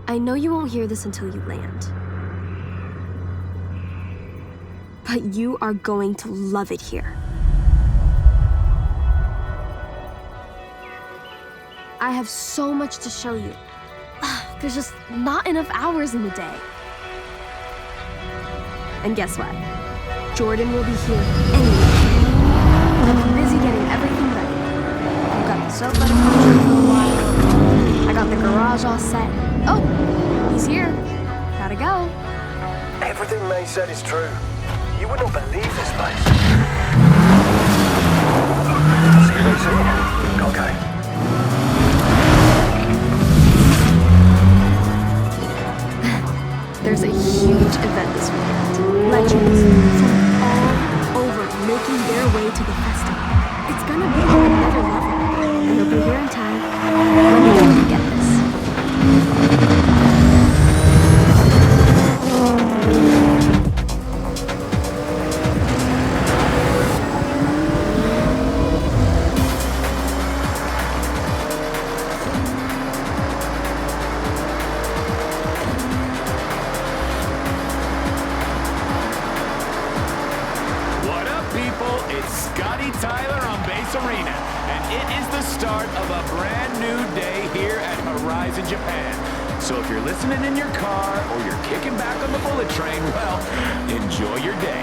I know you won't hear this until you land. But you are going to love it here. I have so much to show you. There's just not enough hours in the day. And guess what? Jordan will be here anyway. I'm busy getting everything ready. I've got the sofa to function for a while. I got the garage all set. Oh, he's here. Gotta go. Everything May said is true. You would not believe this place. See you soon. Okay. There's a huge event this weekend. Legends from all over making their way to the festival. It's gonna be on another level. And they'll be here in time. Let me know when you get this. In Japan. So if you're listening in your car or you're kicking back on the bullet train, well, enjoy your day.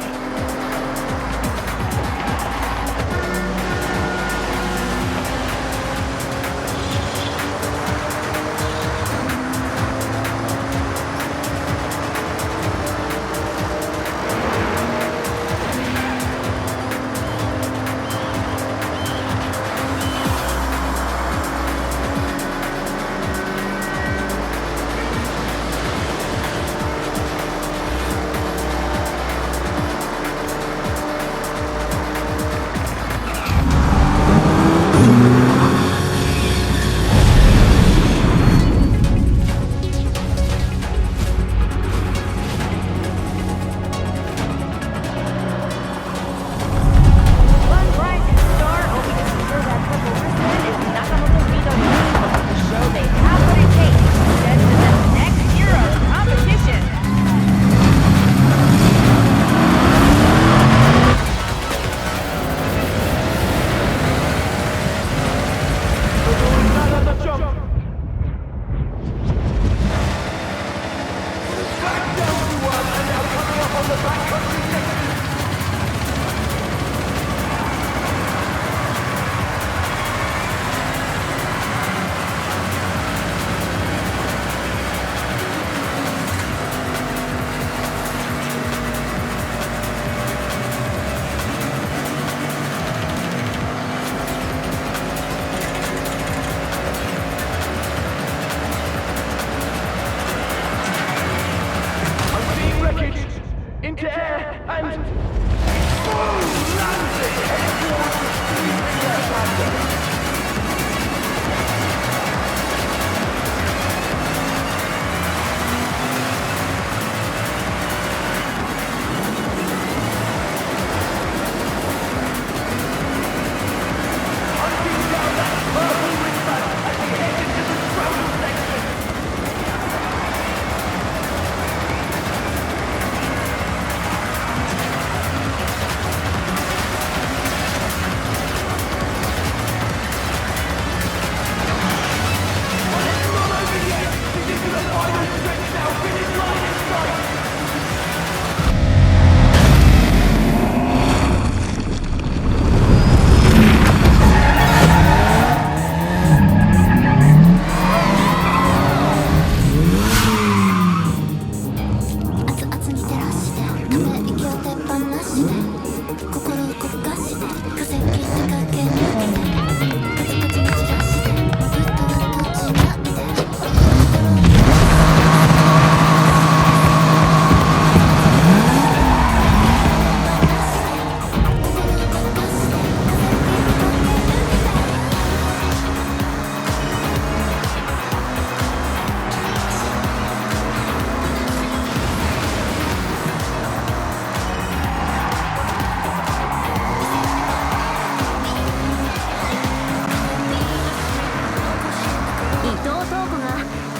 Into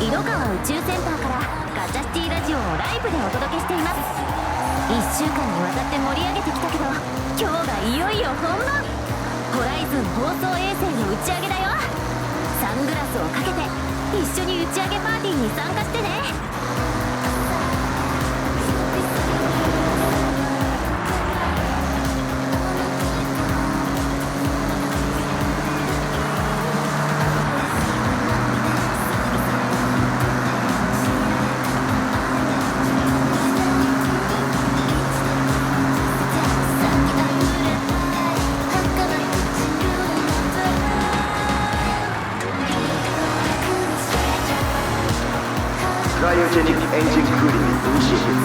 井戸川宇宙センターからガチャシティラジオをライブでお届けしています。1週間にわたって盛り上げてきたけど、今日がいよいよ本番。ホライズン放送衛星の打ち上げだよ。サングラスをかけて一緒に打ち上げパーティーに参加してね。Cryogenic engine cooling initiated.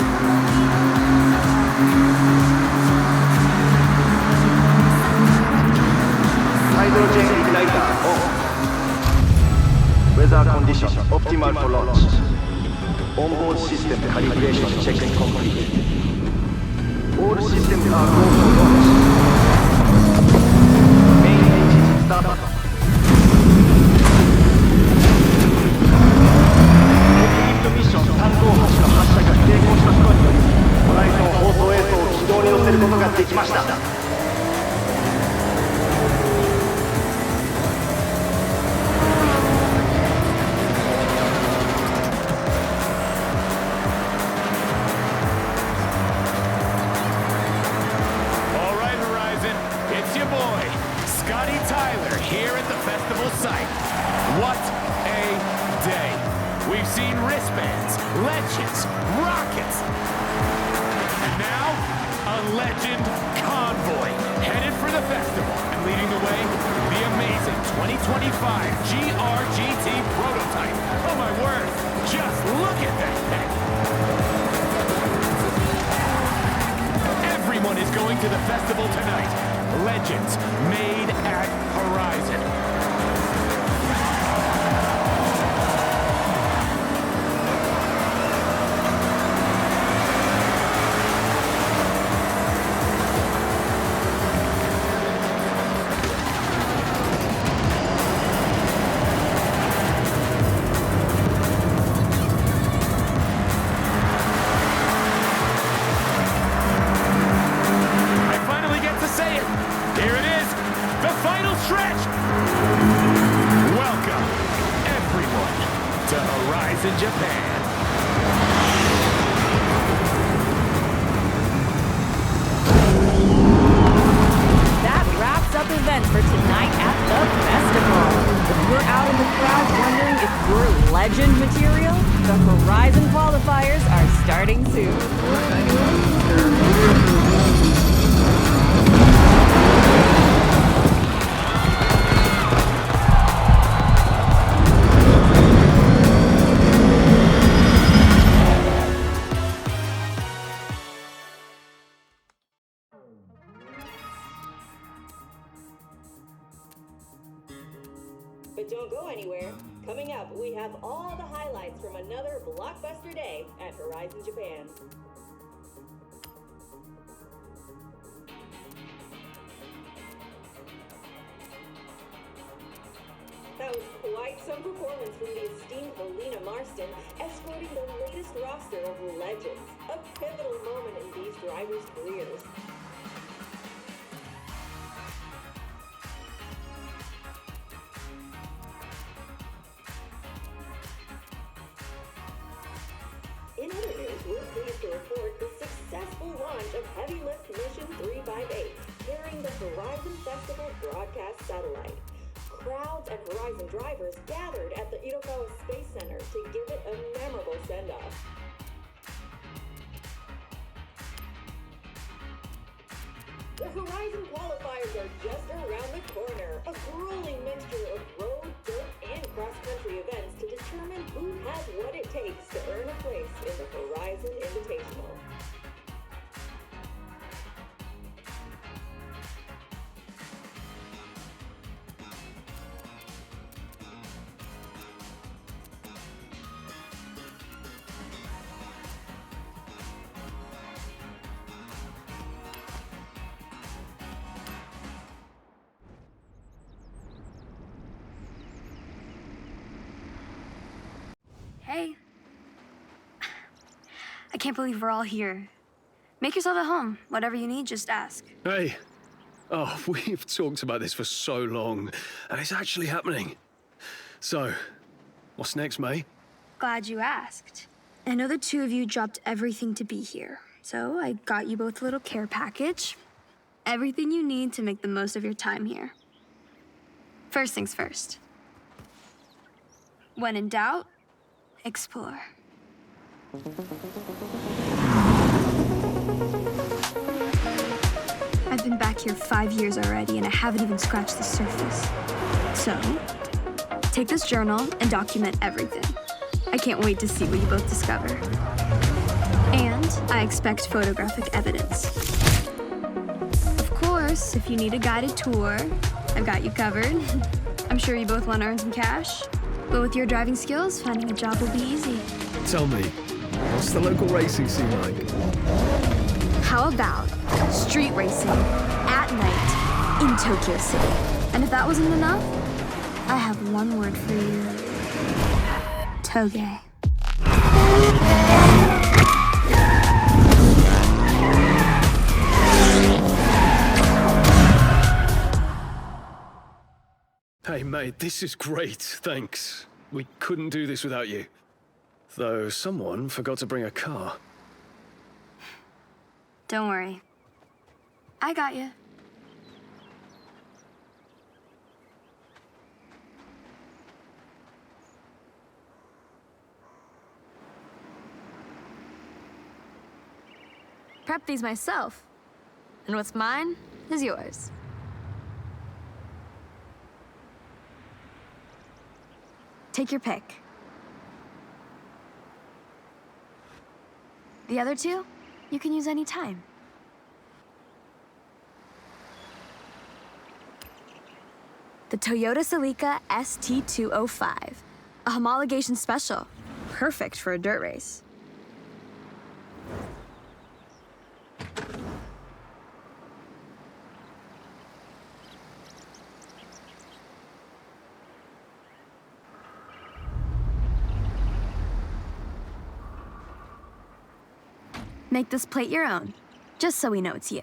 Hydrogen igniter on. Weather condition optimal for launch. Onboard system calibration checks complete. All systems are go for launch. Main engine start.ミッション3号8の発射が成功したことにより、ホライゾン放送衛星を軌道に乗せることができました。Legends, rockets, and now a legend convoy headed for the festival, and leading the way, the amazing 2025 GRGT prototype. Oh my word, just look at that thing. Everyone is going to the festival tonight. Legends made at Horizon. In Japan. That wraps up events for tonight at the festival. If you're out in the crowd wondering if you're legend material, the Horizon qualifiers are starting soon. But don't go anywhere. Coming up, we have all the highlights from another blockbuster day at Horizon Japan. That was quite some performance from the esteemed Helena Marston, escorting the latest roster of legends. A pivotal moment in these drivers' careers. In other news, we're pleased to report the successful launch of Heavy Lift Mission 358, carrying the Horizon Festival broadcast satellite. Crowds and Horizon drivers gathered at the Irokawa Space Center to give it a memorable send-off. The Horizon qualifiers are just around the corner, a grueling mixture of road, dirt, and cross-country events to determine who has what it takes to earn a place in the Horizon Invitational. I can't believe we're all here. Make yourself at home. Whatever you need, just ask. Hey. Oh, we've talked about this for so long, and it's actually happening. So, what's next, May? Glad you asked. I know the two of you dropped everything to be here, so I got you both a little care package. Everything you need to make the most of your time here. First things first. When in doubt, explore. I've been back here 5 years already, and I haven't even scratched the surface. So, take this journal and document everything. I can't wait to see what you both discover. And I expect photographic evidence. Of course, if you need a guided tour, I've got you covered. I'm sure you both want to earn some cash. But with your driving skills, finding a job will be easy. Tell me, what's the local racing scene like? How about street racing at night in Tokyo City? And if that wasn't enough, I have one word for you. Toge. Hey, mate, this is great, thanks. We couldn't do this without you. Though someone forgot to bring a car. Don't worry. I got you. Prep these myself. And what's mine is yours. Take your pick. The other two, you can use any time. The Toyota Celica ST205, a homologation special, perfect for a dirt race. Make this plate your own, just so we know it's you.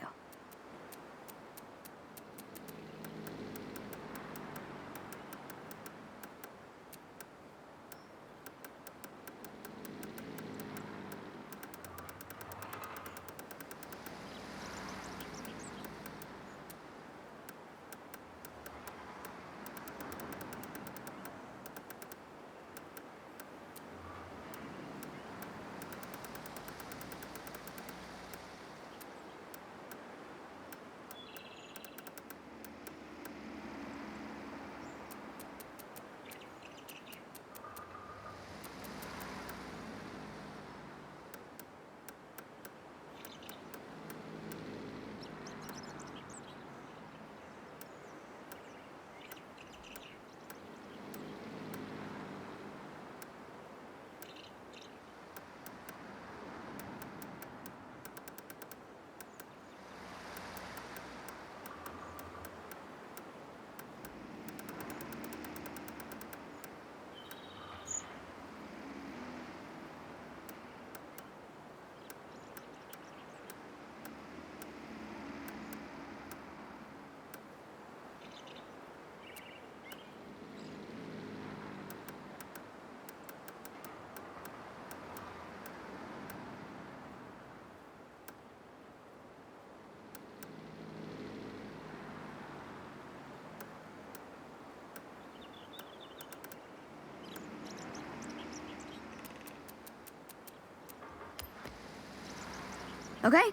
Okay,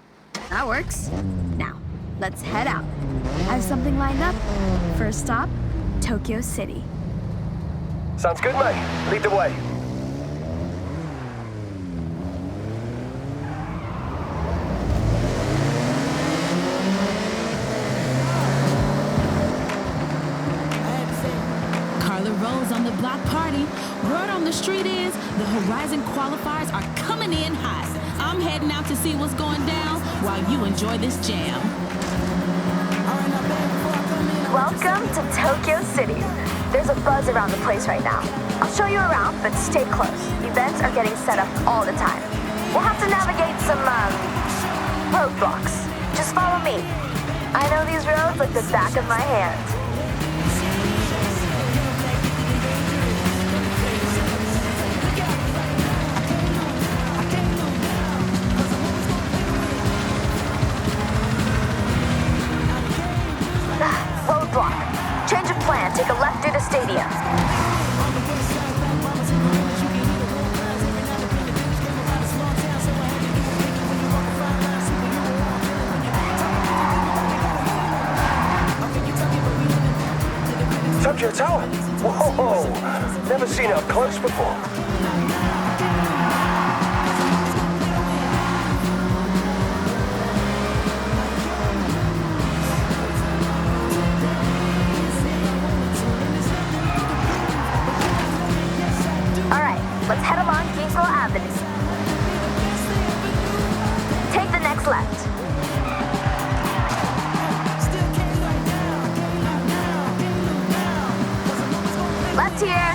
that works. Now, let's head out. I have something lined up. First stop, Tokyo City. Sounds good, mate. Lead the way. On the block party. Word on the street is the Horizon qualifiers are coming in hot. I'm heading out to see what's going down while you enjoy this jam. Welcome to Tokyo City. There's a buzz around the place right now. I'll show you around, but stay close. Events are getting set up all the time. We'll have to navigate some, roadblocks. Just follow me. I know these roads like the back of my hand. Roadblock. Change of plan. Take a left through the stadium. Tokyo Tower? Whoa! Never seen it up close before. Let's head along Kingsville Avenue. Take the next left. Left here.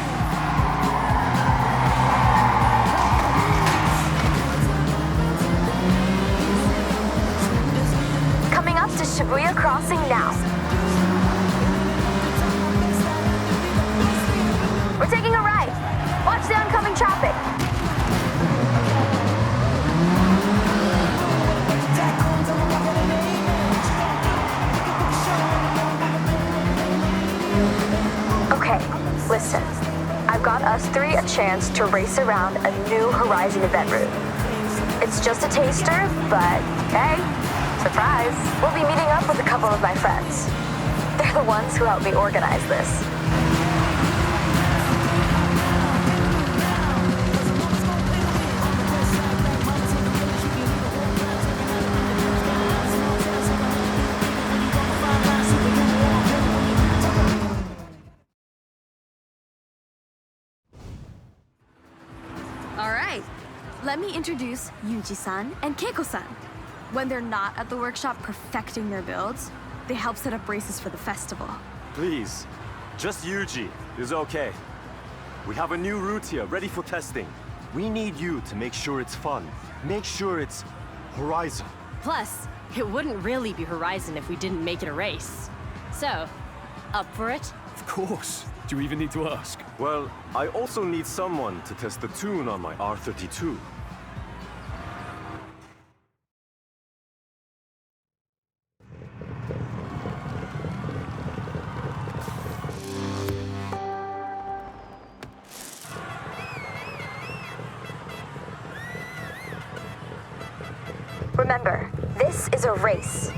Coming up to Shibuya Crossing now. We're taking a right. Watch the oncoming traffic. Okay, listen. I've got us three a chance to race around a new Horizon event route. It's just a taster, but hey, surprise. We'll be meeting up with a couple of my friends. They're the ones who helped me organize this. Let me introduce Yuji-san and Keiko-san. When they're not at the workshop perfecting their builds, they help set up races for the festival. Please, just Yuji is okay. We have a new route here, ready for testing. We need you to make sure it's fun. Make sure it's Horizon. Plus, it wouldn't really be Horizon if we didn't make it a race. So, up for it? Of course. Do you even need to ask? Well, I also need someone to test the tune on my R32. Remember, this is a race.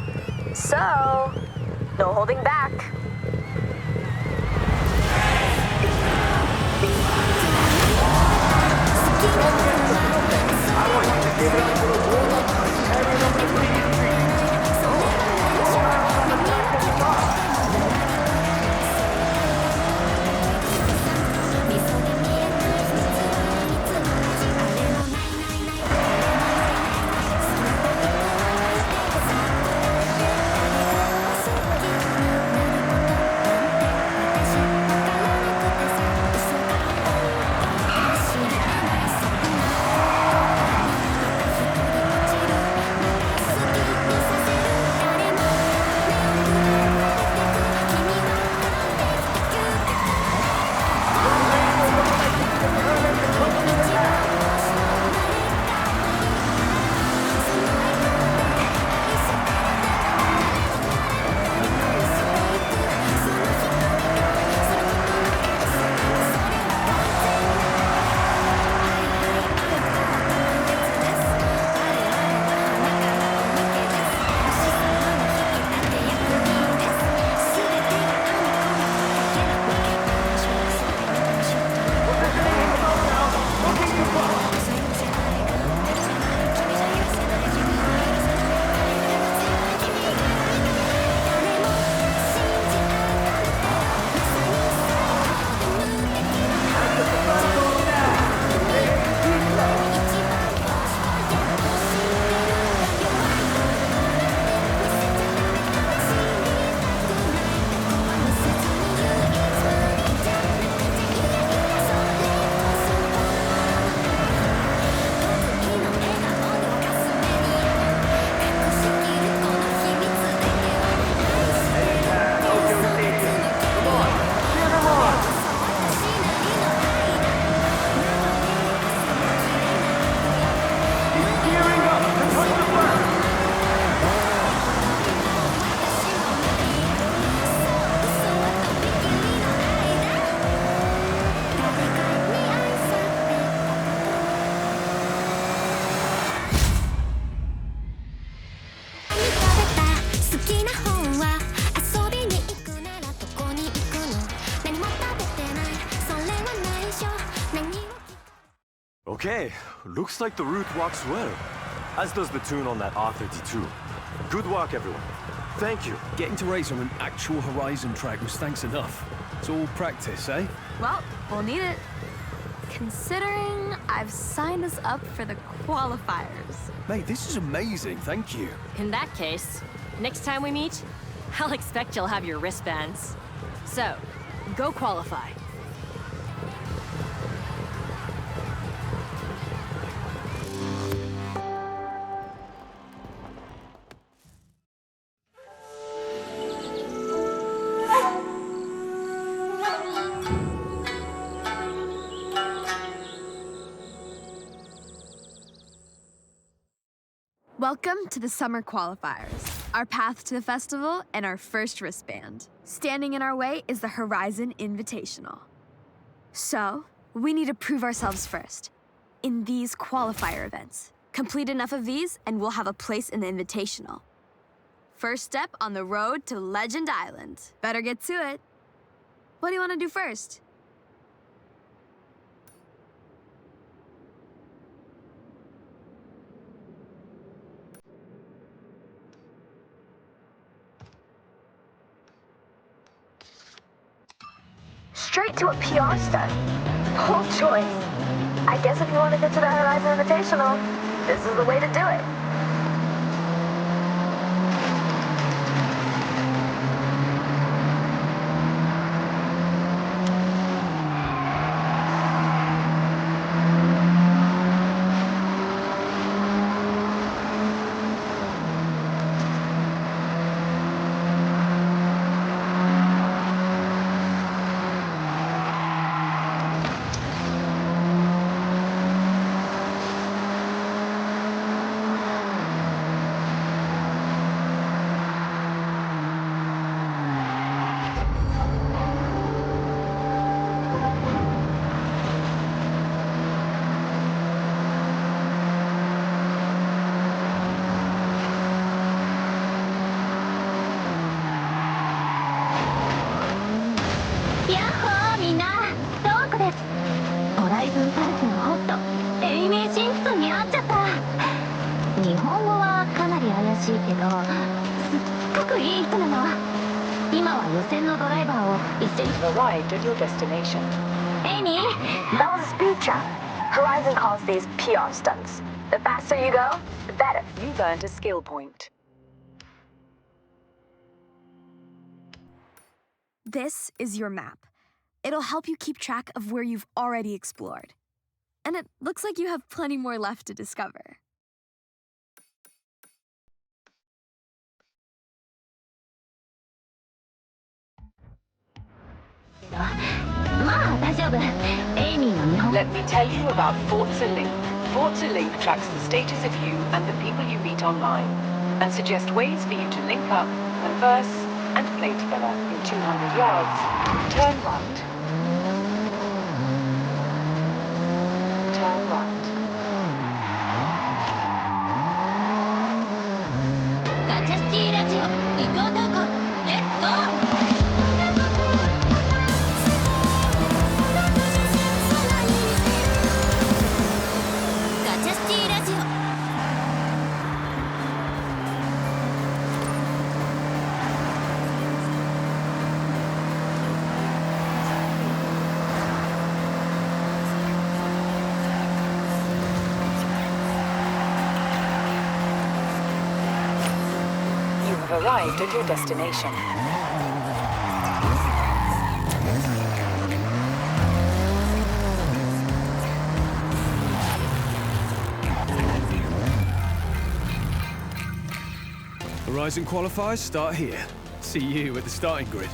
So, no holding back. Okay, looks like the route walks well. As does the tune on that R32. Good work, everyone. Thank you. Getting to race on an actual Horizon track was thanks enough. It's all practice, eh? Well, we'll need it. Considering I've signed us up for the qualifiers. Mate, this is amazing, thank you. In that case, next time we meet, I'll expect you'll have your wristbands. So, go qualify. Welcome to the summer qualifiers, our path to the festival and our first wristband. Standing in our way is the Horizon Invitational. So, we need to prove ourselves first in these qualifier events. Complete enough of these and we'll have a place in the Invitational. First step on the road to Legend Island. Better get to it. What do you want to do first? Straight to a PR stunt. Bold choice. I guess if you want to get to the Horizon Invitational, this is the way to do it. Arrived at your destination. Amy, that was a speed trap. Horizon calls these PR stunts. The faster you go, the better. You've earned a skill point. This is your map. It'll help you keep track of where you've already explored. And it looks like you have plenty more left to discover. Let me tell you about Forza Link. Forza Link tracks the status of you and the people you meet online, and suggests ways for you to link up, converse, and play together. In 200 yards, turn right. Turn right. Arrived at your destination. Horizon qualifiers start here. See you at the starting grid.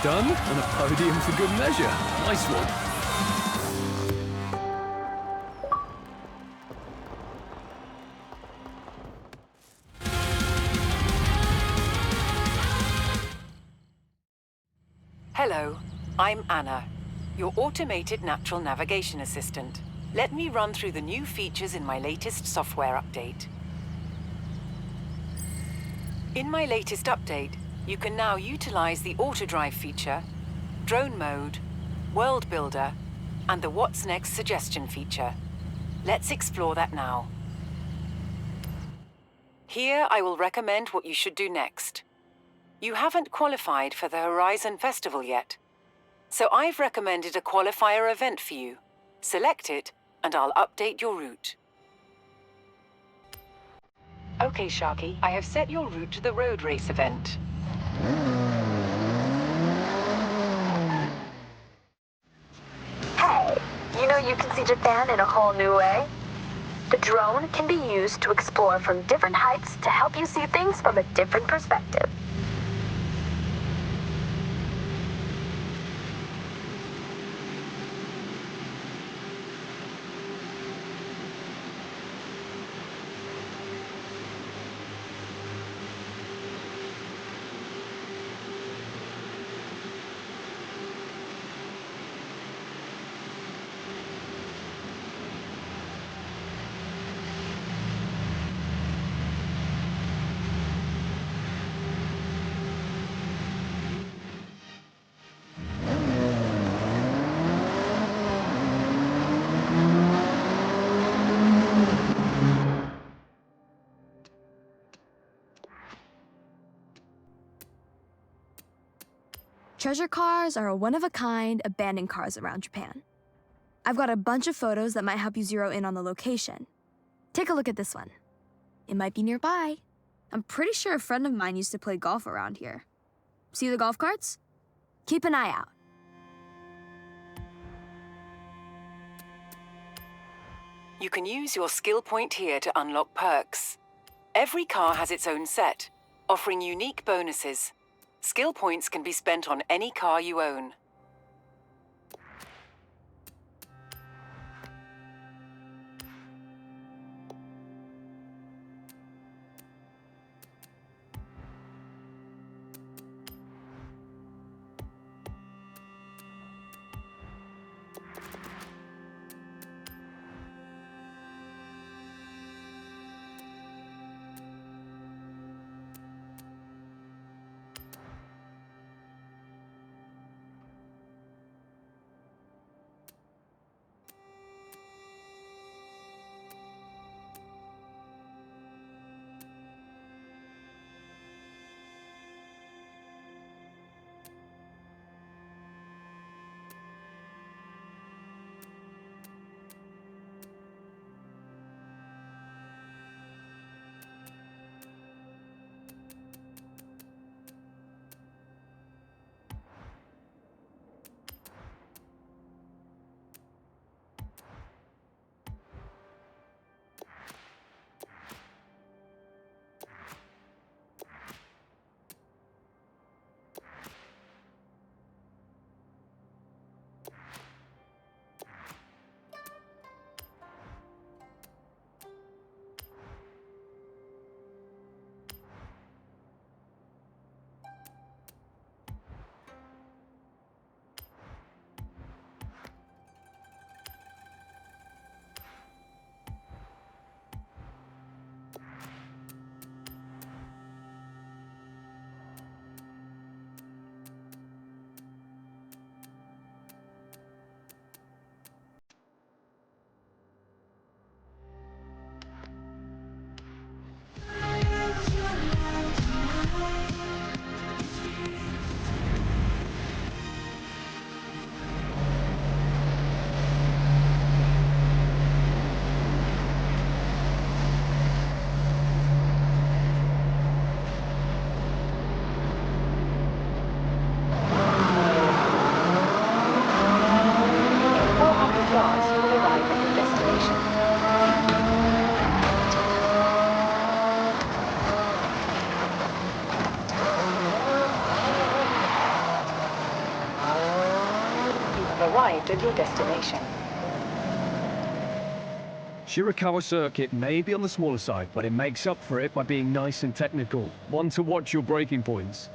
done, and a podium for good measure. Nice one. Hello, I'm Anna, your automated natural navigation assistant. Let me run through the new features in my latest software update. In my latest update, you can now utilize the auto-drive feature, drone mode, world builder, and the What's Next suggestion feature. Let's explore that now. Here I will recommend what you should do next. You haven't qualified for the Horizon Festival yet, so I've recommended a qualifier event for you. Select it, and I'll update your route. Okay, Sharky, I have set your route to the road race event. Hey, you know you can see Japan in a whole new way? The drone can be used to explore from different heights to help you see things from a different perspective. Treasure cars are a one-of-a-kind abandoned cars around Japan. I've got a bunch of photos that might help you zero in on the location. Take a look at this one. It might be nearby. I'm pretty sure a friend of mine used to play golf around here. See the golf carts? Keep an eye out. You can use your skill point here to unlock perks. Every car has its own set, offering unique bonuses. Skill points can be spent on any car you own. arrived at your destination. Shirakawa circuit may be on the smaller side, but it makes up for it by being nice and technical. One to watch your braking points.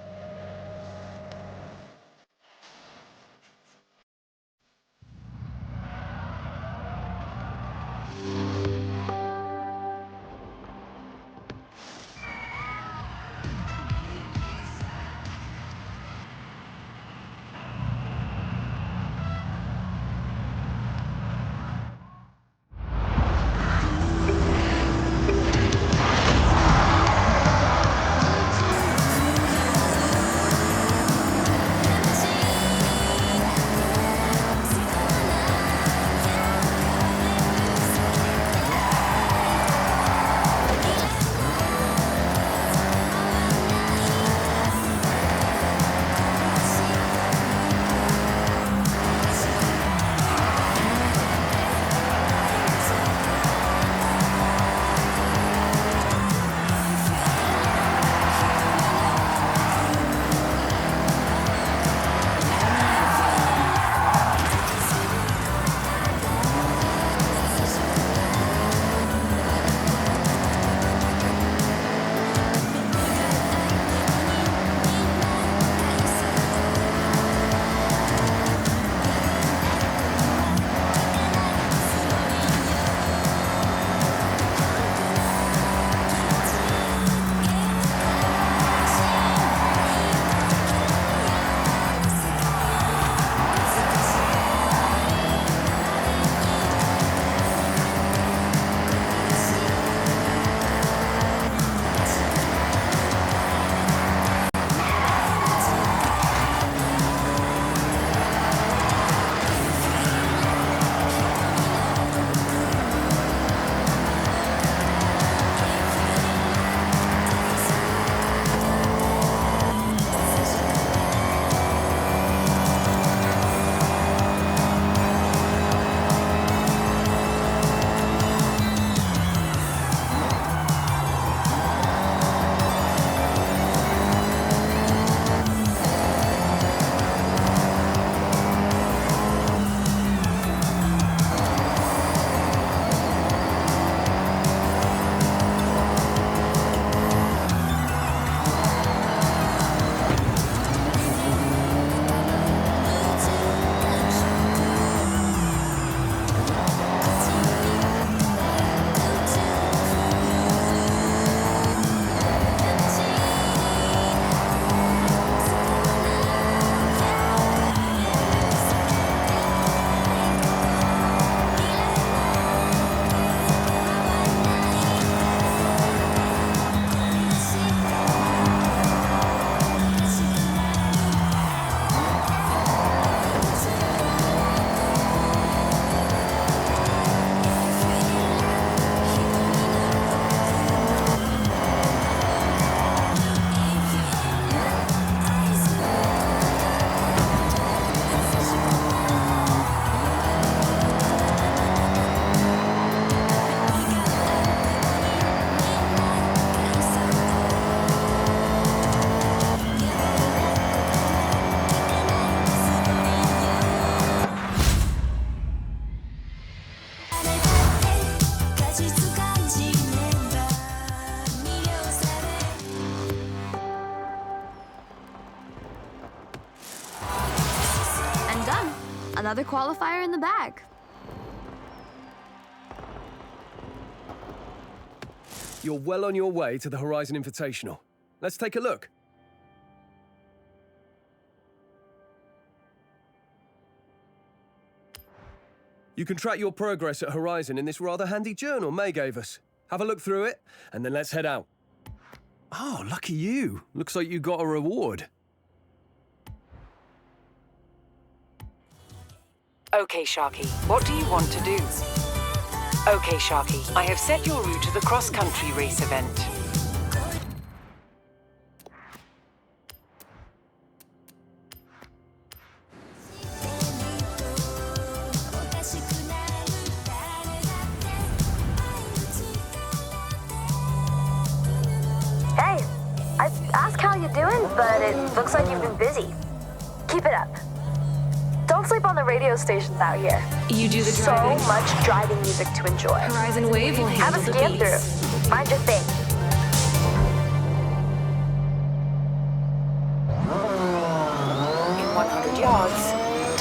Another qualifier in the bag. You're well on your way to the Horizon Invitational. Let's take a look. You can track your progress at Horizon in this rather handy journal May gave us. Have a look through it, and then let's head out. Oh, lucky you. Looks like you got a reward. Okay, Sharky, what do you want to do? Okay, Sharky, I have set your route to the cross-country race event. Hey, I asked how you're doing, but it looks like you've been busy. Keep it up. Don't sleep sleep on the radio stations out here. You do the So driving. much driving music to enjoy. Horizon Wave will Have handle a the scan beats. through. Mind your thing. In 100 yards,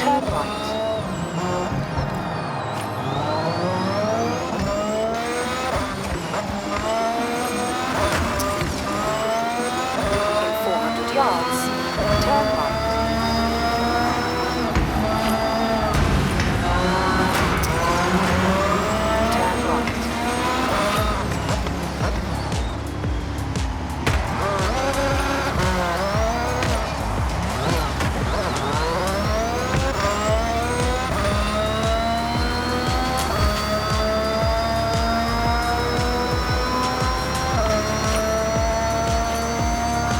turn right. In 400 yards, turn right. Turn right.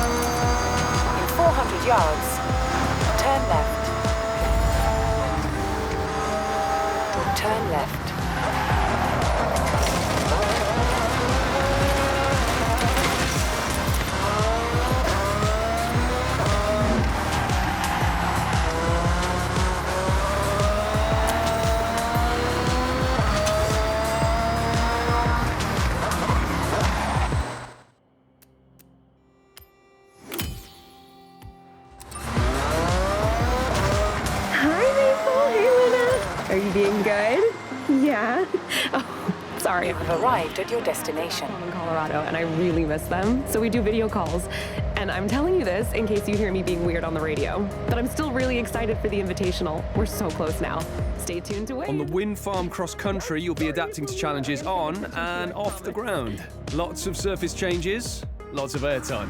In 400 yards, turn left. Turn left. Hi, Maple. Hey, Luna. Are you being good? Yeah. Oh, sorry. You have arrived at your destination. I'm in Colorado, and I really miss them. So we do video calls. And I'm telling you this in case you hear me being weird on the radio. But I'm still really excited for the Invitational. We're so close now. Stay tuned to wait. On the wind farm cross country, you'll be adapting to challenges on and off the ground. Lots of surface changes, lots of airtime.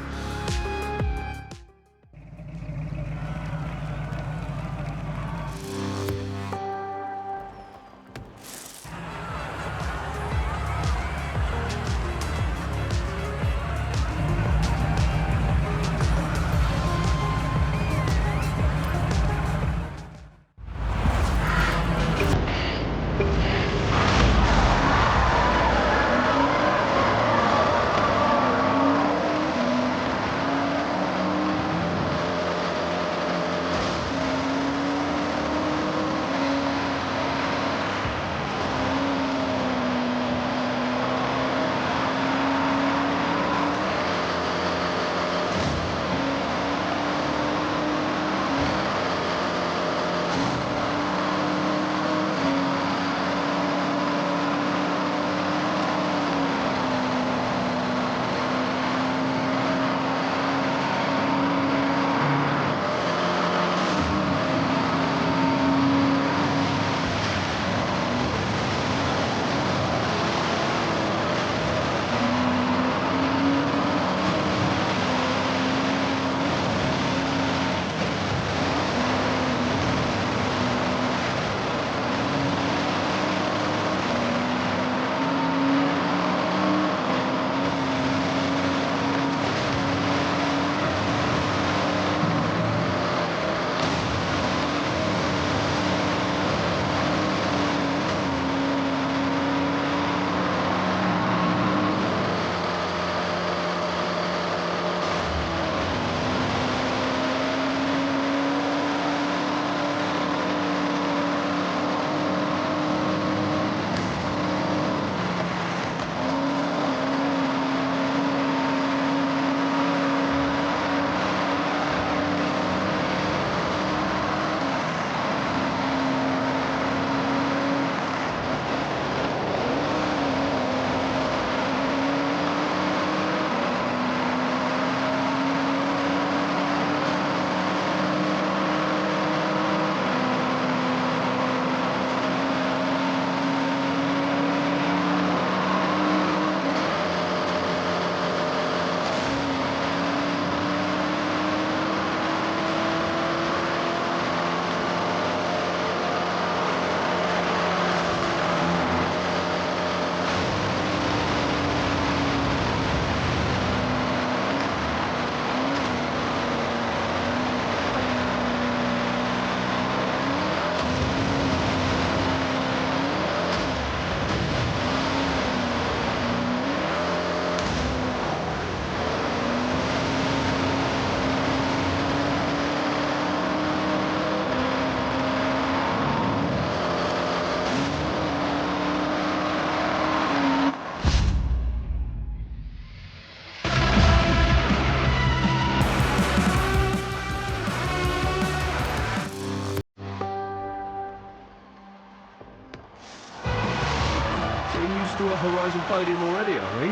Horizon podium already, are we?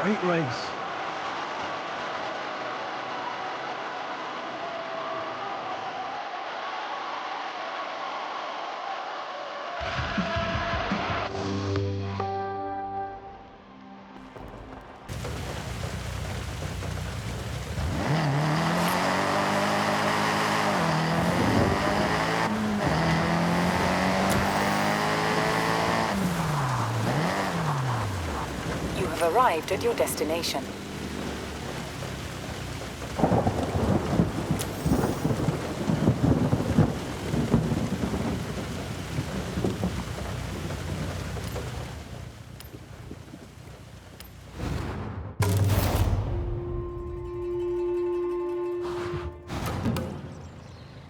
Great race. You have arrived at your destination.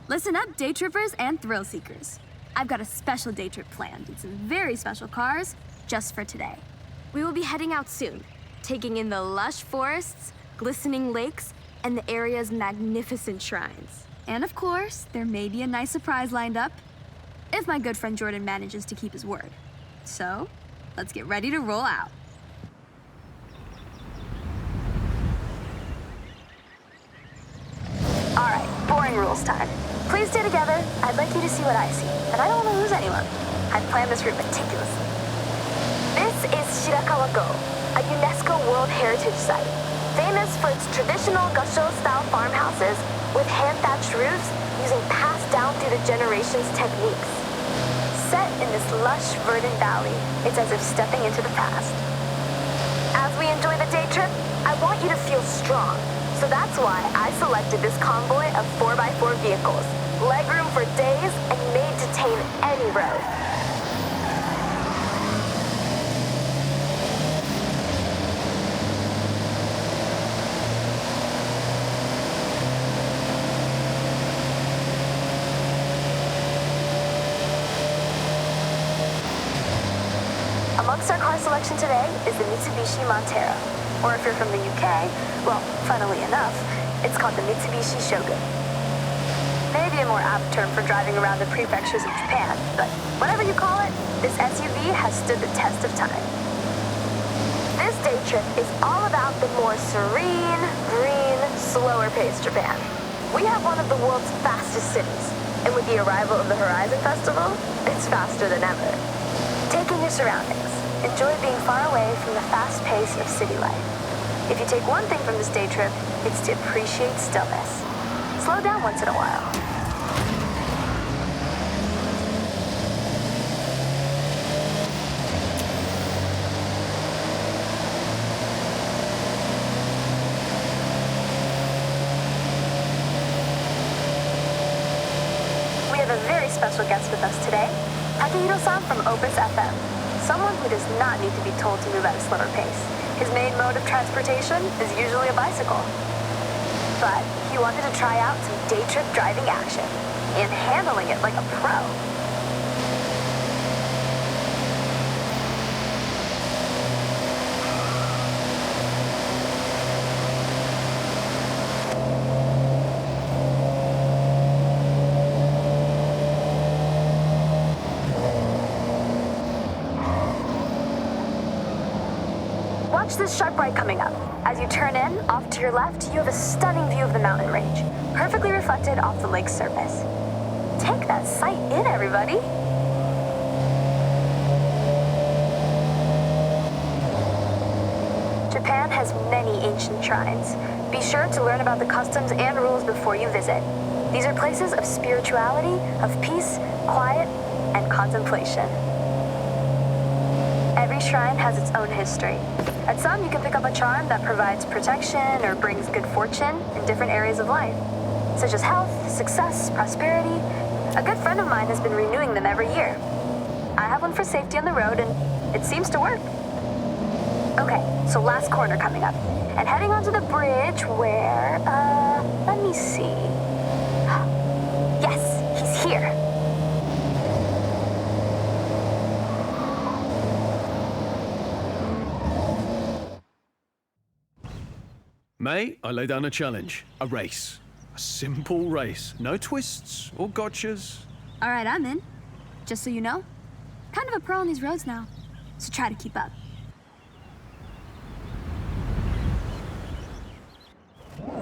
Listen up, day trippers and thrill seekers. I've got a special day trip planned in some very special cars just for today. We will be heading out soon, taking in the lush forests, glistening lakes, and the area's magnificent shrines. And of course, there may be a nice surprise lined up, if my good friend Jordan manages to keep his word. So, let's get ready to roll out. All right, boring rules time. Please stay together. I'd like you to see what I see, and I don't want to lose anyone. I've planned this route meticulously. This is Shirakawa-go, a UNESCO World Heritage Site, famous for its traditional Gosho-style farmhouses with hand-thatched roofs using passed-down through the generations techniques. Set in this lush, verdant valley, it's as if stepping into the past. As we enjoy the day trip, I want you to feel strong. So that's why I selected this convoy of 4x4 vehicles, legroom for days and made to tame any road. Amongst our car selection today is the Mitsubishi Montero. Or if you're from the UK, well, funnily enough, it's called the Mitsubishi Shogun. Maybe a more apt term for driving around the prefectures of Japan, but whatever you call it, this SUV has stood the test of time. This day trip is all about the more serene, green, slower-paced Japan. We have one of the world's fastest cities, and with the arrival of the Horizon Festival, it's faster than ever. Take in your surroundings. Enjoy being far away from the fast pace of city life. If you take one thing from this day trip, it's to appreciate stillness. Slow down once in a while. We have a very special guest with us today, Takehiro-san from Opus FM. Someone who does not need to be told to move at a slower pace. His main mode of transportation is usually a bicycle. But he wanted to try out some day trip driving action and handling it like a pro. Watch this sharp right coming up. As you turn in, off to your left, you have a stunning view of the mountain range, perfectly reflected off the lake's surface. Take that sight in, everybody. Japan has many ancient shrines. Be sure to learn about the customs and rules before you visit. These are places of spirituality, of peace, quiet, and contemplation. Every shrine has its own history. At some, you can pick up a charm that provides protection or brings good fortune in different areas of life, such as health, success, prosperity. A good friend of mine has been renewing them every year. I have one for safety on the road, and it seems to work. Okay, so last corner coming up, and heading onto the bridge where, let me see. Yes, he's here. May, I lay down a challenge. A race. A simple race. No twists or gotchas. All right, I'm in. Just so you know, kind of a pro on these roads now, so try to keep up.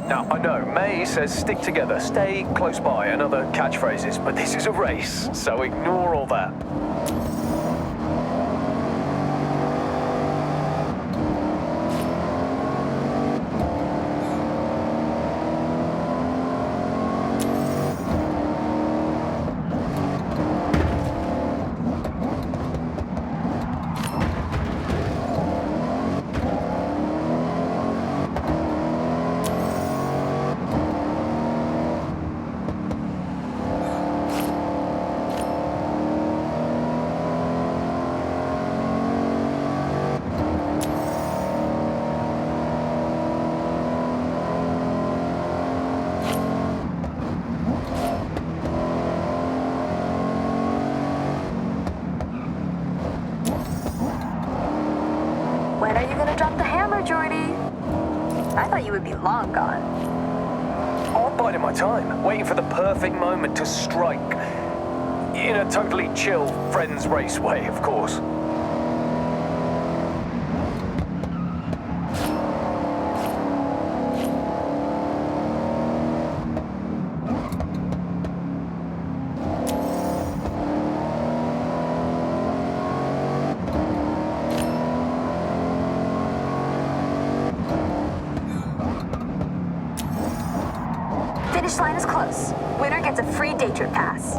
Now, I know, May says stick together, stay close by, and other catchphrases, but this is a race, so ignore all that. When are you gonna drop the hammer, Jordy? I thought you would be long gone. Oh, I'm biding my time, waiting for the perfect moment to strike. In a totally chill, friends race way, of course. Finish line is close. Winner gets a free day trip pass.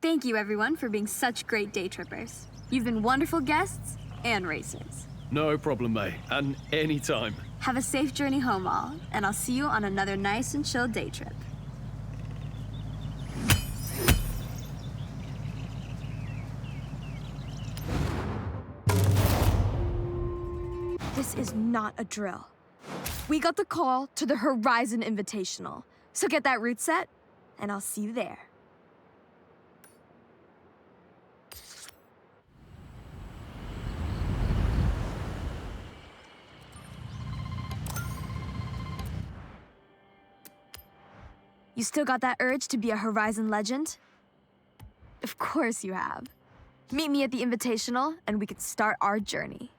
Thank you, everyone, for being such great day trippers. You've been wonderful guests and racers. No problem, May, and anytime. Have a safe journey home, all, and I'll see you on another nice and chill day trip. This is not a drill. We got the call to the Horizon Invitational, so get that route set, and I'll see you there. You still got that urge to be a Horizon legend? Of course you have. Meet me at the Invitational, and we can start our journey.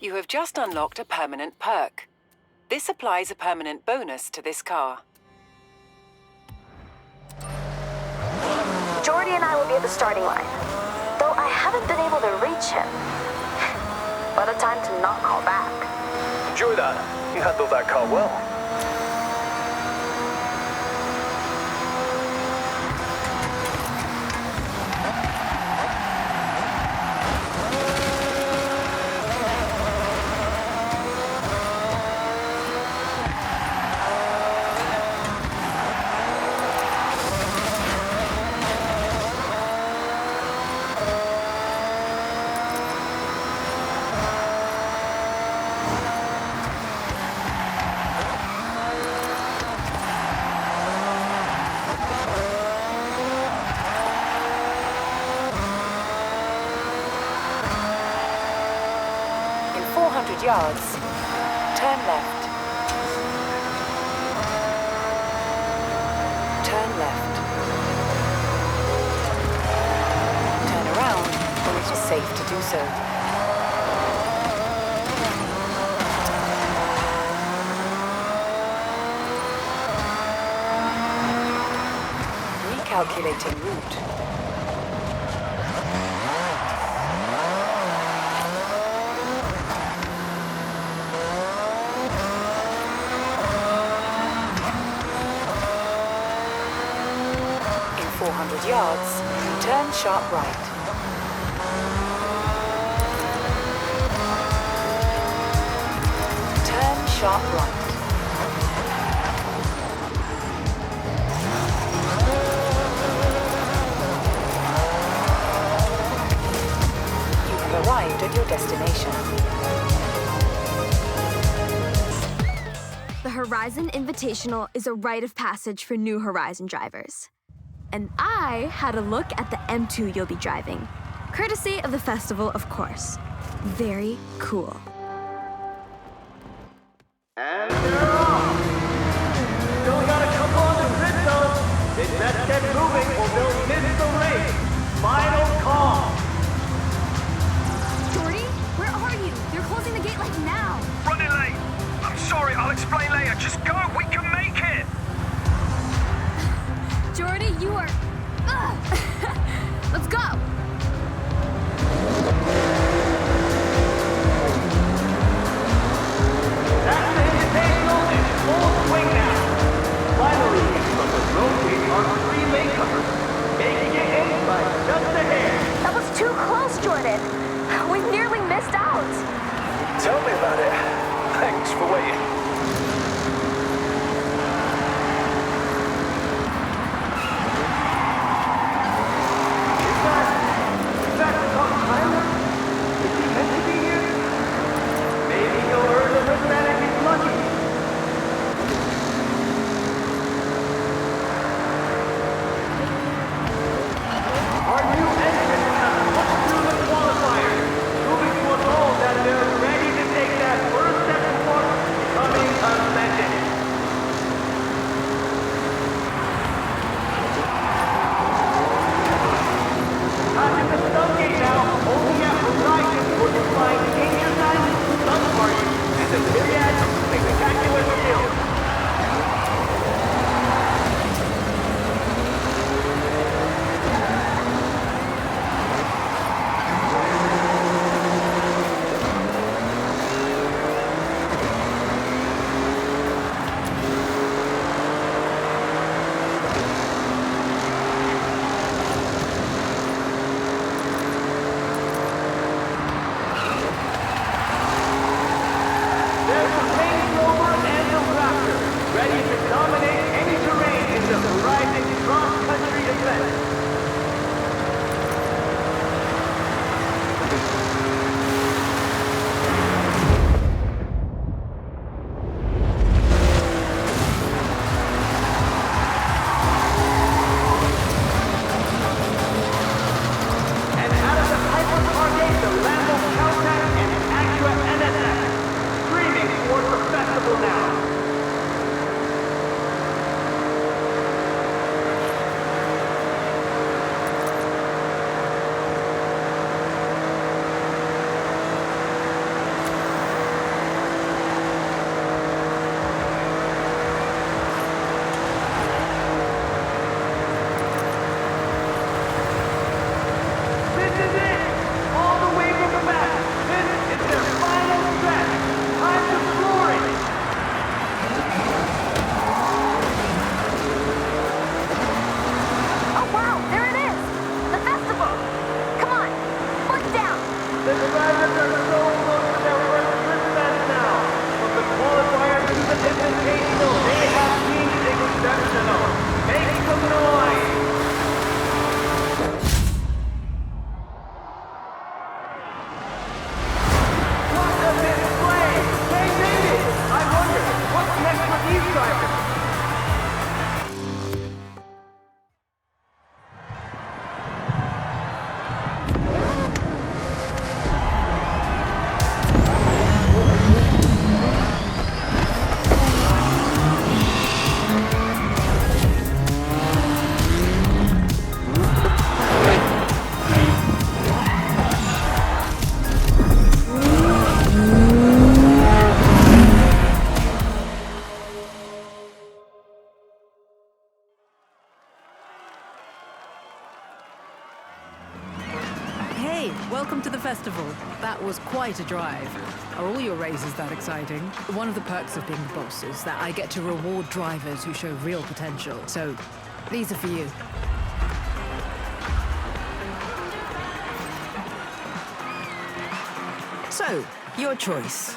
You have just unlocked a permanent perk. This applies a permanent bonus to this car. Jordy and I will be at the starting line, though I haven't been able to reach him. What a time to not call back. Enjoy that. You handled that car well. Yards. Turn left. Turn left. Turn around when it is safe to do so. Recalculating route. 100 yards, turn sharp right. Turn sharp right. You have arrived at your destination. The Horizon Invitational is a rite of passage for new Horizon drivers. And I had a look at the M2 you'll be driving, courtesy of the festival, of course. Very cool. And they're off! Still got a couple on the grid though. They best get moving or they'll miss the race. Final call. Jordy, where are you? They're closing the gate like now. Running late. I'm sorry, I'll explain later. Just go, we can make it! Jordy, you are... Ugh. Let's go. That's the invitational in full swing now. Finally, from the rotate are 3 latecomers, making it in by just a hair. That was too close, Jordan. We nearly missed out. Tell me about it. Thanks for waiting. Is that Tyler? Is he meant to be here? Maybe he'll earn the wristband if he's lucky. Our new entrants have pushed through the qualifiers, proving to us all that they're ready to take that first step toward becoming a legend. Passing the stun gate now, only at Horizon for the flying danger sign, stun party, and the myriad of spectacular skills. There's the Range Rover and the Raptor, ready to dominate any terrain in the Horizon cross-country event. And out of the hypercar gate, the Lambo Countach and Acura NSX, screaming towards the festival now. This is it! All the way from the back. This is their final stretch. Time to glory! Oh, wow, there it is. The festival. Come on, look down. The drivers are so close to their first wristbands now. From the qualifiers to the invitational, they have been exceptional. Make some noise! What a display! They made it! I wonder, what's next with these drivers? Hey, welcome to the festival. That was quite a drive. Are all your races that exciting? One of the perks of being the boss is that I get to reward drivers who show real potential. So, these are for you. So, your choice.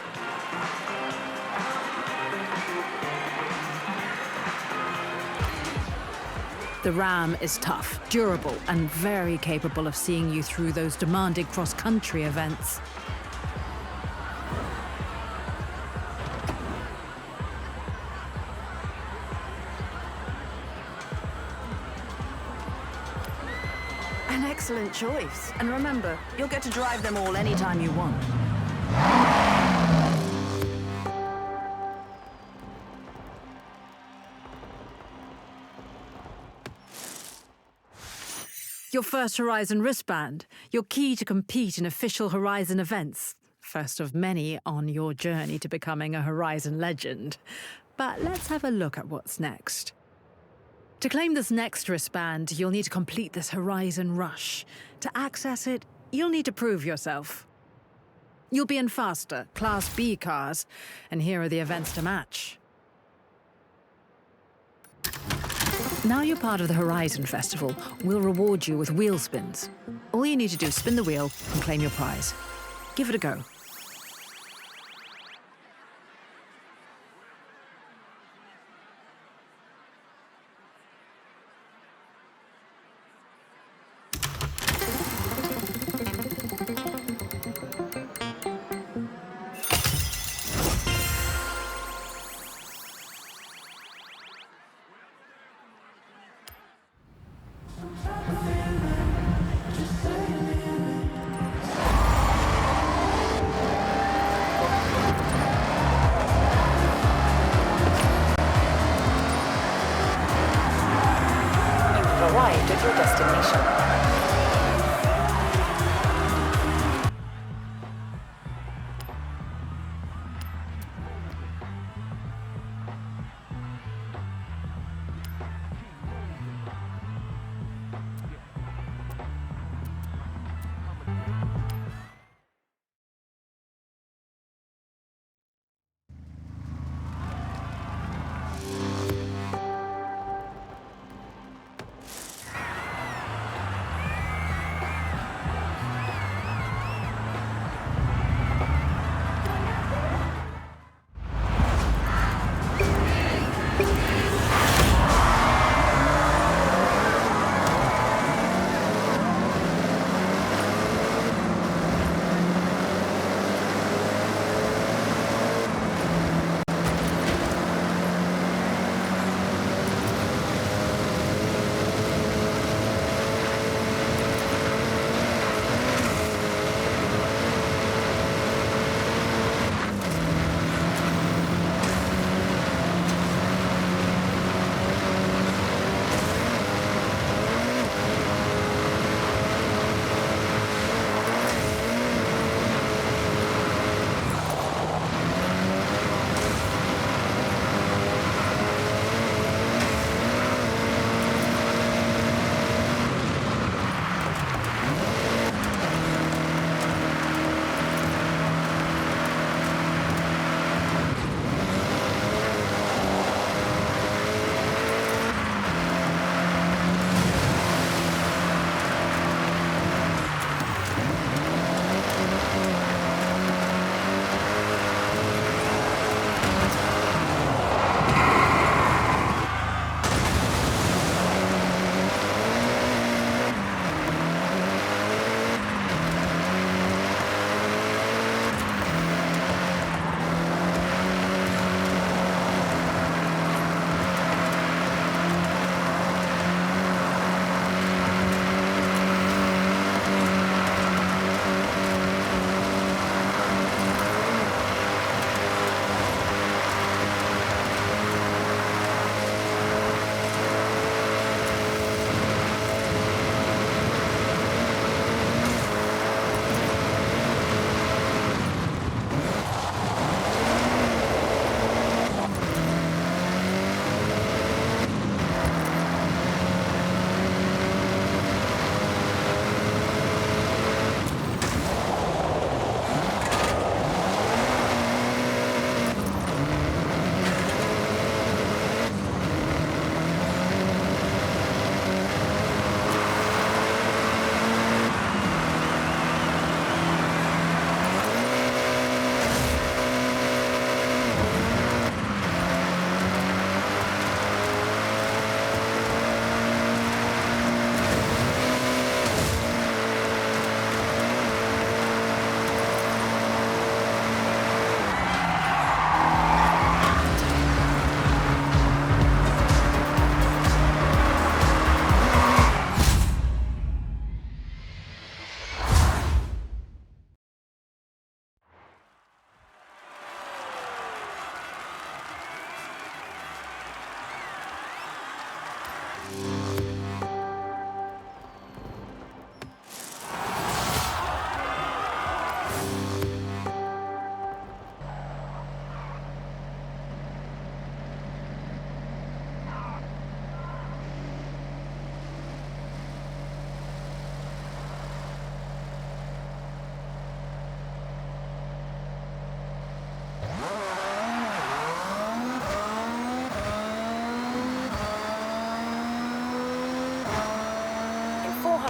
The Ram is tough, durable, and very capable of seeing you through those demanding cross-country events. An excellent choice. And remember, you'll get to drive them all anytime you want. Your first Horizon wristband, your key to compete in official Horizon events. First of many on your journey to becoming a Horizon legend. But let's have a look at what's next. To claim this next wristband, you'll need to complete this Horizon rush. To access it, you'll need to prove yourself. You'll be in faster, Class B cars, and here are the events to match. Now you're part of the Horizon Festival, we'll reward you with wheel spins. All you need to do is spin the wheel and claim your prize. Give it a go.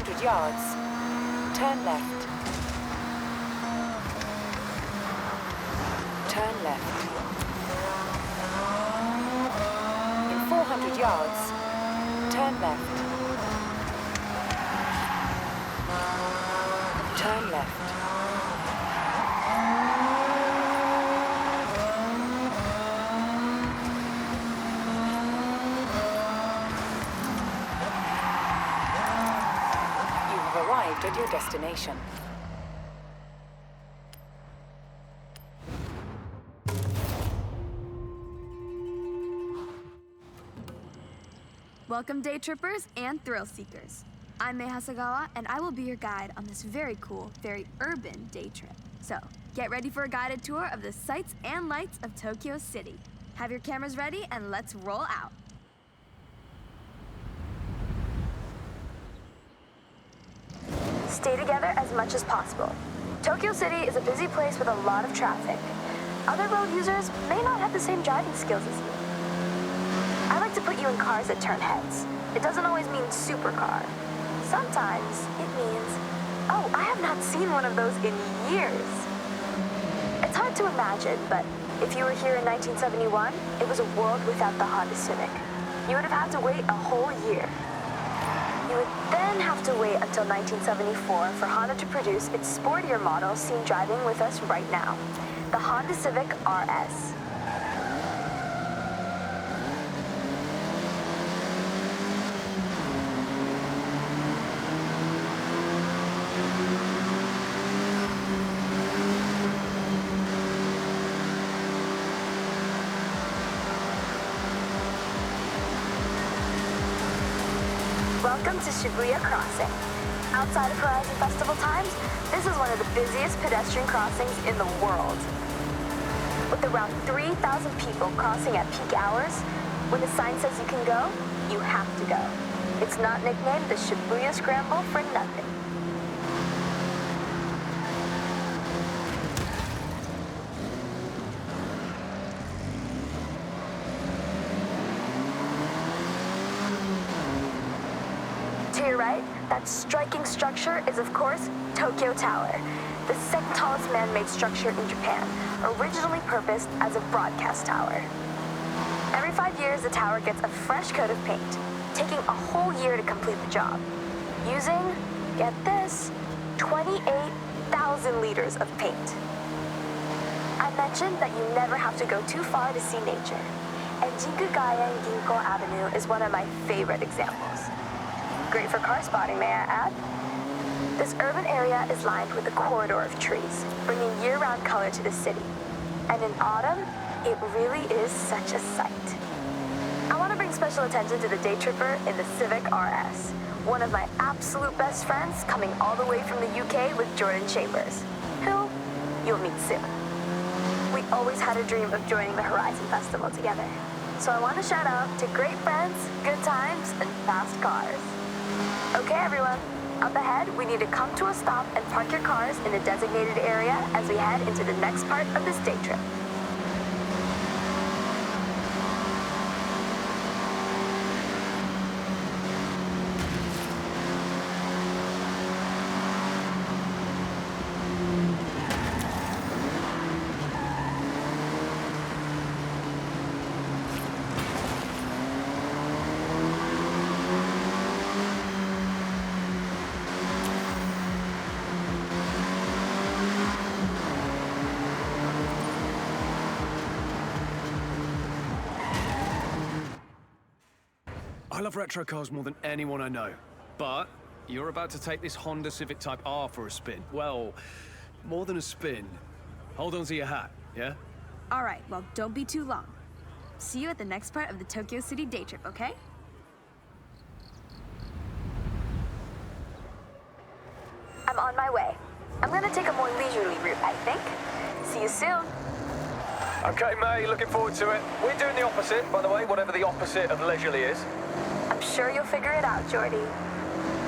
400 yards, turn left. Turn left. In 400 yards, turn left. Turn left. You have arrived at your destination. Welcome, day trippers and thrill seekers. I'm Mei Hasagawa, and I will be your guide on this very cool, very urban day trip. So, get ready for a guided tour of the sights and lights of Tokyo City. Have your cameras ready, and let's roll out. Stay together as much as possible. Tokyo City is a busy place with a lot of traffic. Other road users may not have the same driving skills as you. I like to put you in cars that turn heads. It doesn't always mean supercar. Sometimes it means, oh, I have not seen one of those in years. It's hard to imagine, but if you were here in 1971, it was a world without the Honda Civic. You would have had to wait a whole year. You would then have to wait until 1974 for Honda to produce its sportier model seen driving with us right now, the Honda Civic RS. Welcome to Shibuya Crossing. Outside of Horizon Festival times, this is one of the busiest pedestrian crossings in the world. With around 3,000 people crossing at peak hours, when the sign says you can go, you have to go. It's not nicknamed the Shibuya Scramble for nothing. To your right, that striking structure is, of course, Tokyo Tower, the second tallest man-made structure in Japan, originally purposed as a broadcast tower. Every 5 years, the tower gets a fresh coat of paint, taking a whole year to complete the job, using, get this, 28,000 liters of paint. I mentioned that you never have to go too far to see nature, and Jikugaya and Ginko Avenue is one of my favorite examples. Great for car spotting, may I add? This urban area is lined with a corridor of trees, bringing year-round color to the city. And in autumn, it really is such a sight. I want to bring special attention to the day tripper in the Civic RS, one of my absolute best friends coming all the way from the UK with Jordan Chambers, who you'll meet soon. We always had a dream of joining the Horizon Festival together. So I want to shout out to great friends, good times, and fast cars. Okay, everyone. Up ahead, we need to come to a stop and park your cars in the designated area as we head into the next part of this day trip. I love retro cars more than anyone I know. But you're about to take this Honda Civic Type R for a spin. Well, more than a spin. Hold on to your hat, yeah? All right, well, don't be too long. See you at the next part of the Tokyo City day trip, okay? I'm on my way. I'm gonna take a more leisurely route, I think. See you soon. Okay, May, looking forward to it. We're doing the opposite, by the way, whatever the opposite of leisurely is. I'm sure you'll figure it out, Jordy.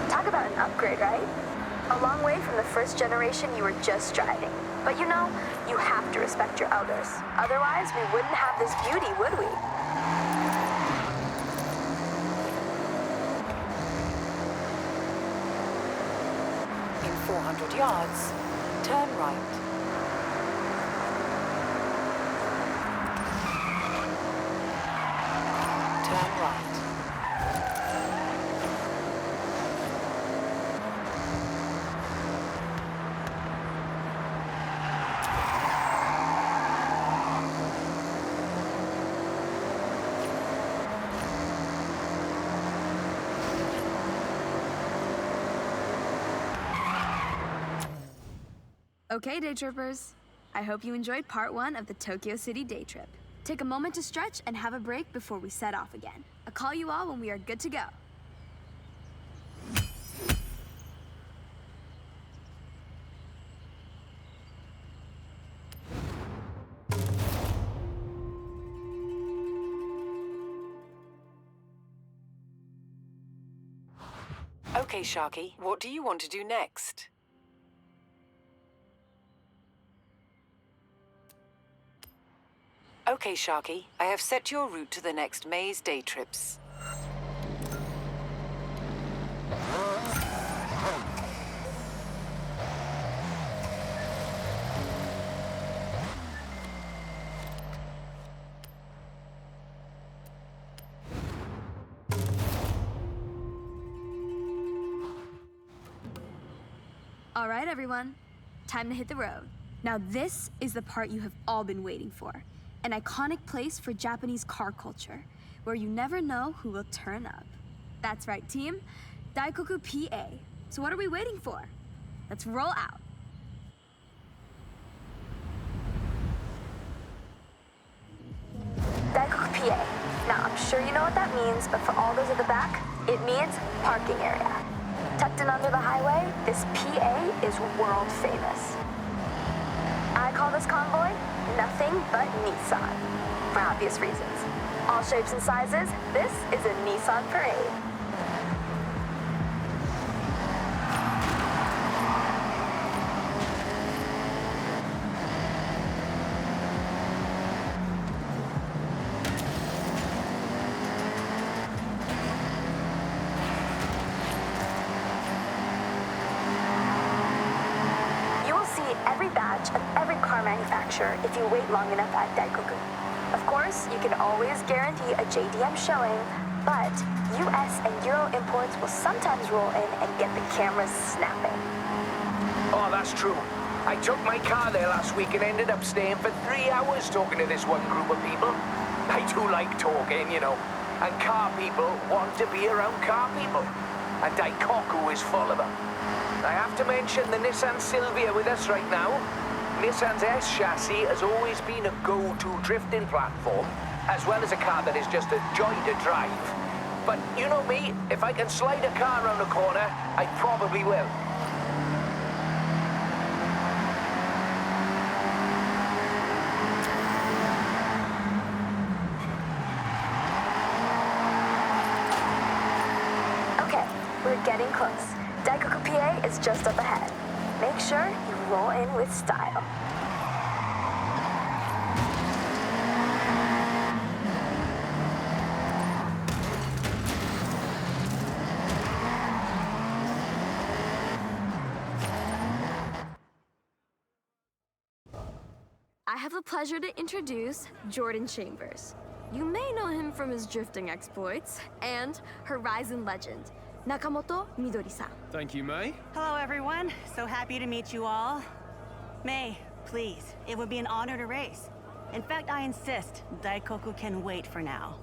Talk about an upgrade, right? A long way from the first generation you were just driving. But you know, you have to respect your elders. Otherwise, we wouldn't have this beauty, would we? 400 yards, turn right. Turn right. Okay, day trippers. I hope you enjoyed part 1 of the Tokyo City day trip. Take a moment to stretch and have a break before we set off again. I'll call you all when we are good to go. Okay, Sharky, what do you want to do next? Okay, Sharky, I have set your route to the next maze day trips. All right, everyone. Time to hit the road. Now this is the part you have all been waiting for. An iconic place for Japanese car culture, where you never know who will turn up. That's right, team. Daikoku PA. So what are we waiting for? Let's roll out. Daikoku PA. Now, I'm sure you know what that means, but for all those at the back, it means parking area. Tucked in under the highway, this PA is world famous. I call this convoy nothing but Nissan, for obvious reasons. All shapes and sizes, this is a Nissan parade. If you wait long enough at Daikoku. Of course, you can always guarantee a JDM showing, but US and Euro imports will sometimes roll in and get the cameras snapping. Oh, that's true. I took my car there last week and ended up staying for 3 hours talking to this one group of people. I do like talking, you know, and car people want to be around car people. And Daikoku is full of them. I have to mention the Nissan Silvia with us right now. Nissan's S chassis has always been a go-to drifting platform, as well as a car that is just a joy to drive. But you know me, if I can slide a car around a corner, I probably will. Okay, we're getting close. Daikoku PA is just up ahead. Make sure you roll in with style. I have the pleasure to introduce Jordan Chambers. You may know him from his drifting exploits and Horizon legend, Nakamoto Midori-san. Thank you, May. Hello, everyone. So happy to meet you all. May, please, it would be an honor to race. In fact, I insist, Daikoku can wait for now.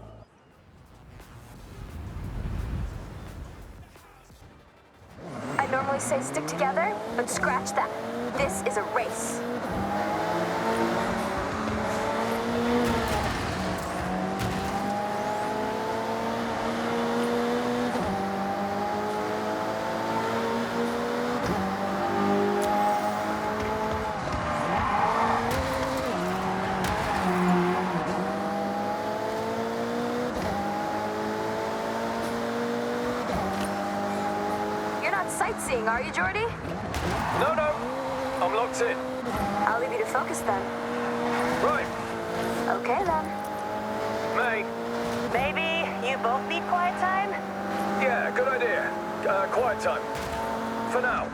I normally say stick together, but scratch that. This is a race. Sightseeing, are you, Jordy? No, I'm locked in. I'll leave you to focus then. Right. Okay then. May. Maybe you both need quiet time? Yeah, good idea. Quiet time. For now.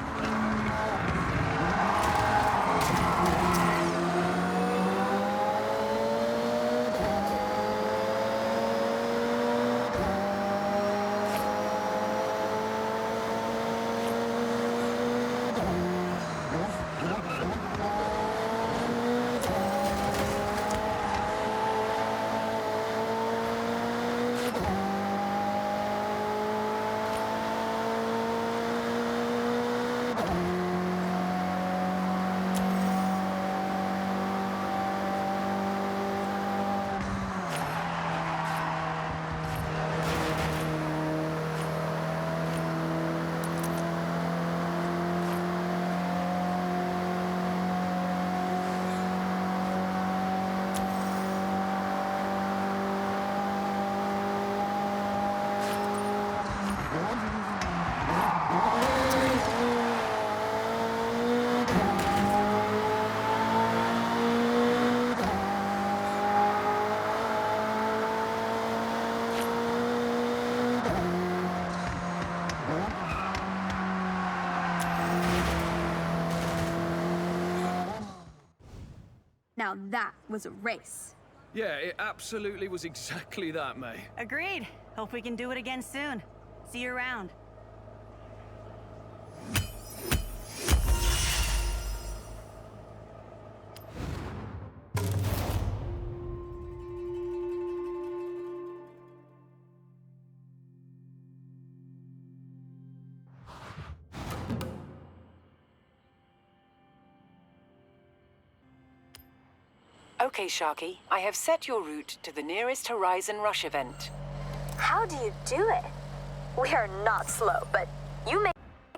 was a race. Yeah, it absolutely was exactly that, May. Agreed. Hope we can do it again soon. See you around. Okay, Sharky, I have set your route to the nearest Horizon Rush event. How do you do it? We are not slow, but you make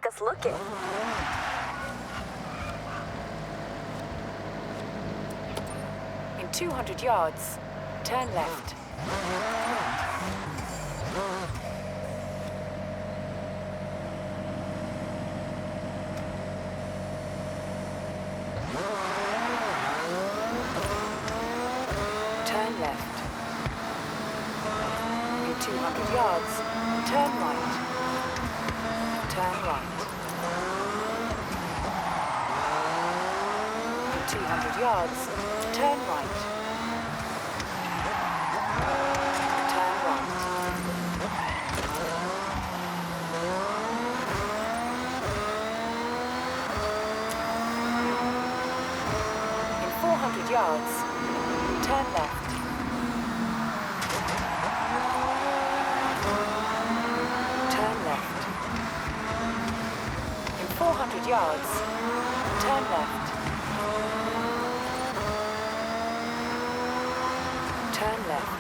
us look it. In 200 yards, turn left. Turn left. In 200 yards, turn right. Turn right. In 200 yards, turn right. Turn right. In 400 yards, turn left. Turn left. In 400 yards, turn left. Turn left.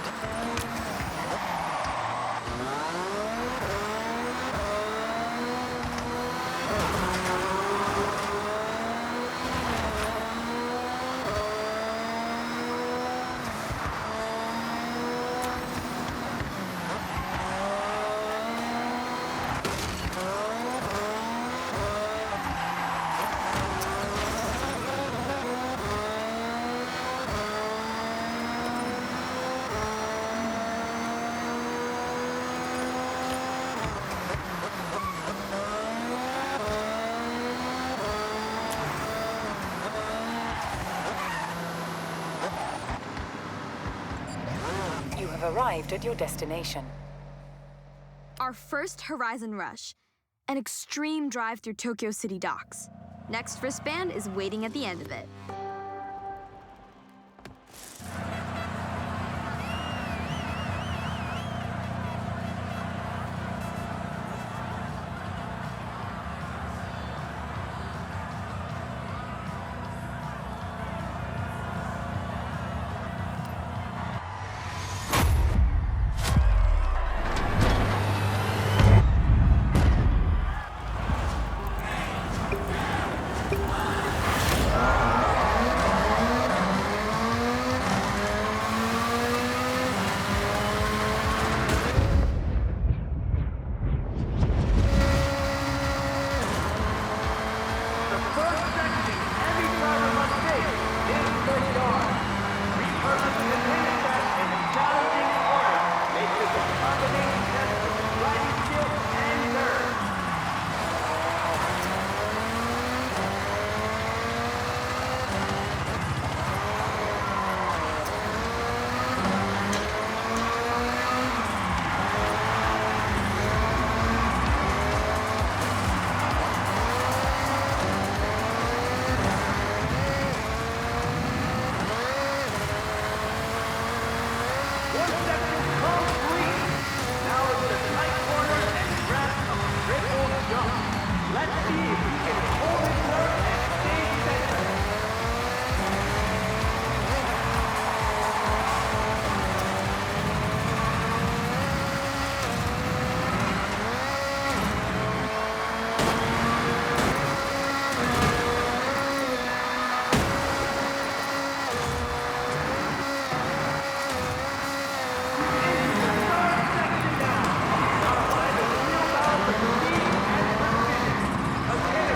You have arrived at your destination. Our first Horizon Rush, an extreme drive through Tokyo City docks. Next wristband is waiting at the end of it. Again,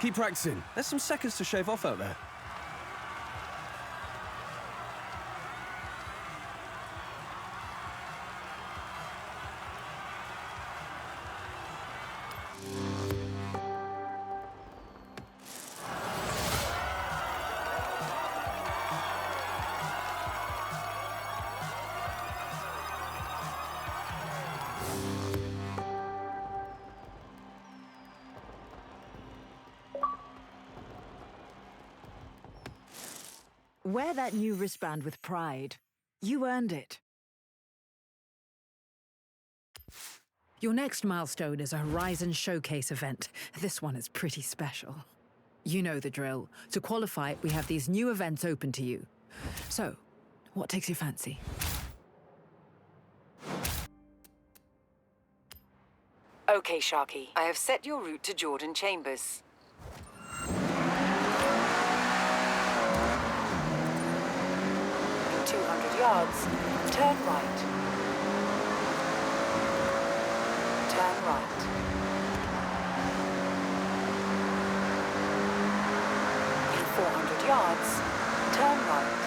Keep practicing. There's some seconds to shave off out there. Wear that new wristband with pride. You earned it. Your next milestone is a Horizon Showcase event. This one is pretty special. You know the drill. To qualify, we have these new events open to you. So, what takes your fancy? Okay, Sharky. I have set your route to Jordan Chambers. In 200 yards, turn right. Turn right. In 400 yards, turn right.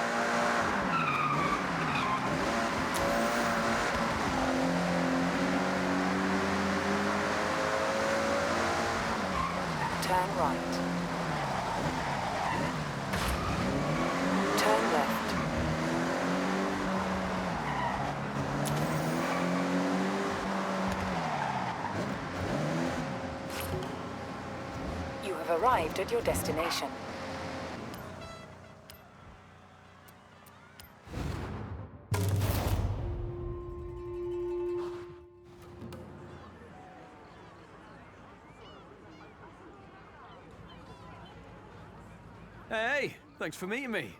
Turn right. Turn left. You have arrived at your destination. Hey, thanks for meeting me.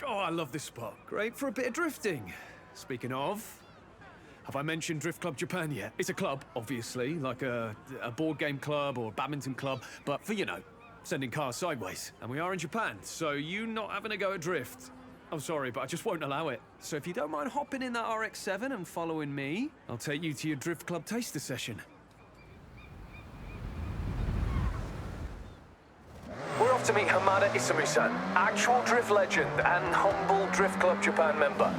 Oh, I love this spot. Great for a bit of drifting. Speaking of, have I mentioned Drift Club Japan yet? It's a club, obviously, like a board game club or a badminton club, but for, you know, sending cars sideways. And we are in Japan, so you not having a go at drift. I'm sorry, but I just won't allow it. So if you don't mind hopping in that RX-7 and following me, I'll take you to your Drift Club taster session. We're off to meet Hamada Isami-san, actual drift legend and humble Drift Club Japan member.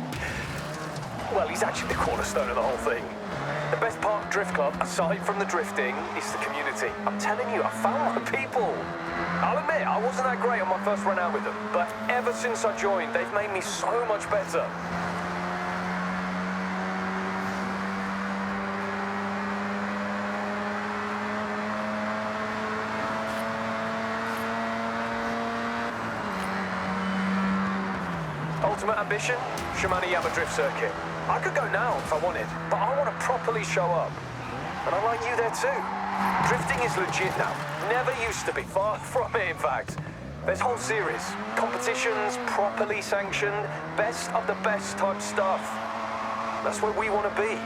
Well, he's actually the cornerstone of the whole thing. The best part of Drift Club, aside from the drifting, is the community. I'm telling you, I found my people. I'll admit, I wasn't that great on my first run out with them, but ever since I joined, they've made me so much better. Ultimate ambition? Shimano-Yama Drift Circuit. I could go now if I wanted, but I want to properly show up. And I like you there too. Drifting is legit now. Never used to be. Far from it, in fact. There's whole series. Competitions, properly sanctioned, best of the best type stuff. That's where we want to be.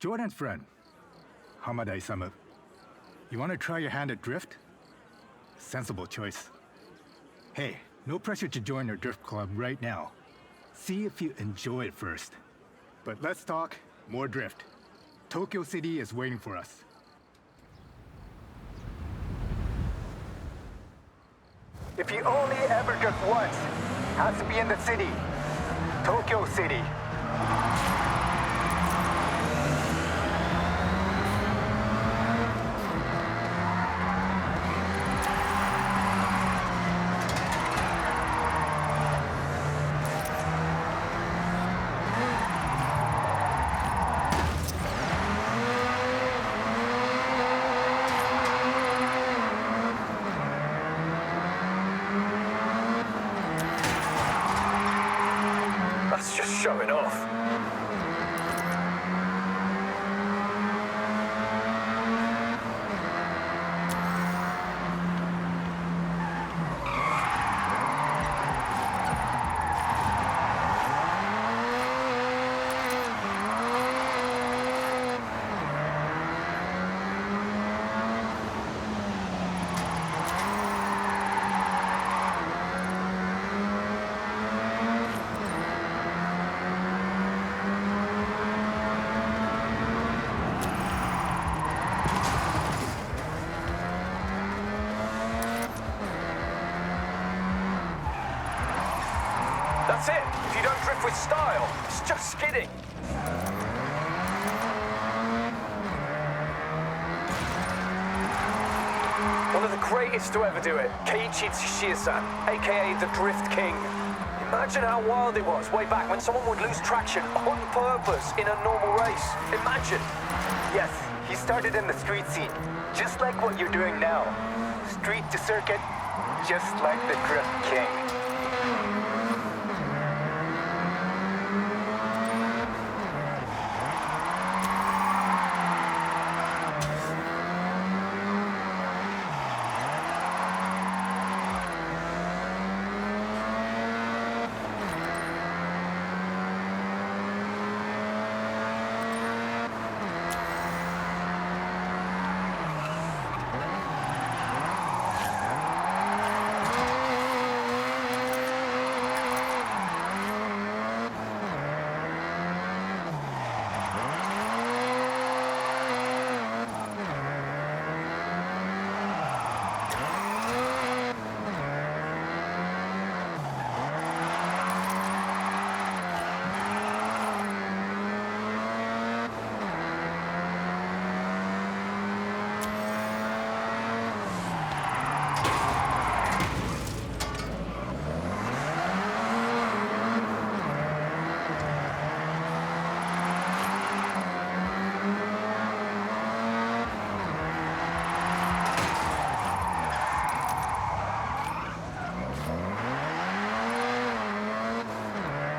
Jordan's friend, Hamada Isamu. You want to try your hand at drift? Sensible choice. Hey, no pressure to join our drift club right now. See if you enjoy it first. But let's talk more drift. Tokyo City is waiting for us. If you only ever drift once, has to be in the city. Tokyo City. That's just showing off. That's it. If you don't drift with style, it's just skidding. One of the greatest to ever do it, Keiichi Tsuchiya-san, aka the Drift King. Imagine how wild it was way back when someone would lose traction on purpose in a normal race. Imagine. Yes, he started in the street scene, just like what you're doing now. Street to circuit, just like the Drift King.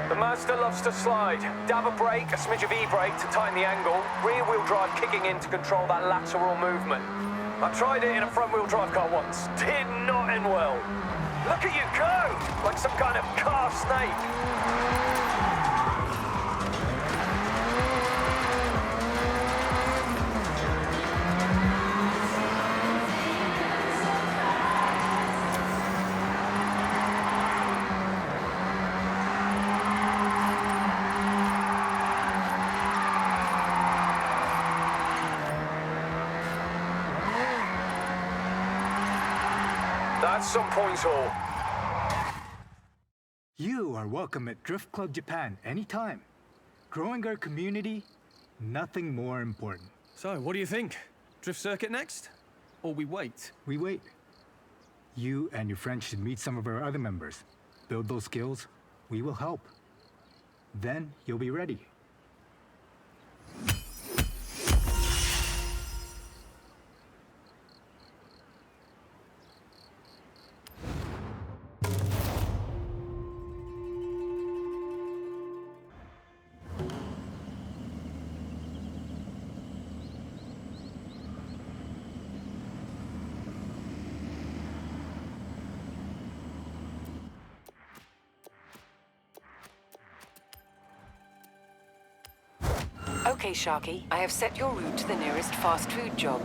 The Mazda loves to slide. Dab a brake, a smidge of e-brake to tighten the angle, rear-wheel drive kicking in to control that lateral movement. I tried it in a front-wheel drive car once. Did not end well. Look at you go! Like some kind of car snake. That's some points all. You are welcome at Drift Club Japan anytime. Growing our community, nothing more important. So, what do you think? Drift circuit next? Or we wait? We wait. You and your friends should meet some of our other members. Build those skills, we will help. Then you'll be ready. Okay, Sharky, I have set your route to the nearest fast food job.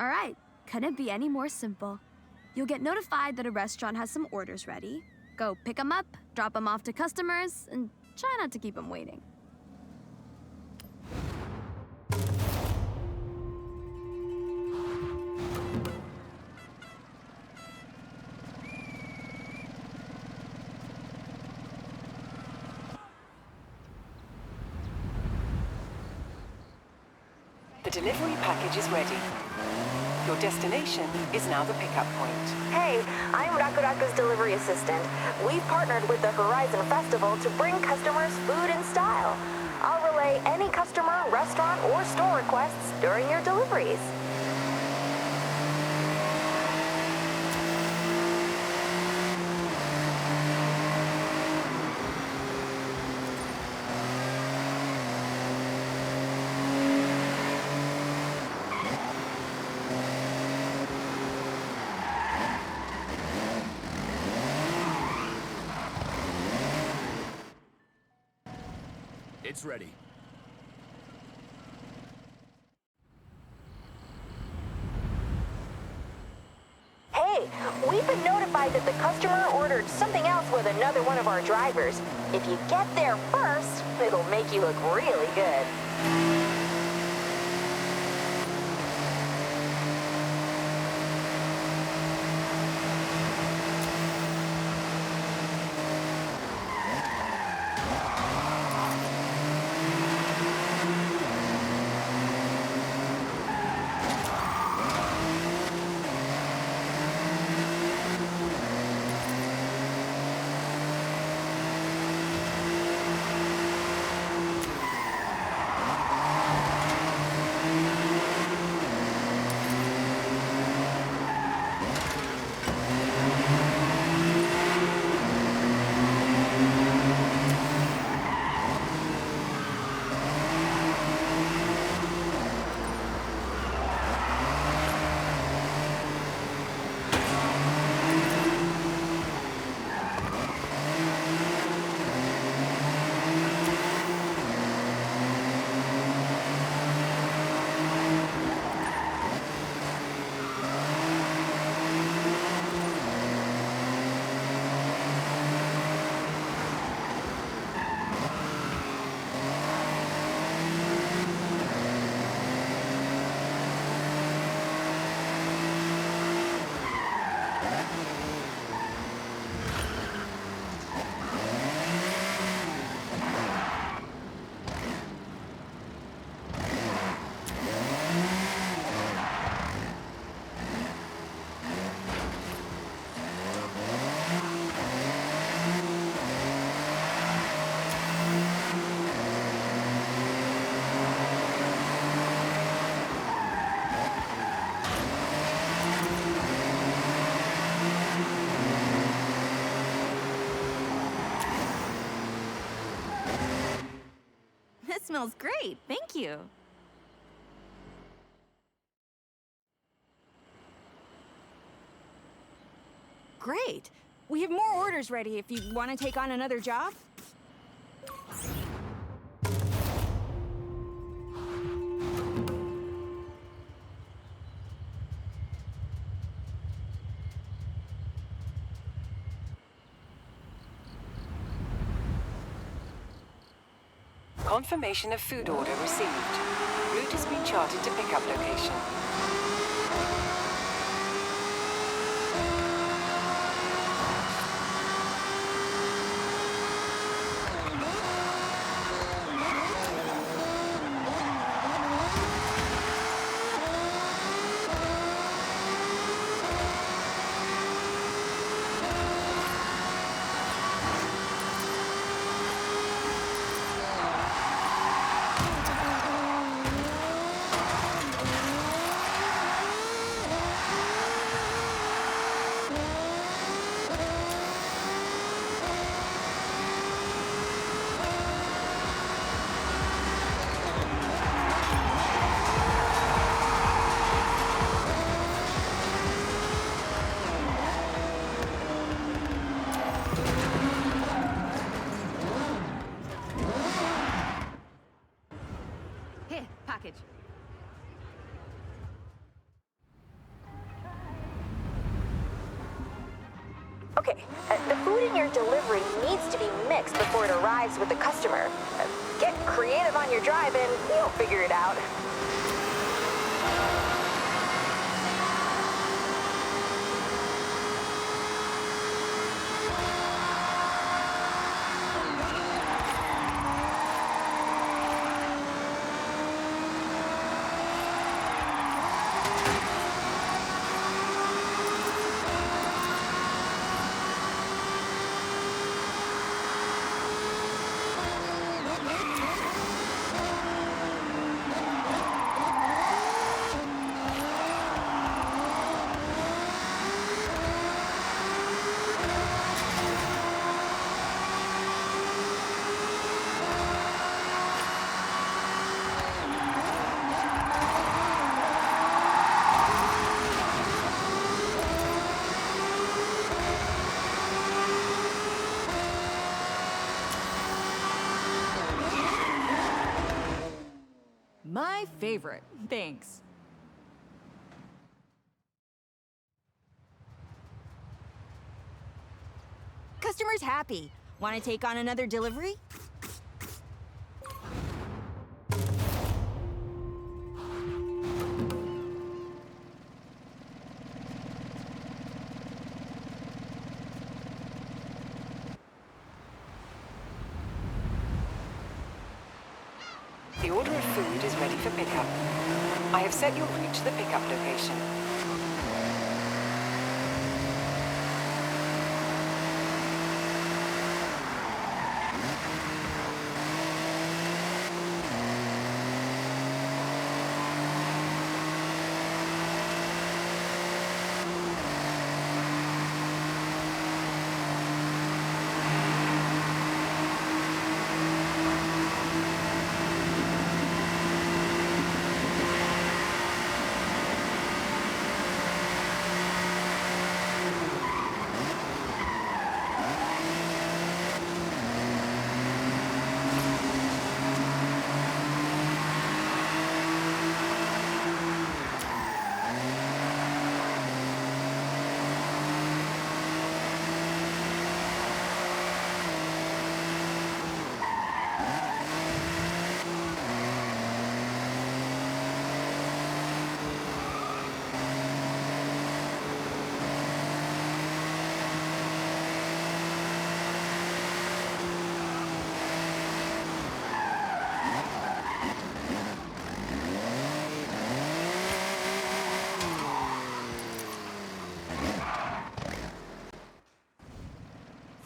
Alright, couldn't be any more simple. You'll get notified that a restaurant has some orders ready. Go pick them up, drop them off to customers, and try not to keep them waiting. The delivery package is ready. Your destination is now the pickup point. Hey, I'm Rakuraku's delivery assistant. We've partnered with the Horizon Festival to bring customers food in style. I'll relay any customer, restaurant, or store requests during your deliveries. It's ready. Hey, we've been notified that the customer ordered something else with another one of our drivers. If you get there first, it'll make you look really good. This smells great. Thank you. Great. We have more orders ready if you want to take on another job. Confirmation of food order received. Route has been charted to pickup location. Here, package. Okay, the food in your delivery needs to be mixed before it arrives with the customer. Get creative on your drive and you'll figure it out. favorite. Thanks. Customer's happy. Want to take on another delivery? The order of food is ready for pickup. I have set your route to the pickup location.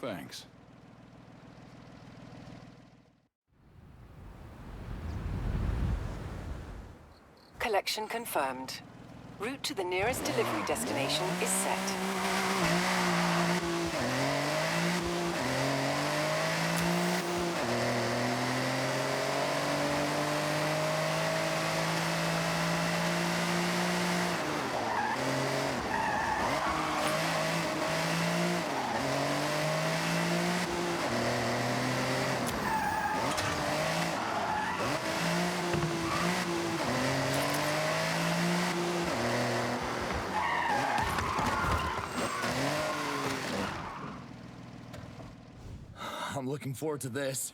Thanks. Collection confirmed. Route to the nearest delivery destination is set. I'm looking forward to this.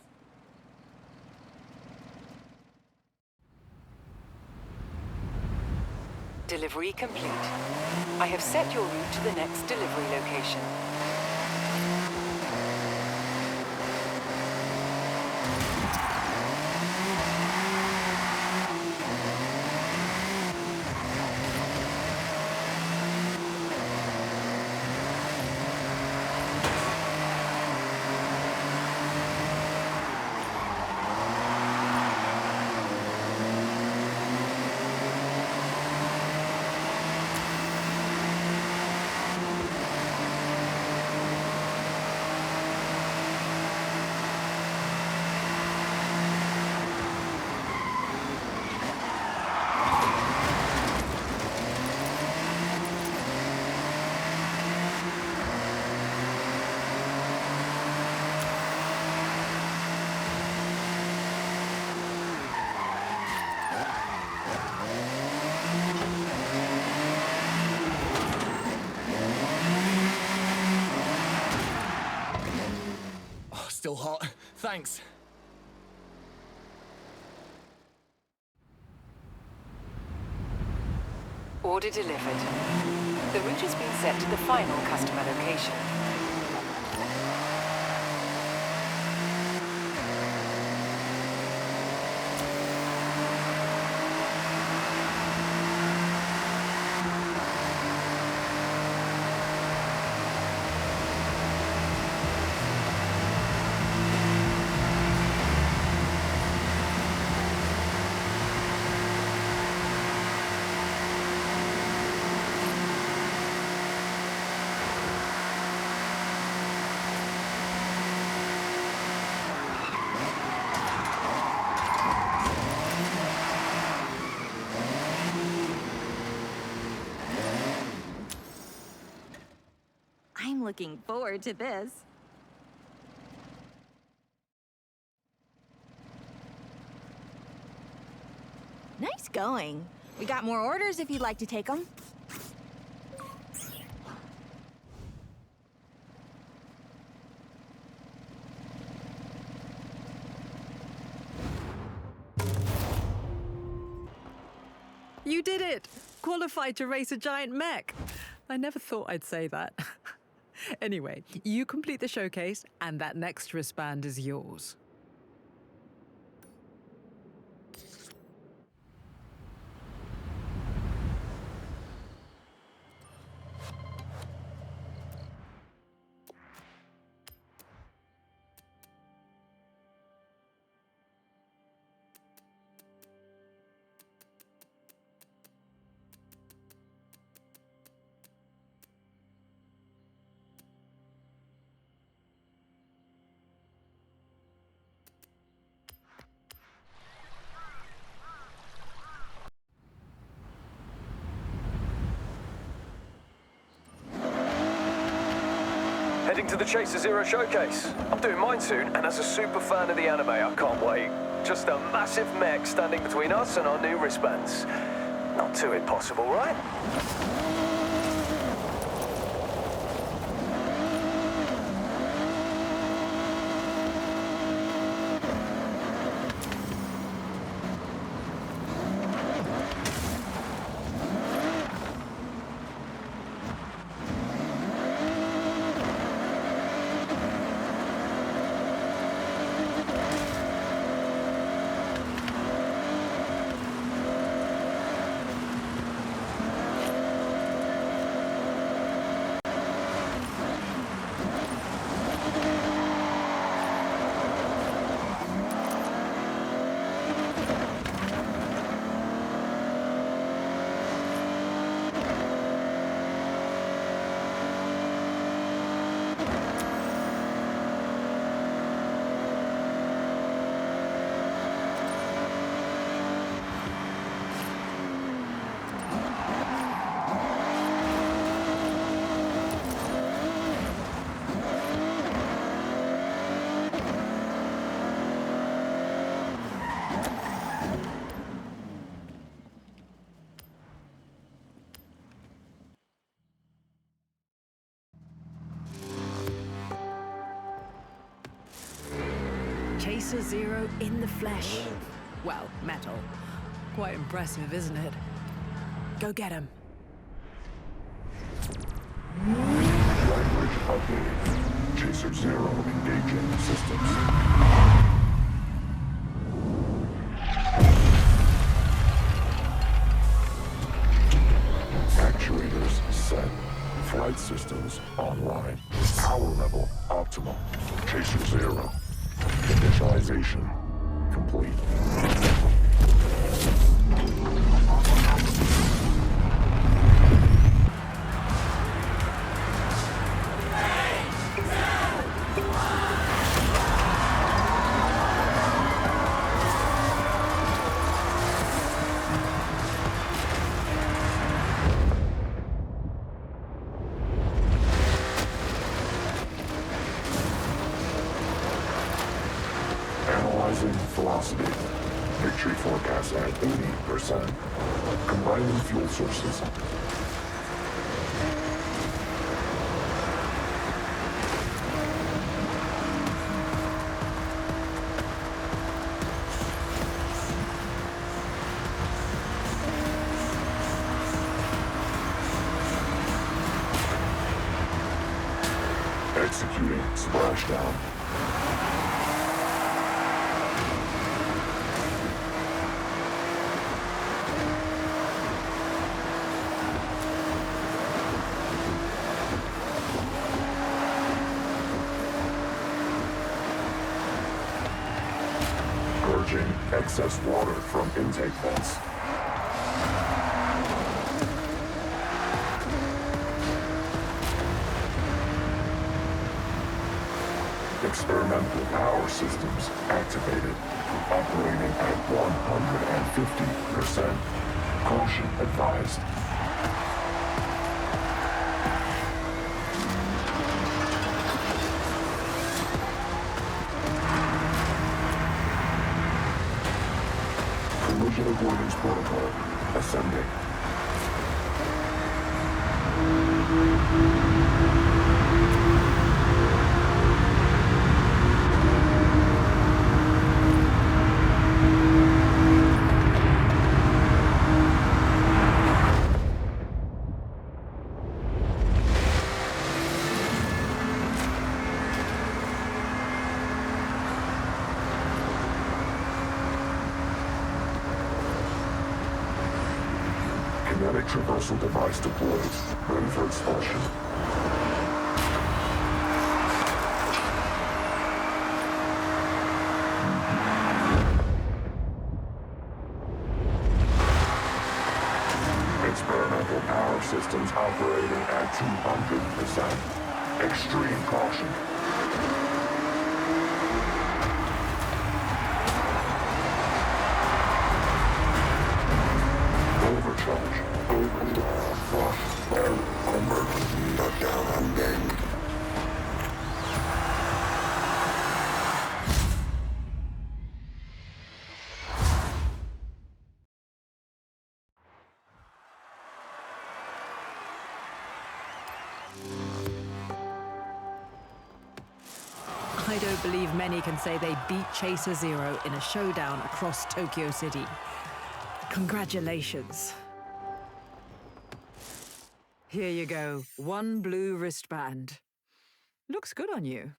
Delivery complete. I have set your route to the next delivery location. Still hot. Thanks. Order delivered. The route has been set to the final customer location. I'm looking forward to this. Nice just going. We got more orders if you'd like to take them. You did it! Qualified to race a giant mech! I never thought I'd say that. Anyway, you complete the showcase, and that next wristband is yours. Heading to the Chaser Zero showcase. I'm doing mine soon, and as a super fan of the anime, I can't wait. Just a massive mech standing between us and our new wristbands. Not too impossible, right? Chaser Zero in the flesh. Well, metal. Quite impressive, isn't it? Go get him. Language updated. Chaser Zero engaging systems. Actuators set. Flight systems online. Power level optimal. Chaser Zero. Initialization complete. Analyzing velocity. Victory forecast at 80%. Combining fuel sources. Executing splashdown. Purging excess water from intake vents. Experimental power systems activated. Operating at 150%. Caution advised. Collision avoidance protocol. Ascending. Kinetic traversal device deployed. Ready for expulsion. Experimental power systems operating at 200%. Extreme caution. Overcharge. Overdrive. Flash. Emergency shutdown engaged. I don't believe many can say they beat Chaser Zero in a showdown across Tokyo City. Congratulations. Here you go, 1 blue wristband. Looks good on you.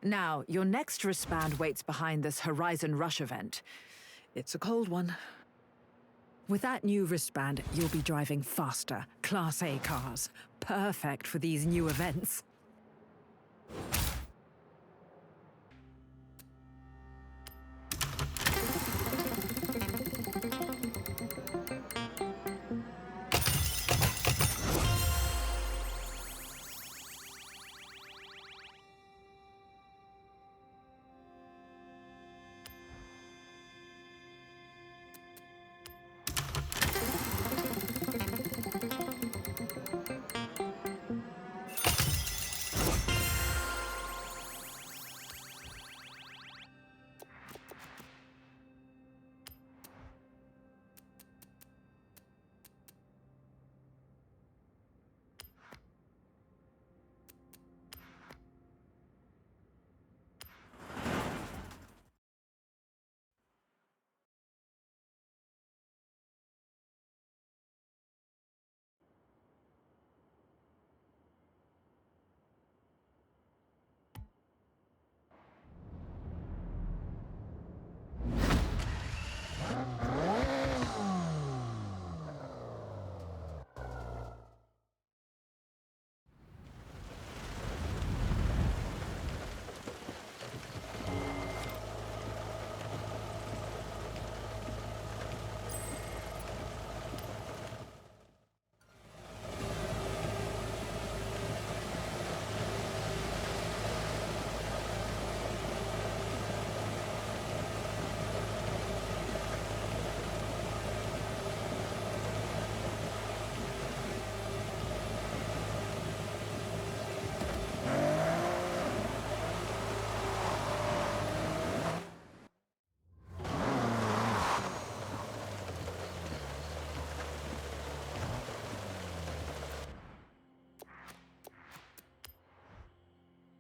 Now, your next wristband waits behind this Horizon Rush event. It's a cold one. With that new wristband, you'll be driving faster, Class A cars. Perfect for these new events.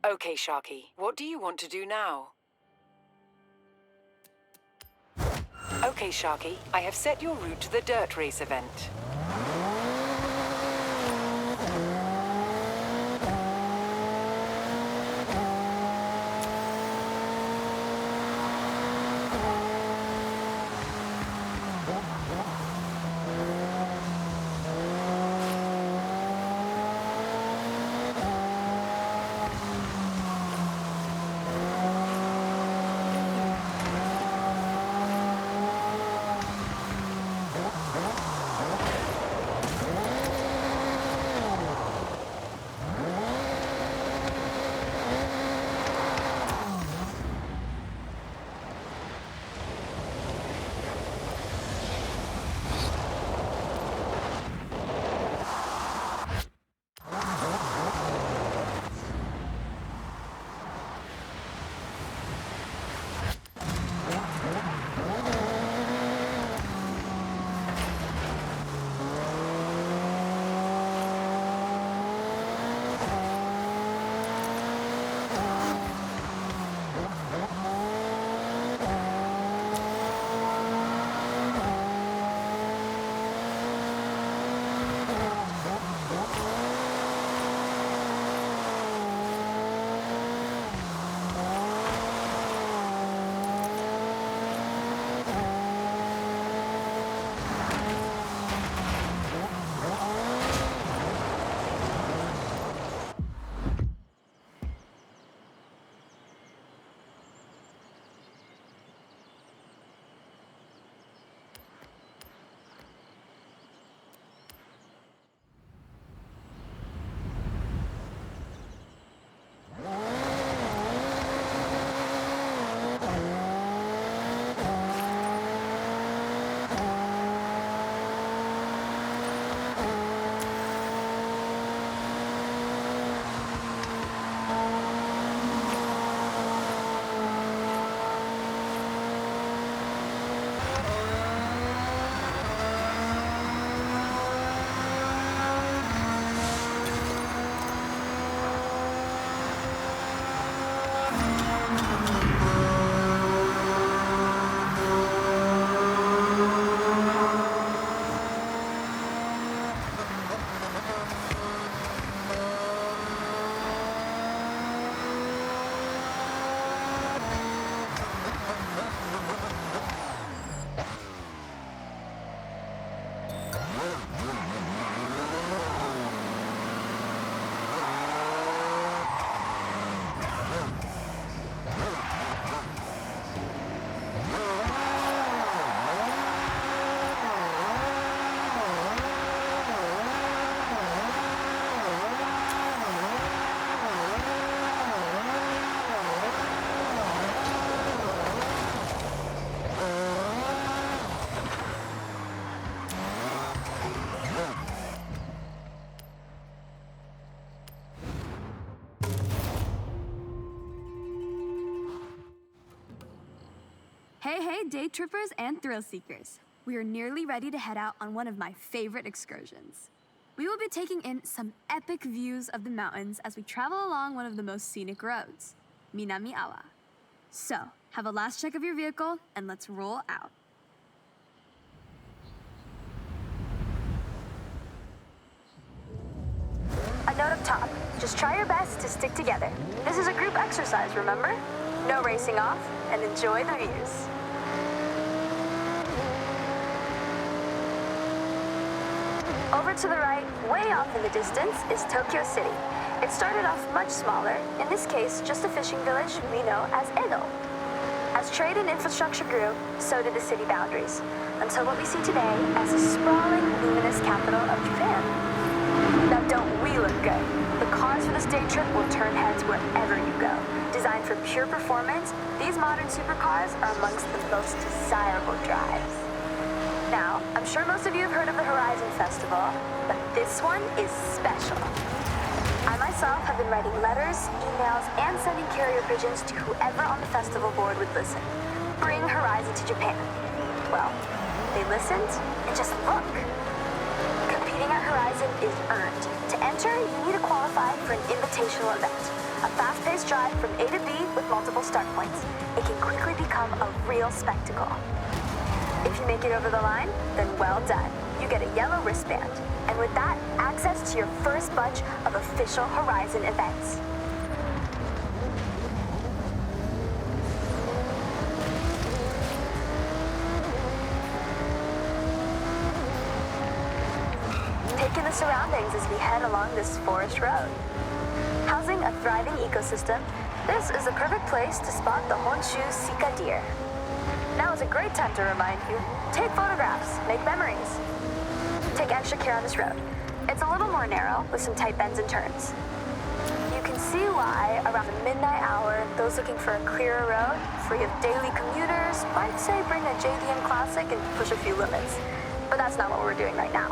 Okay, Sharky, what do you want to do now? Okay, Sharky, I have set your route to the dirt race event. Hey, day trippers and thrill seekers. We are nearly ready to head out on one of my favorite excursions. We will be taking in some epic views of the mountains as we travel along one of the most scenic roads, Minami Awa. So, have a last check of your vehicle and let's roll out. A note up top, just try your best to stick together. This is a group exercise, remember? No racing off, and enjoy the views. Over to the right, way off in the distance, is Tokyo City. It started off much smaller, in this case, just a fishing village we know as Edo. As trade and infrastructure grew, so did the city boundaries, until what we see today as a sprawling, luminous capital of Japan. Now don't we look good? The cars for this day trip will turn heads wherever you go. Designed for pure performance, these modern supercars are amongst the most desirable drives. Now, I'm sure most of you have heard of the Horizon Festival, but this one is special. I myself have been writing letters, emails, and sending carrier pigeons to whoever on the festival board would listen. Bring Horizon to Japan. Well, they listened, and just look. Competing at Horizon is earned. To enter, you need to qualify for an invitational event. A fast-paced drive from A to B with multiple start points. It can quickly become a real spectacle. If you make it over the line, then well done. You get a yellow wristband. And with that, access to your first bunch of official Horizon events. Take in the surroundings as we head along this forest road. Housing a thriving ecosystem, this is the perfect place to spot the Honshu Sika deer. Now is a great time to remind you, take photographs, make memories. Take extra care on this road. It's a little more narrow with some tight bends and turns. You can see why, around the midnight hour, those looking for a clearer road, free of daily commuters, might say bring a JDM Classic and push a few limits. But that's not what we're doing right now.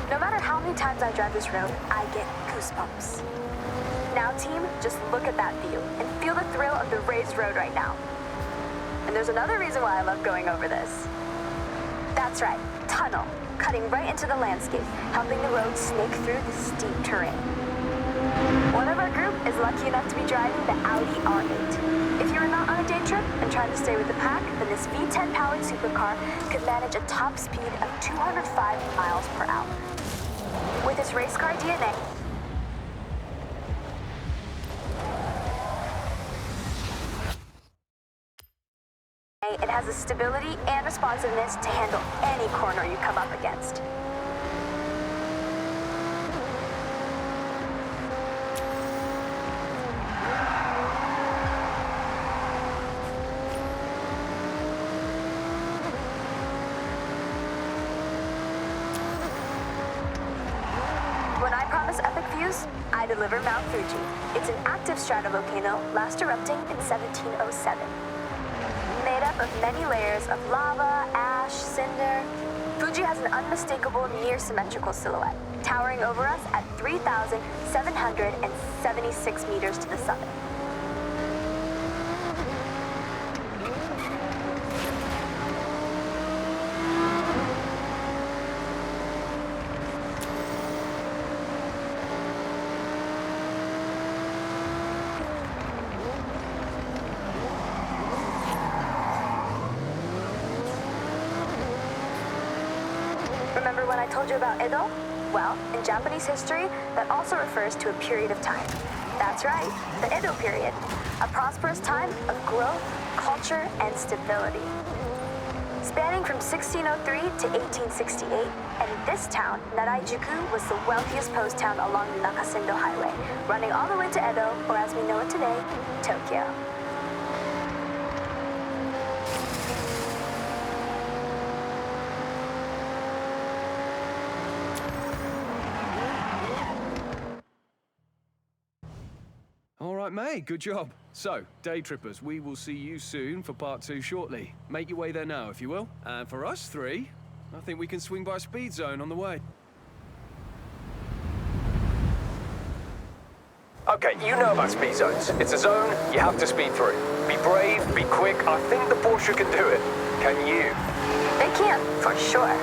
No matter how many times I drive this road, I get goosebumps. Now team, just look at that view and feel the thrill of the raised road right now. And there's another reason why I love going over this. That's right, tunnel, cutting right into the landscape, helping the road snake through the steep terrain. One of our group is lucky enough to be driving the Audi R8. If you are not on a day trip and trying to stay with the pack, then this V10-powered supercar could manage a top speed of 205 miles per hour. With its race car DNA, it has the stability and responsiveness to handle any corner you come up against. When I promise epic views, I deliver Mount Fuji. It's an active stratovolcano last erupting in 1707. Made up of many layers of lava, ash, cinder, Fuji has an unmistakable near-symmetrical silhouette, towering over us at 3,776 meters to the summit. Remember when I told you about Edo? Well, in Japanese history, that also refers to a period of time. That's right, the Edo period. A prosperous time of growth, culture, and stability. Spanning from 1603 to 1868, and this town, Naraijuku, was the wealthiest post town along the Nakasendo Highway, running all the way to Edo, or as we know it today, Tokyo. All right, mate, good job. So, day trippers, we will see you soon for part 2 shortly. Make your way there now, if you will. And for us 3, I think we can swing by a speed zone on the way. Okay, you know about speed zones. It's a zone you have to speed through. Be brave, be quick. I think the Porsche can do it. Can you? They can, for sure.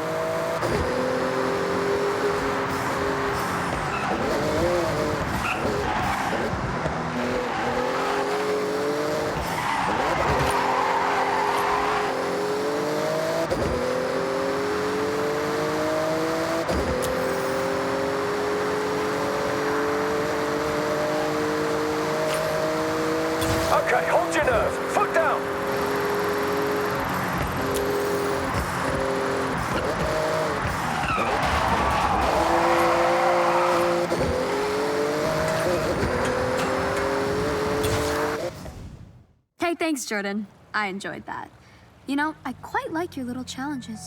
Okay, hold your nerve. Foot down. Hey, thanks, Jordan. I enjoyed that. You know, I quite like your little challenges.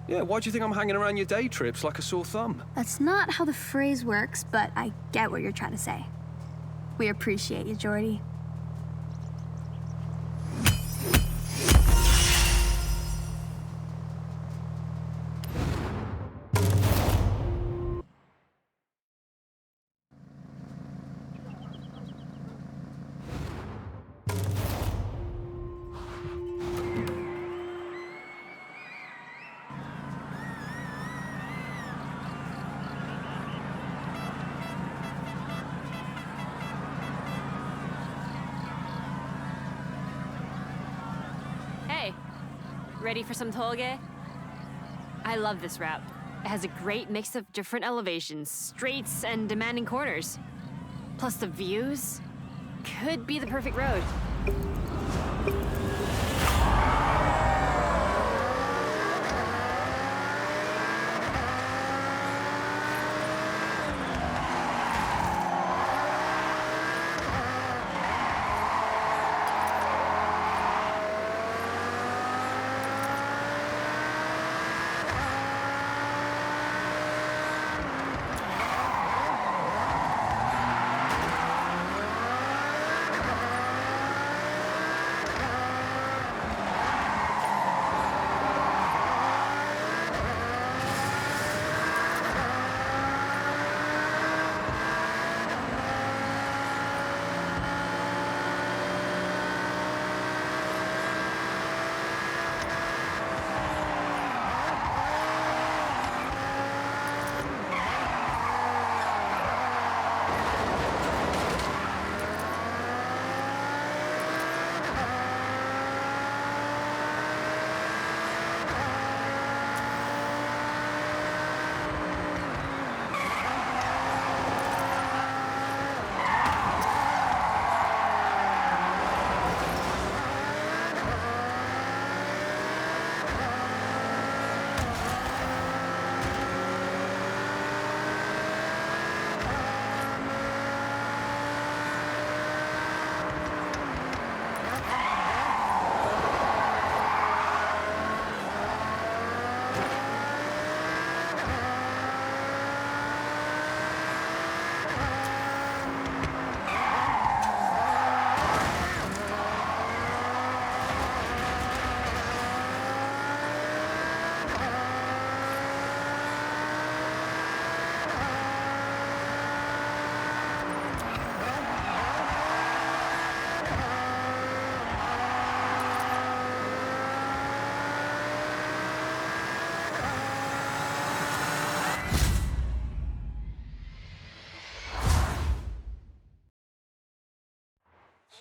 Yeah, why do you think I'm hanging around your day trips like a sore thumb? That's not how the phrase works, but I get what you're trying to say. We appreciate you, Jordy. Hey, ready for some tolge? I love this route. It has a great mix of different elevations, straights, and demanding corners. Plus the views could be the perfect road.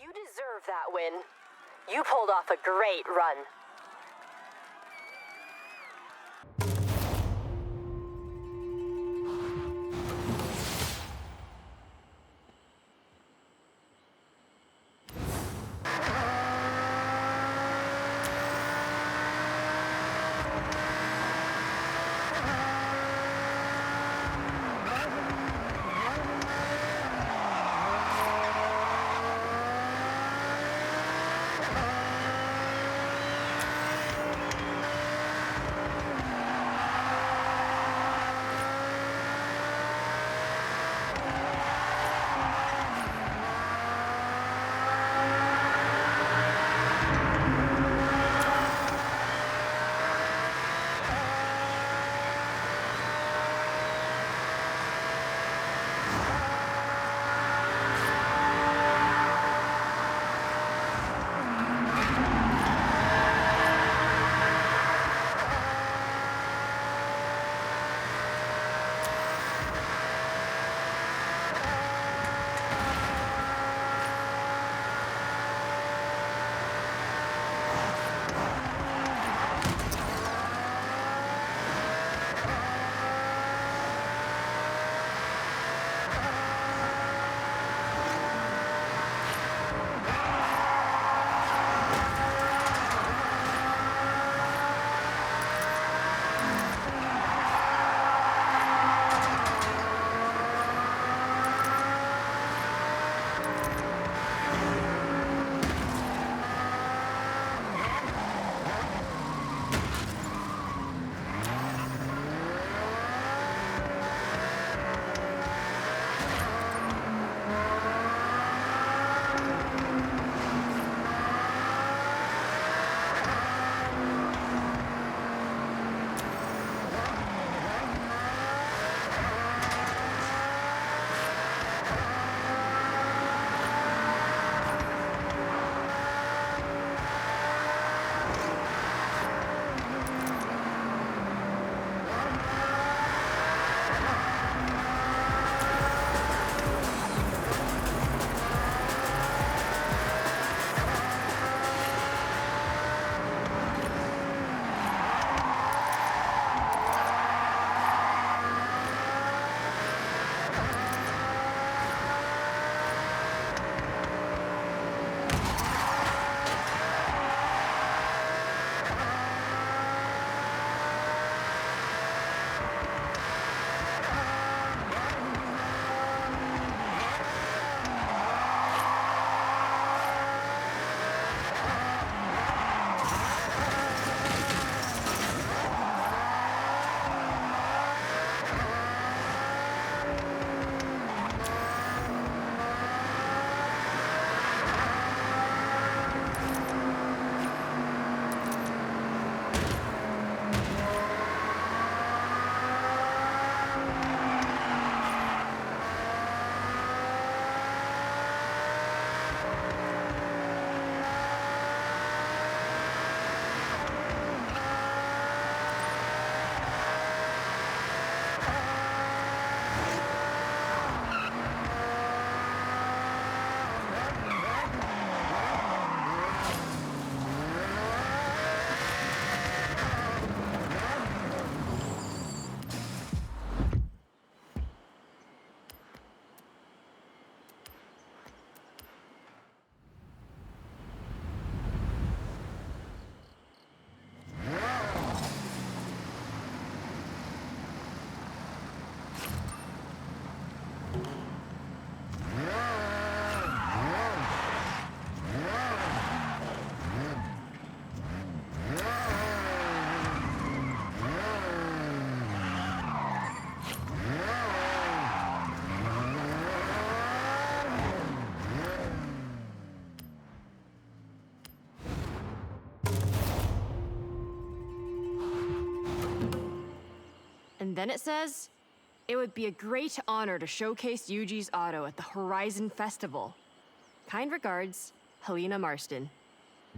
You deserve that win. You pulled off a great run. And then it says, it would be a great honor to showcase Yuji's auto at the Horizon Festival. Kind regards, Helena Marston.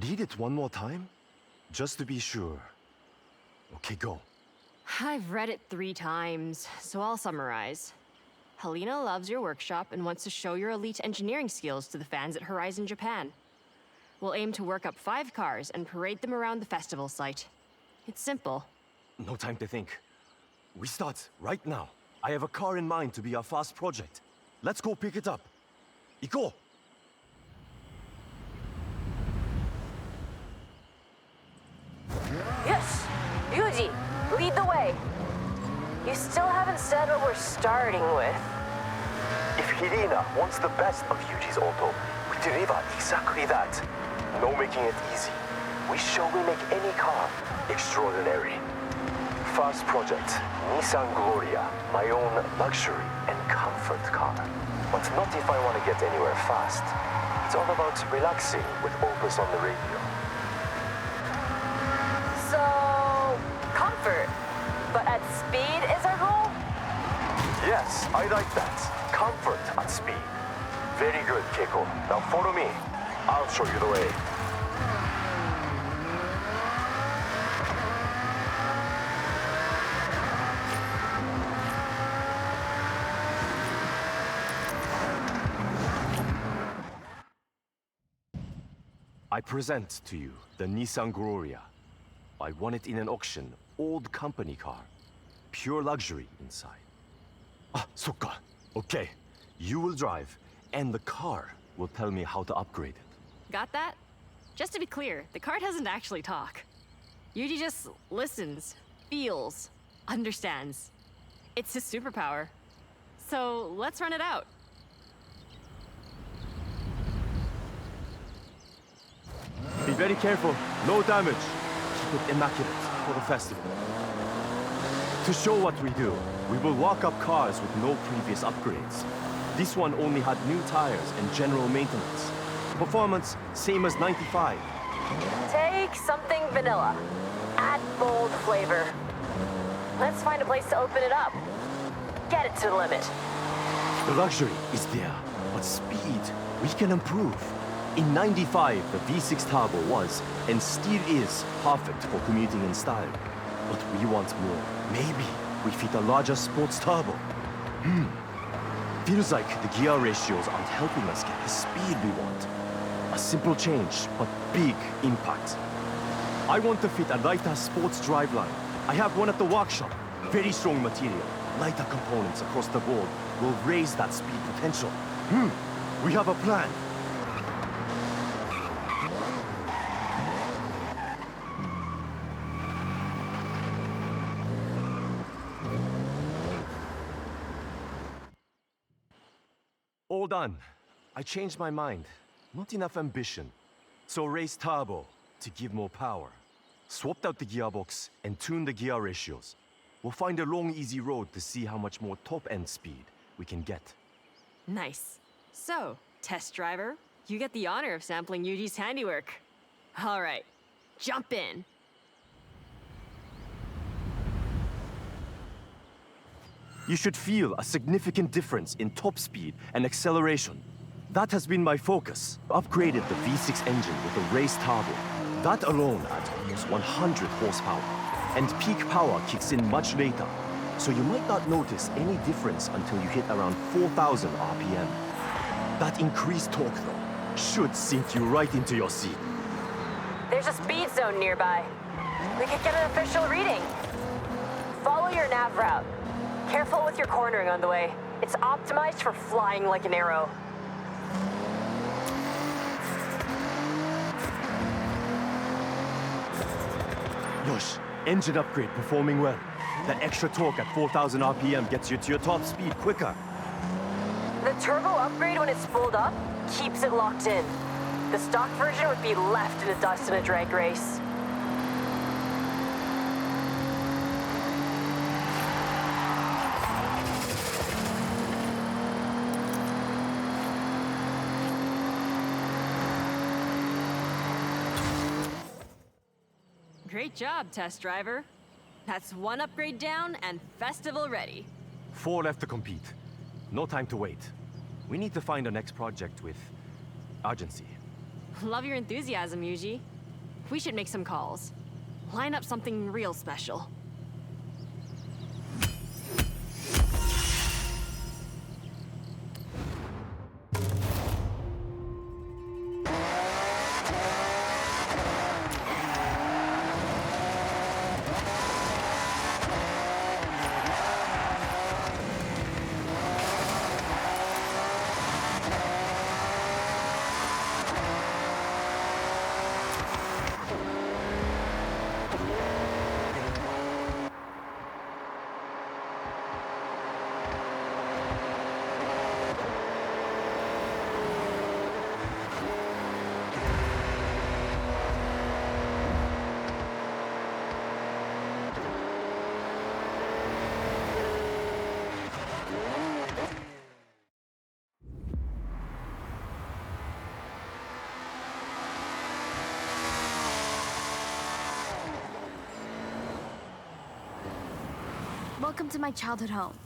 Read it one more time? Just to be sure. Okay, go. I've read it 3 times, so I'll summarize. Helena loves your workshop and wants to show your elite engineering skills to the fans at Horizon Japan. We'll aim to work up 5 cars and parade them around the festival site. It's simple. No time to think. We start right now. I have a car in mind to be our fast project. Let's go pick it up. Iko! Yes! Yuji, lead the way. You still haven't said what we're starting with. If Helena wants the best of Yuji's auto, we deliver exactly that. No making it easy. We show we make any car extraordinary. Fast project, Nissan Gloria, my own luxury and comfort car. But not if I want to get anywhere fast. It's all about relaxing with Opus on the radio. So, comfort. But at speed is our goal? Yes, I like that. Comfort at speed. Very good, Keiko. Now follow me. I'll show you the way. I present to you the Nissan Gloria. I won it in an auction, old company car. Pure luxury inside. Ah, sokka. Okay, you will drive, and the car will tell me how to upgrade it. Got that? Just to be clear, the car doesn't actually talk. Yuji just listens, feels, understands. It's his superpower. So let's run it out. Be very careful, no damage. Keep it immaculate for the festival. To show what we do, we will walk up cars with no previous upgrades. This one only had new tires and general maintenance. Performance, same as 95. Take something vanilla. Add bold flavor. Let's find a place to open it up. Get it to the limit. The luxury is there, but speed, we can improve. In 95, the V6 Turbo was, and still is, perfect for commuting in style. But we want more. Maybe we fit a larger sports turbo. Feels like the gear ratios aren't helping us get the speed we want. A simple change, but big impact. I want to fit a lighter sports driveline. I have one at the workshop. Very strong material. Lighter components across the board will raise that speed potential. We have a plan. All done. I changed my mind. Not enough ambition. So raise turbo to give more power. Swapped out the gearbox and tuned the gear ratios. We'll find a long, easy road to see how much more top-end speed we can get. Nice. So, test driver, you get the honor of sampling Yuji's handiwork. All right, jump in. You should feel a significant difference in top speed and acceleration. That has been my focus. Upgraded the V6 engine with a race turbo. That alone adds almost 100 horsepower. And peak power kicks in much later. So you might not notice any difference until you hit around 4,000 RPM. That increased torque, though, should sink you right into your seat. There's a speed zone nearby. We could get an official reading. Follow your nav route. Careful with your cornering on the way. It's optimized for flying like an arrow. Yosh, engine upgrade performing well. That extra torque at 4,000 RPM gets you to your top speed quicker. The turbo upgrade when it's spooled up keeps it locked in. The stock version would be left in the dust in a drag race. Great job, test driver. That's one upgrade down and festival ready. 4 left to compete. No time to wait. We need to find our next project with urgency. Love your enthusiasm, Yuji. We should make some calls. Line up something real special. Welcome to my childhood home.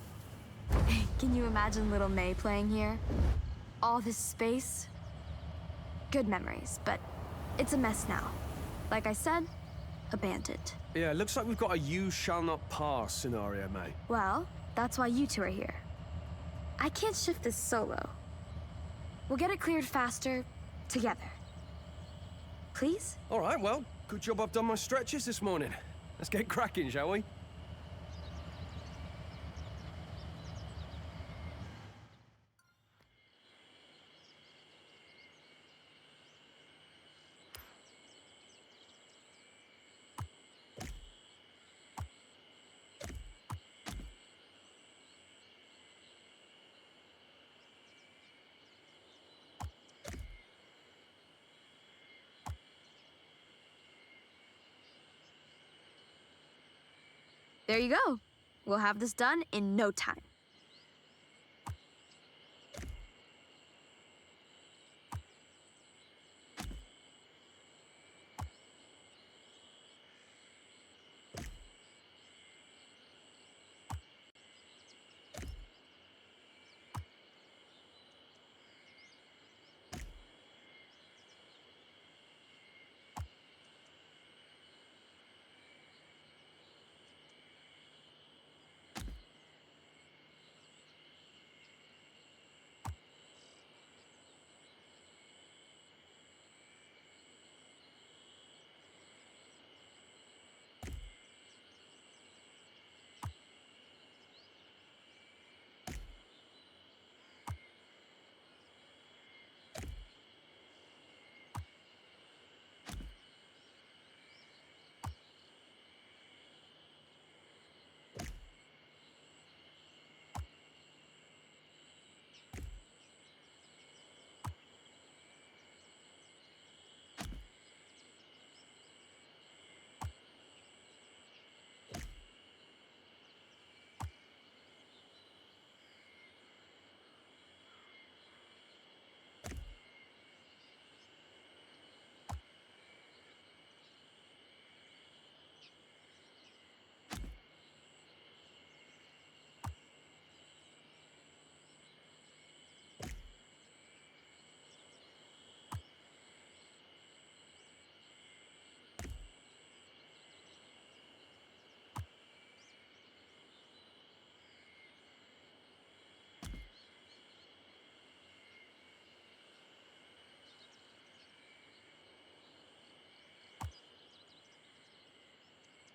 Can you imagine little May playing here? All this space? Good memories, but it's a mess now. Like I said, abandoned. Yeah, looks like we've got a you shall not pass scenario, May. Well, that's why you two are here. I can't shift this solo. We'll get it cleared faster, together. Please? All right, well, good job I've done my stretches this morning. Let's get cracking, shall we? There you go. We'll have this done in no time.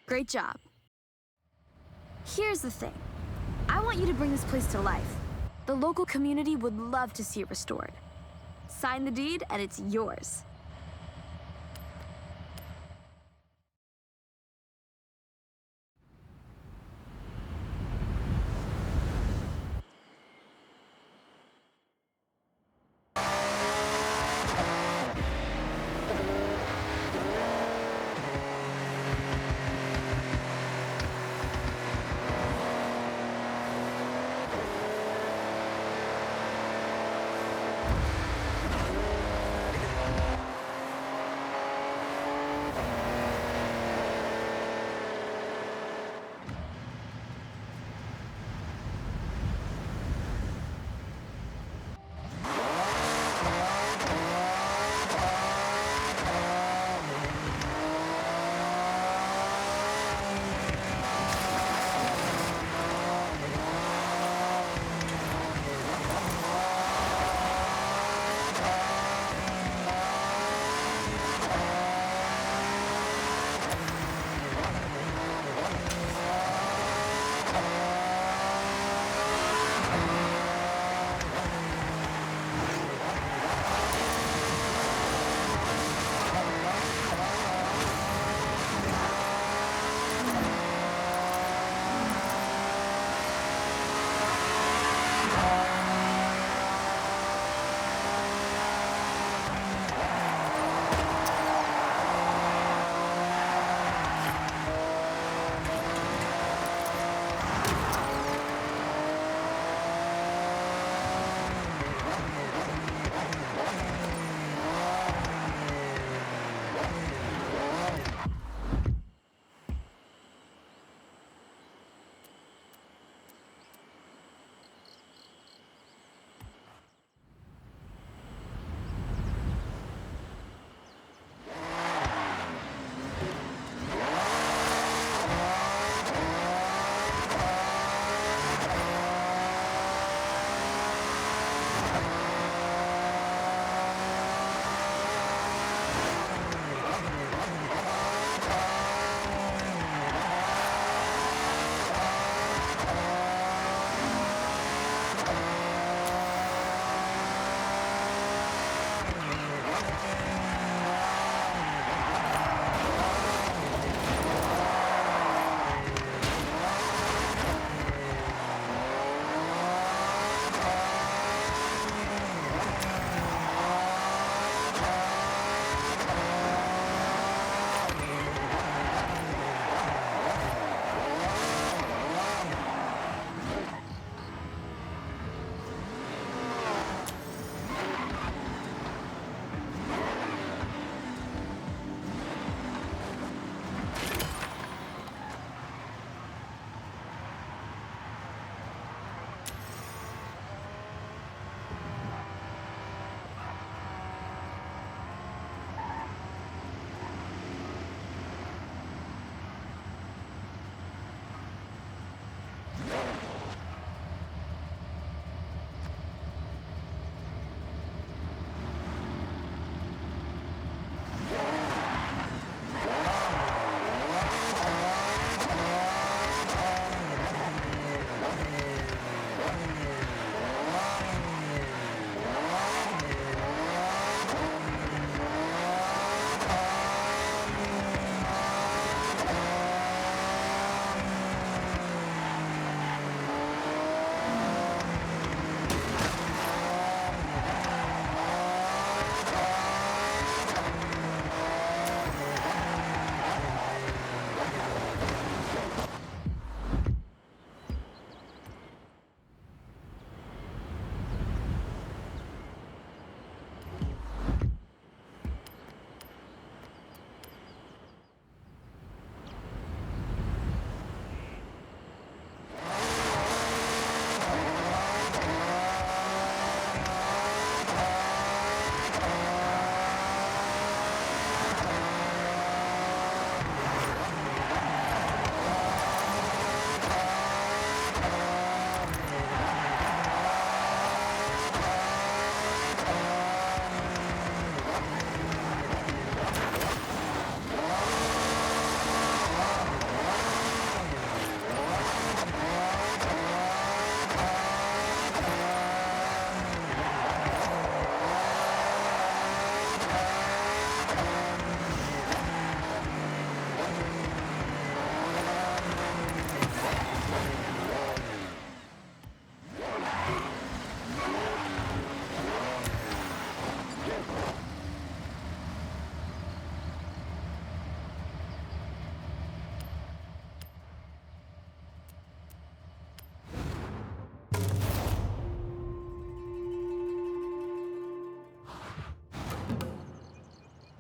Great job. Here's the thing. I want you to bring this place to life. The local community would love to see it restored. Sign the deed and it's yours.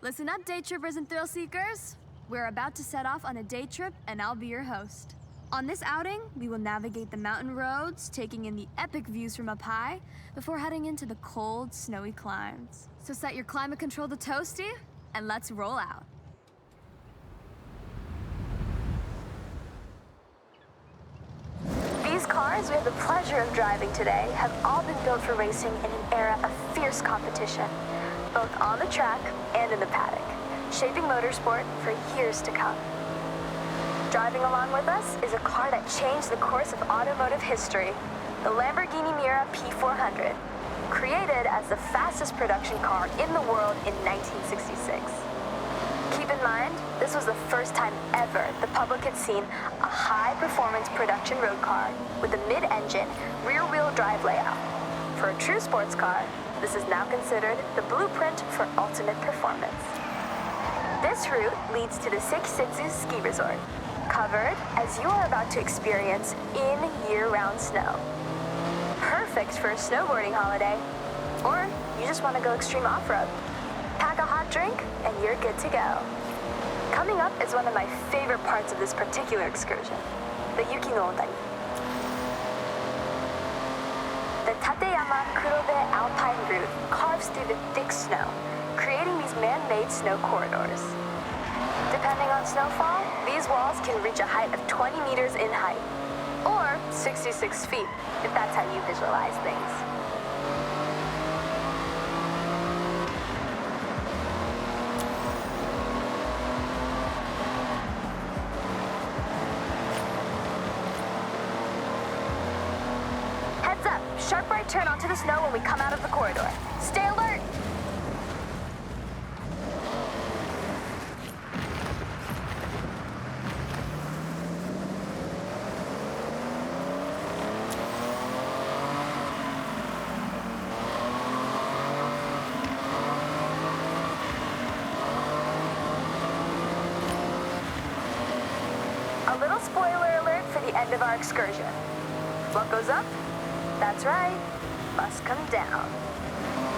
Listen up, day trippers and thrill seekers. We're about to set off on a day trip, and I'll be your host. On this outing, we will navigate the mountain roads, taking in the epic views from up high, before heading into the cold, snowy climes. So set your climate control to toasty, and let's roll out. These cars we have the pleasure of driving today have all been built for racing in an era of fierce competition, both on the track and in the paddock, shaping motorsport for years to come. Driving along with us is a car that changed the course of automotive history, the Lamborghini Miura P400, created as the fastest production car in the world in 1966. Keep in mind, this was the first time ever the public had seen a high-performance production road car with a mid-engine, rear-wheel drive layout. For a true sports car, this is now considered the blueprint for ultimate performance. This route leads to the Sekisutsu Ski Resort, covered as you are about to experience in year-round snow. Perfect for a snowboarding holiday, or you just want to go extreme off-road. Pack a hot drink, and you're good to go. Coming up is one of my favorite parts of this particular excursion, the Yuki no Otani. The Tateyama Kurobe Alpine route carves through the thick snow, creating these man-made snow corridors. Depending on snowfall, these walls can reach a height of 20 meters in height, or 66 feet, if that's how you visualize things. Heads up, sharp right turn onto the snow when we come out of the corridor. Stay alert! A little spoiler alert for the end of our excursion. What goes up? That's right, must come down.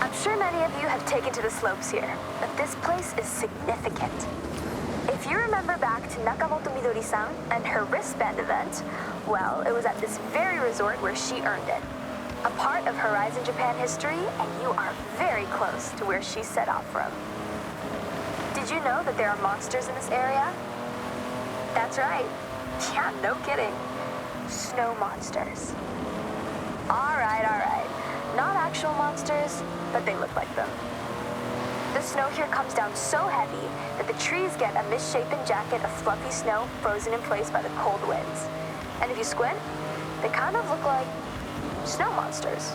I'm sure many of you have taken to the slopes here, but this place is significant. If you remember back to Nakamoto Midori-san and her wristband event, well, it was at this very resort where she earned it. A part of Horizon Japan history, and you are very close to where she set off from. Did you know that there are monsters in this area? That's right. Yeah, no kidding. Snow monsters. All right. Not actual monsters, but they look like them. The snow here comes down so heavy that the trees get a misshapen jacket of fluffy snow frozen in place by the cold winds. And if you squint, they kind of look like snow monsters.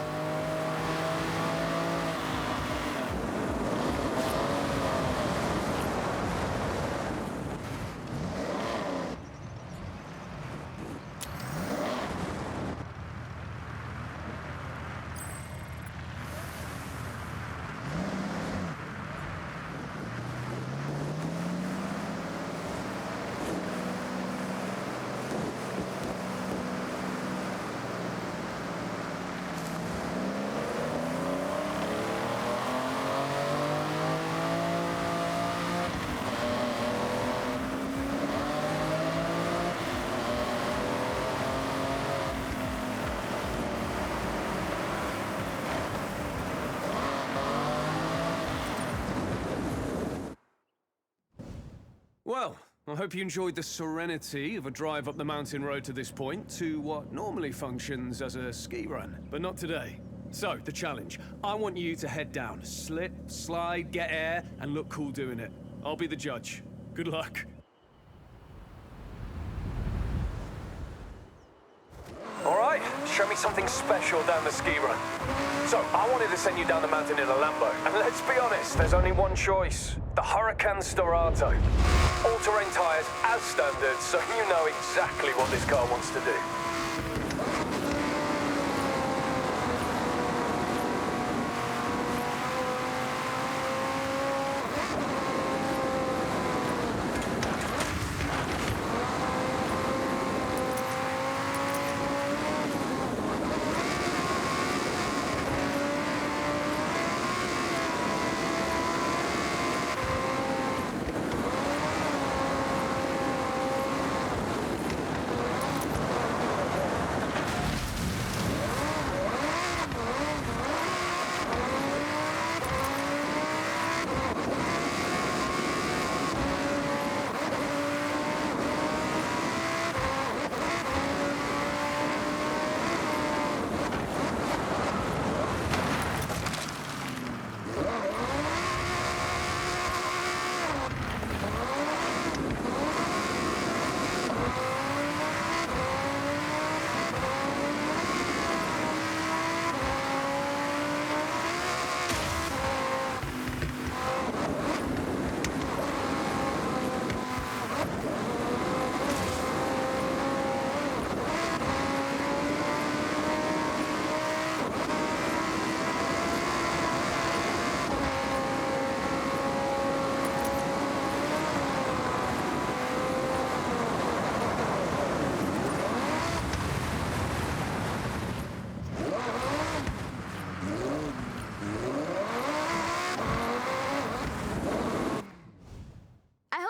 Well, I hope you enjoyed the serenity of a drive up the mountain road to this point to what normally functions as a ski run, but not today. So, the challenge. I want you to head down, slip, slide, get air, and look cool doing it. I'll be the judge. Good luck. All right, show me something special down the ski run. So, I wanted to send you down the mountain in a Lambo, and let's be honest, there's only one choice. The Huracan Storato. All-terrain tires as standard, so you know exactly what this car wants to do.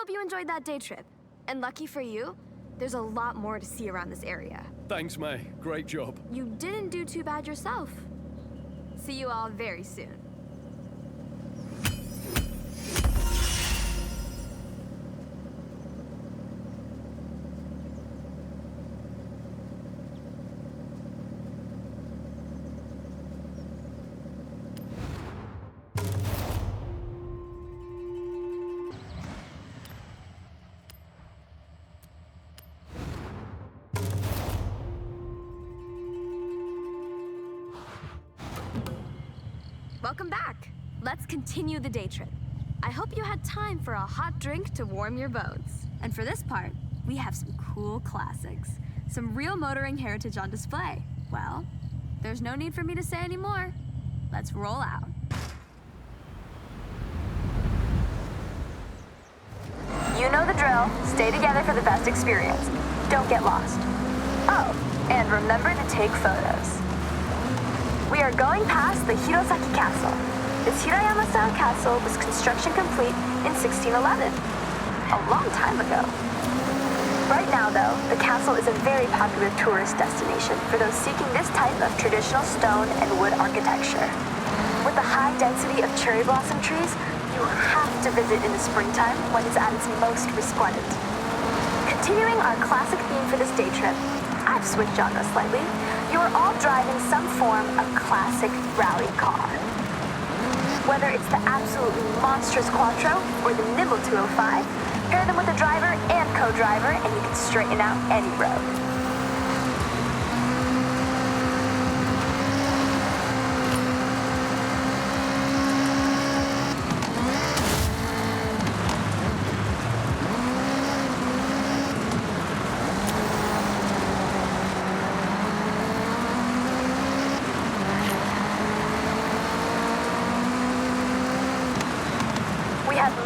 hope you enjoyed that day trip. And lucky for you, there's a lot more to see around this area. Thanks, May. Great job. You didn't do too bad yourself. See you all very soon. Welcome back. Let's continue the day trip. I hope you had time for a hot drink to warm your bones. And for this part, we have some cool classics. Some real motoring heritage on display. Well, there's no need for me to say any more. Let's roll out. You know the drill. Stay together for the best experience. Don't get lost. Oh, and remember to take photos. We are going past the Hirosaki Castle. This Hirayama-style castle was construction complete in 1611, a long time ago. Right now, though, the castle is a very popular tourist destination for those seeking this type of traditional stone and wood architecture. With the high density of cherry blossom trees, you have to visit in the springtime when it's at its most resplendent. Continuing our classic theme for this day trip, I've switched genres slightly. You are all driving some form of classic rally car. Whether it's the absolutely monstrous Quattro or the nimble 205, pair them with a driver and co-driver and you can straighten out any road.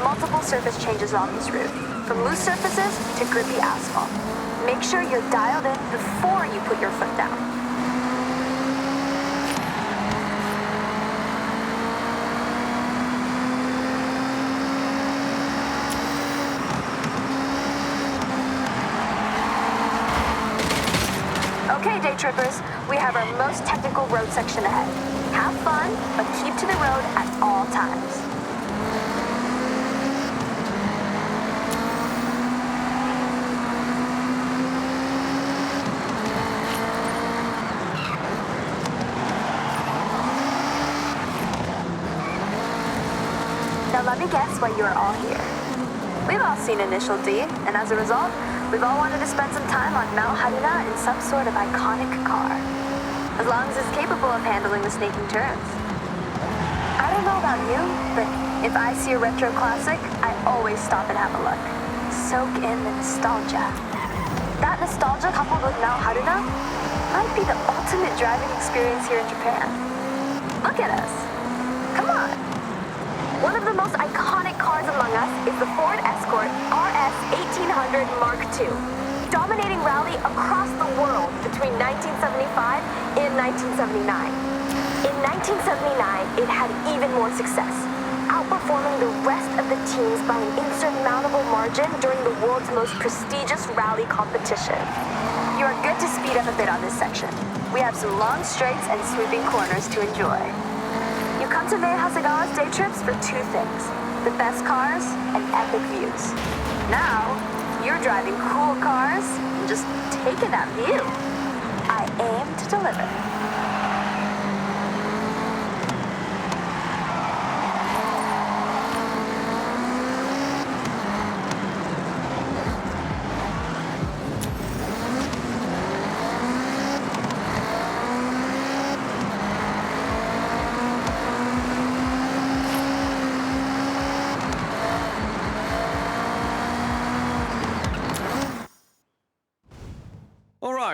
Multiple surface changes on this route, from loose surfaces to grippy asphalt. Make sure you're dialed in before you put your foot down. Okay, day trippers, we have our most technical road section ahead. Have fun, but keep to the road at all times. Now let me guess why you are all here. We've all seen Initial D, and as a result, we've all wanted to spend some time on Mount Haruna in some sort of iconic car. As long as it's capable of handling the snaking turns. I don't know about you, but if I see a retro classic, I always stop and have a look. Soak in the nostalgia. That nostalgia coupled with Mount Haruna might be the ultimate driving experience here in Japan. Look at us. Come on. One of the most iconic cars among us is the Ford Escort RS1800 Mark II, dominating rally across the world between 1975 and 1979. In 1979, it had even more success, outperforming the rest of the teams by an insurmountable margin during the world's most prestigious rally competition. You are good to speed up a bit on this section. We have some long straights and sweeping corners to enjoy. You come to May Hasegawa's day trips for two things: the best cars and epic views. Now, you're driving cool cars and just taking that view. I aim to deliver.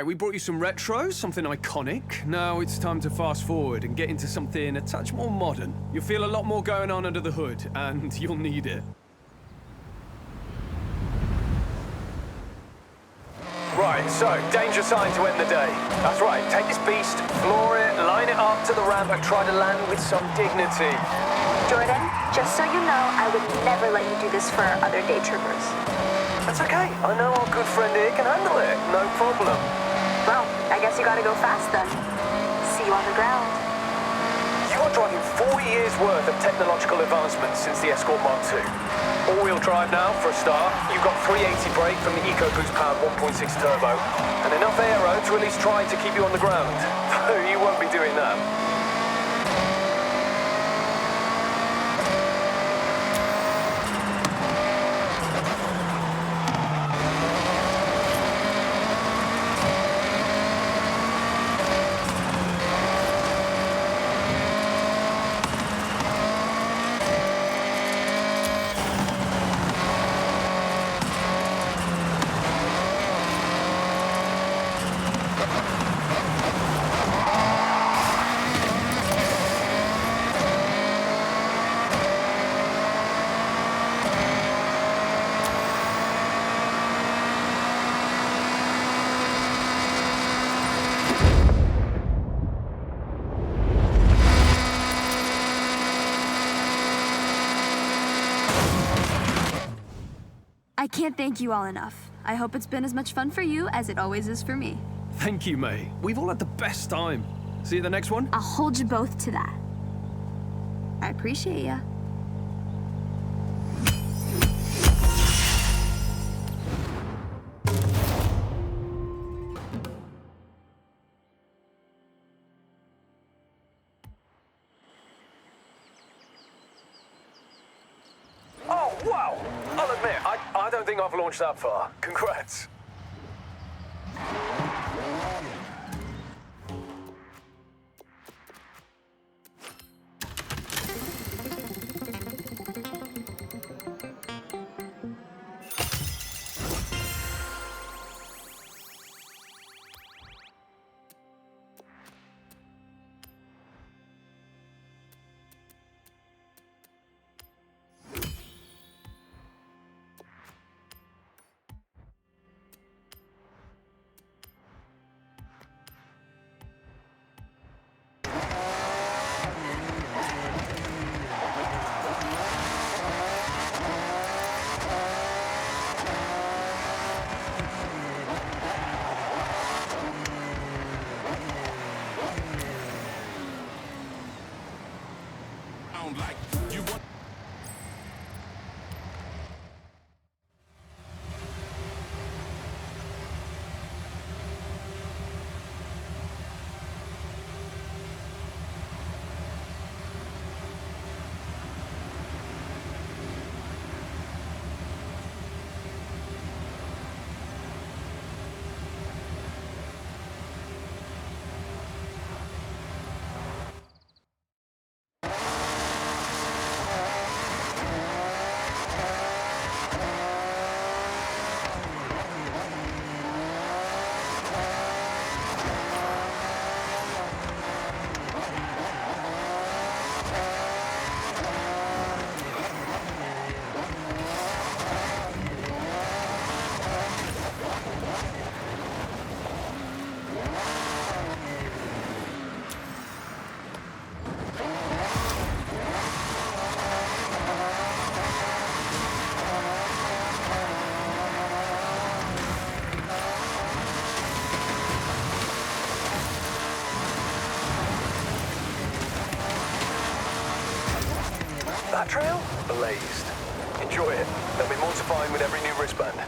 We brought you some retro, something iconic. Now it's time to fast forward and get into something a touch more modern. You'll feel a lot more going on under the hood, and you'll need it. Right, so, danger sign to end the day. That's right, take this beast, floor it, line it up to the ramp, and try to land with some dignity. Jordan, just so you know, I would never let you do this for our other day trippers. That's okay. I know our good friend here can handle it. No problem. Well, I guess you gotta go fast then. See you on the ground. You are driving 4 years worth of technological advancements since the Escort Mark II. All-wheel drive now, for a start. You've got 380 brake from the EcoBoost powered 1.6 turbo, and enough aero to at least try to keep you on the ground. You won't be doing that. I can't thank you all enough. I hope it's been as much fun for you as it always is for me. Thank you, May. We've all had the best time. See you at the next one? I'll hold you both to that. I appreciate ya. Oh, wow! I'll admit, I don't think I've launched that far. Congrats. That trail? Blazed. Enjoy it. There'll be more to find with every new wristband.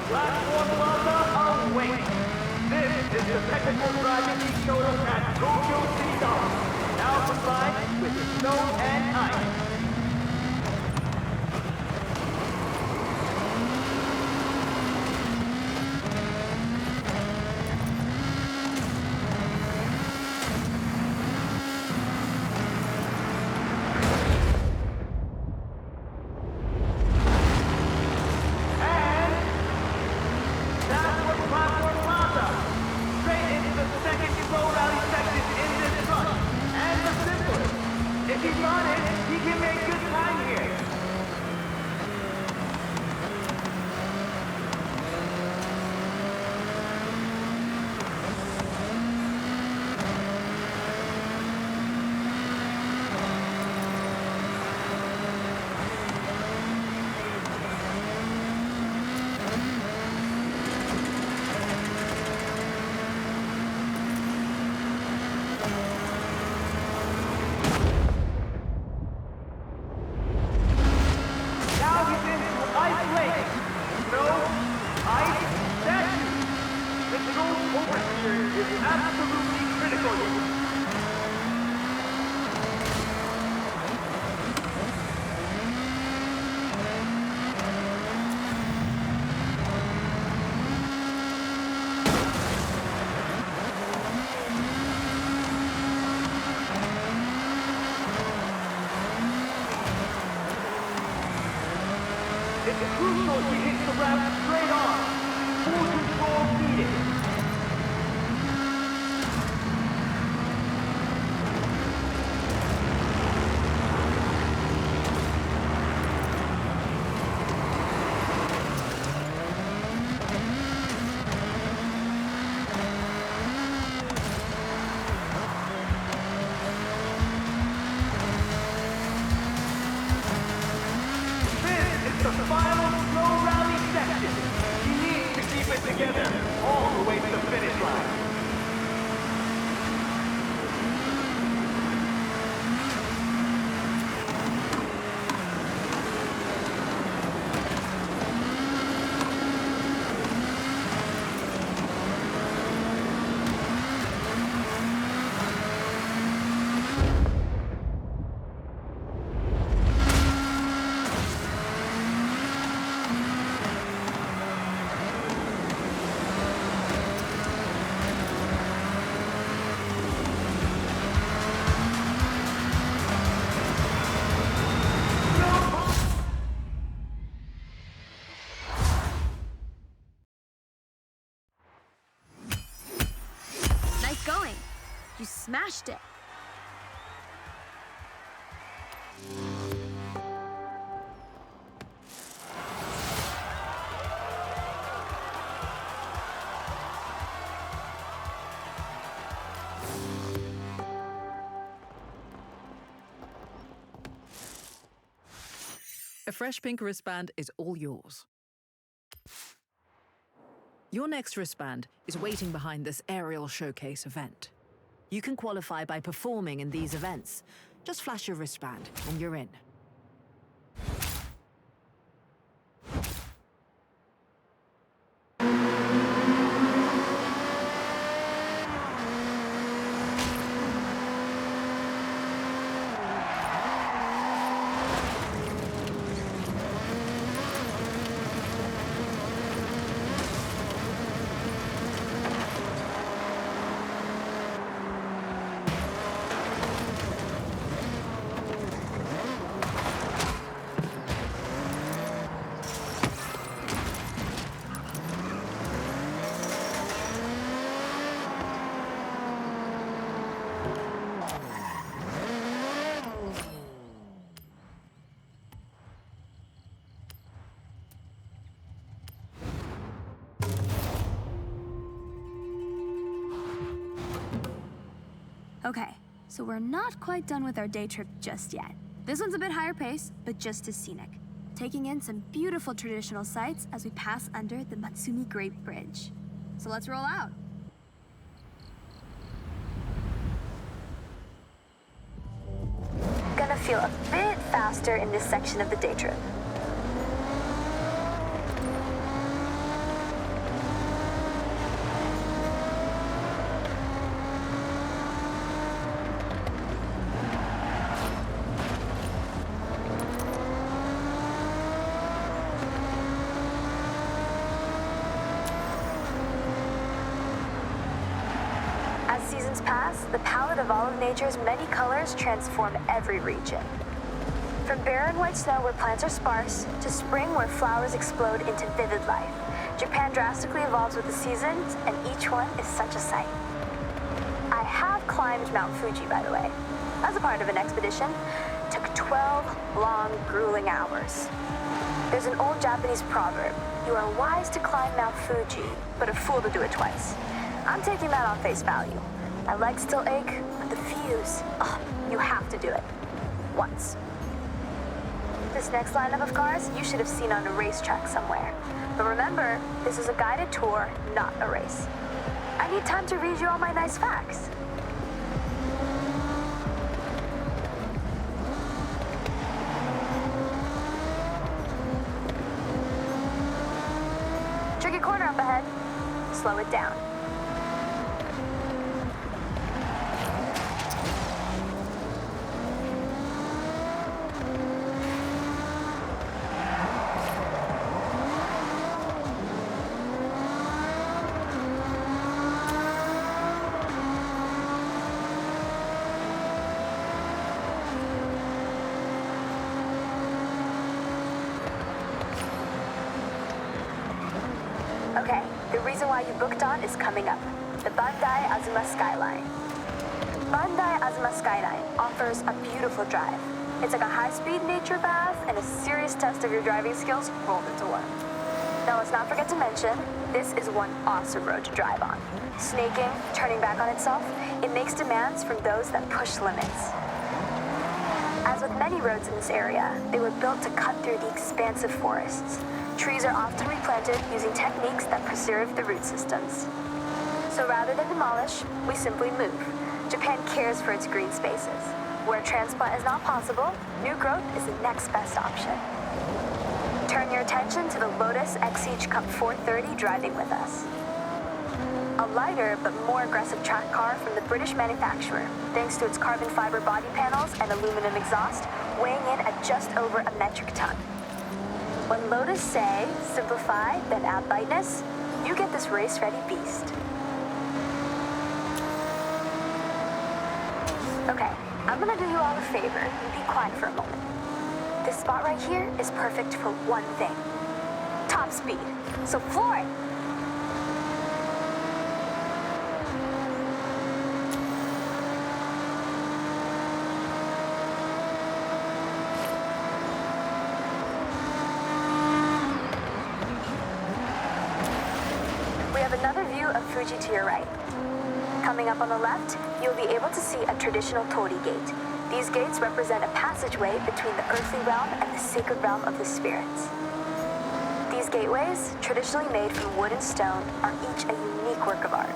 Platform Plaza awaits. This is the technical driving show at Tokyo Seesaw. Now combined with snow and ice. You smashed it. A fresh pink wristband is all yours. Your next wristband is waiting behind this aerial showcase event. You can qualify by performing in these events. Just flash your wristband and you're in. Okay, so we're not quite done with our day trip just yet. This one's a bit higher pace, but just as scenic. Taking in some beautiful traditional sights as we pass under the Matsumi Great Bridge. So let's roll out. Gonna feel a bit faster in this section of the day trip. seasons pass, the palette of all of nature's many colors transform every region. From barren white snow where plants are sparse, to spring where flowers explode into vivid life, Japan drastically evolves with the seasons, and each one is such a sight. I have climbed Mount Fuji, by the way, as a part of an expedition. Took 12 long, grueling hours. There's an old Japanese proverb: you are wise to climb Mount Fuji, but a fool to do it twice. I'm taking that on face value. My legs still ache, but the views, you have to do it. Once. This next lineup of cars you should have seen on a racetrack somewhere. But remember, this is a guided tour, not a race. I need time to read you all my nice facts. Tricky corner up ahead. Slow it down. Okay, the reason why you booked on is coming up. The Bandai Azuma Skyline. Bandai Azuma Skyline offers a beautiful drive. It's like a high-speed nature bath and a serious test of your driving skills rolled into one. Now let's not forget to mention, this is one awesome road to drive on. Snaking, turning back on itself, it makes demands from those that push limits. As with many roads in this area, they were built to cut through the expansive forests. Trees are often replanted using techniques that preserve the root systems. So rather than demolish, we simply move. Japan cares for its green spaces. Where transplant is not possible, new growth is the next best option. Turn your attention to the Lotus Exige Cup 430 driving with us. A lighter but more aggressive track car from the British manufacturer, thanks to its carbon fiber body panels and aluminum exhaust, weighing in at just over a metric ton. When Lotus say, simplify, then add lightness, you get this race-ready beast. Okay, I'm gonna do you all a favor and be quiet for a moment. This spot right here is perfect for one thing. Top speed. So floor it! Another view of Fuji to your right. Coming up on the left, you'll be able to see a traditional torii gate. These gates represent a passageway between the earthly realm and the sacred realm of the spirits. These gateways, traditionally made from wood and stone, are each a unique work of art.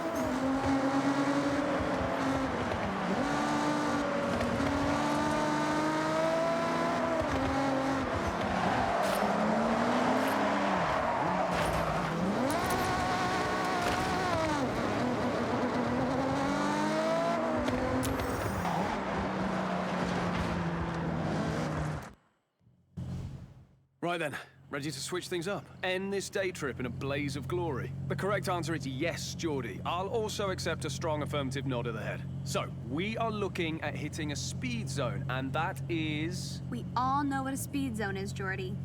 Right then, ready to switch things up? End this day trip in a blaze of glory? The correct answer is yes, Geordie. I'll also accept a strong affirmative nod of the head. So, we are looking at hitting a speed zone, and that is... We all know what a speed zone is, Geordie.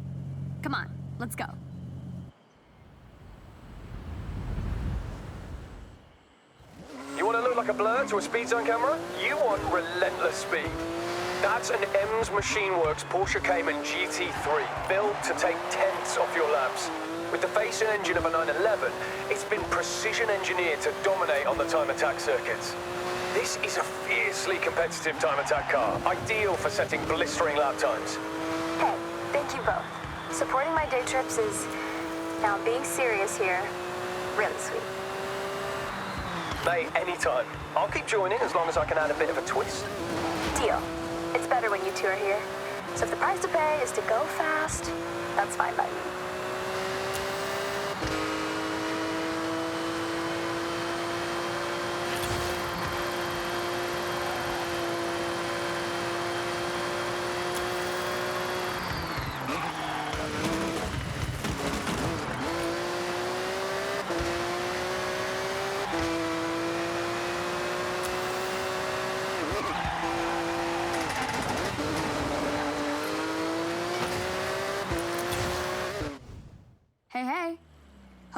Come on, let's go. You want to look like a blur to a speed zone camera? You want relentless speed. That's an EMS Machine Works Porsche Cayman GT3, built to take tenths off your laps. With the face and engine of a 911, it's been precision engineered to dominate on the time attack circuits. This is a fiercely competitive time attack car, ideal for setting blistering lap times. Hey, thank you both. Supporting my day trips is, now I'm being serious here, really sweet. Mate, anytime. I'll keep joining as long as I can add a bit of a twist. Deal. It's better when you two are here. So if the price to pay is to go fast, that's fine by me.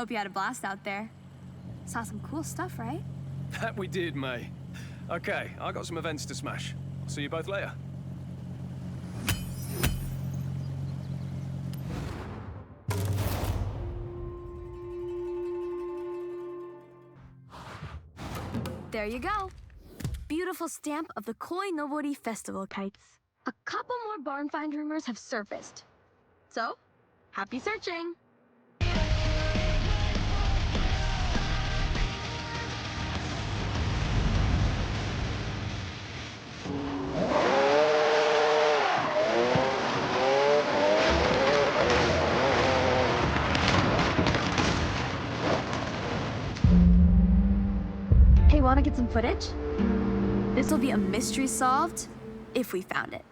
Hope you had a blast out there. Saw some cool stuff, right? That we did, May. Okay, I got some events to smash. I'll see you both later. There you go. Beautiful stamp of the Koi Nobori Festival kites. A couple more barn find rumors have surfaced. So, happy searching! Hey, wanna get some footage? This will be a mystery solved if we found it.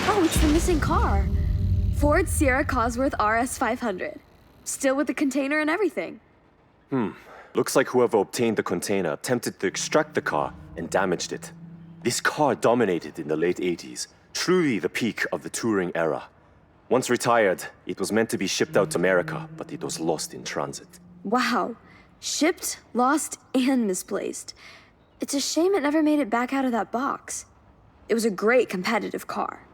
Oh, it's the missing car. Ford Sierra Cosworth RS500. Still with the container and everything. Looks like whoever obtained the container attempted to extract the car and damaged it. This car dominated in the late 80s, truly the peak of the touring era. Once retired, it was meant to be shipped out to America, but it was lost in transit. Wow. Shipped, lost, and misplaced. It's a shame it never made it back out of that box. It was a great competitive car.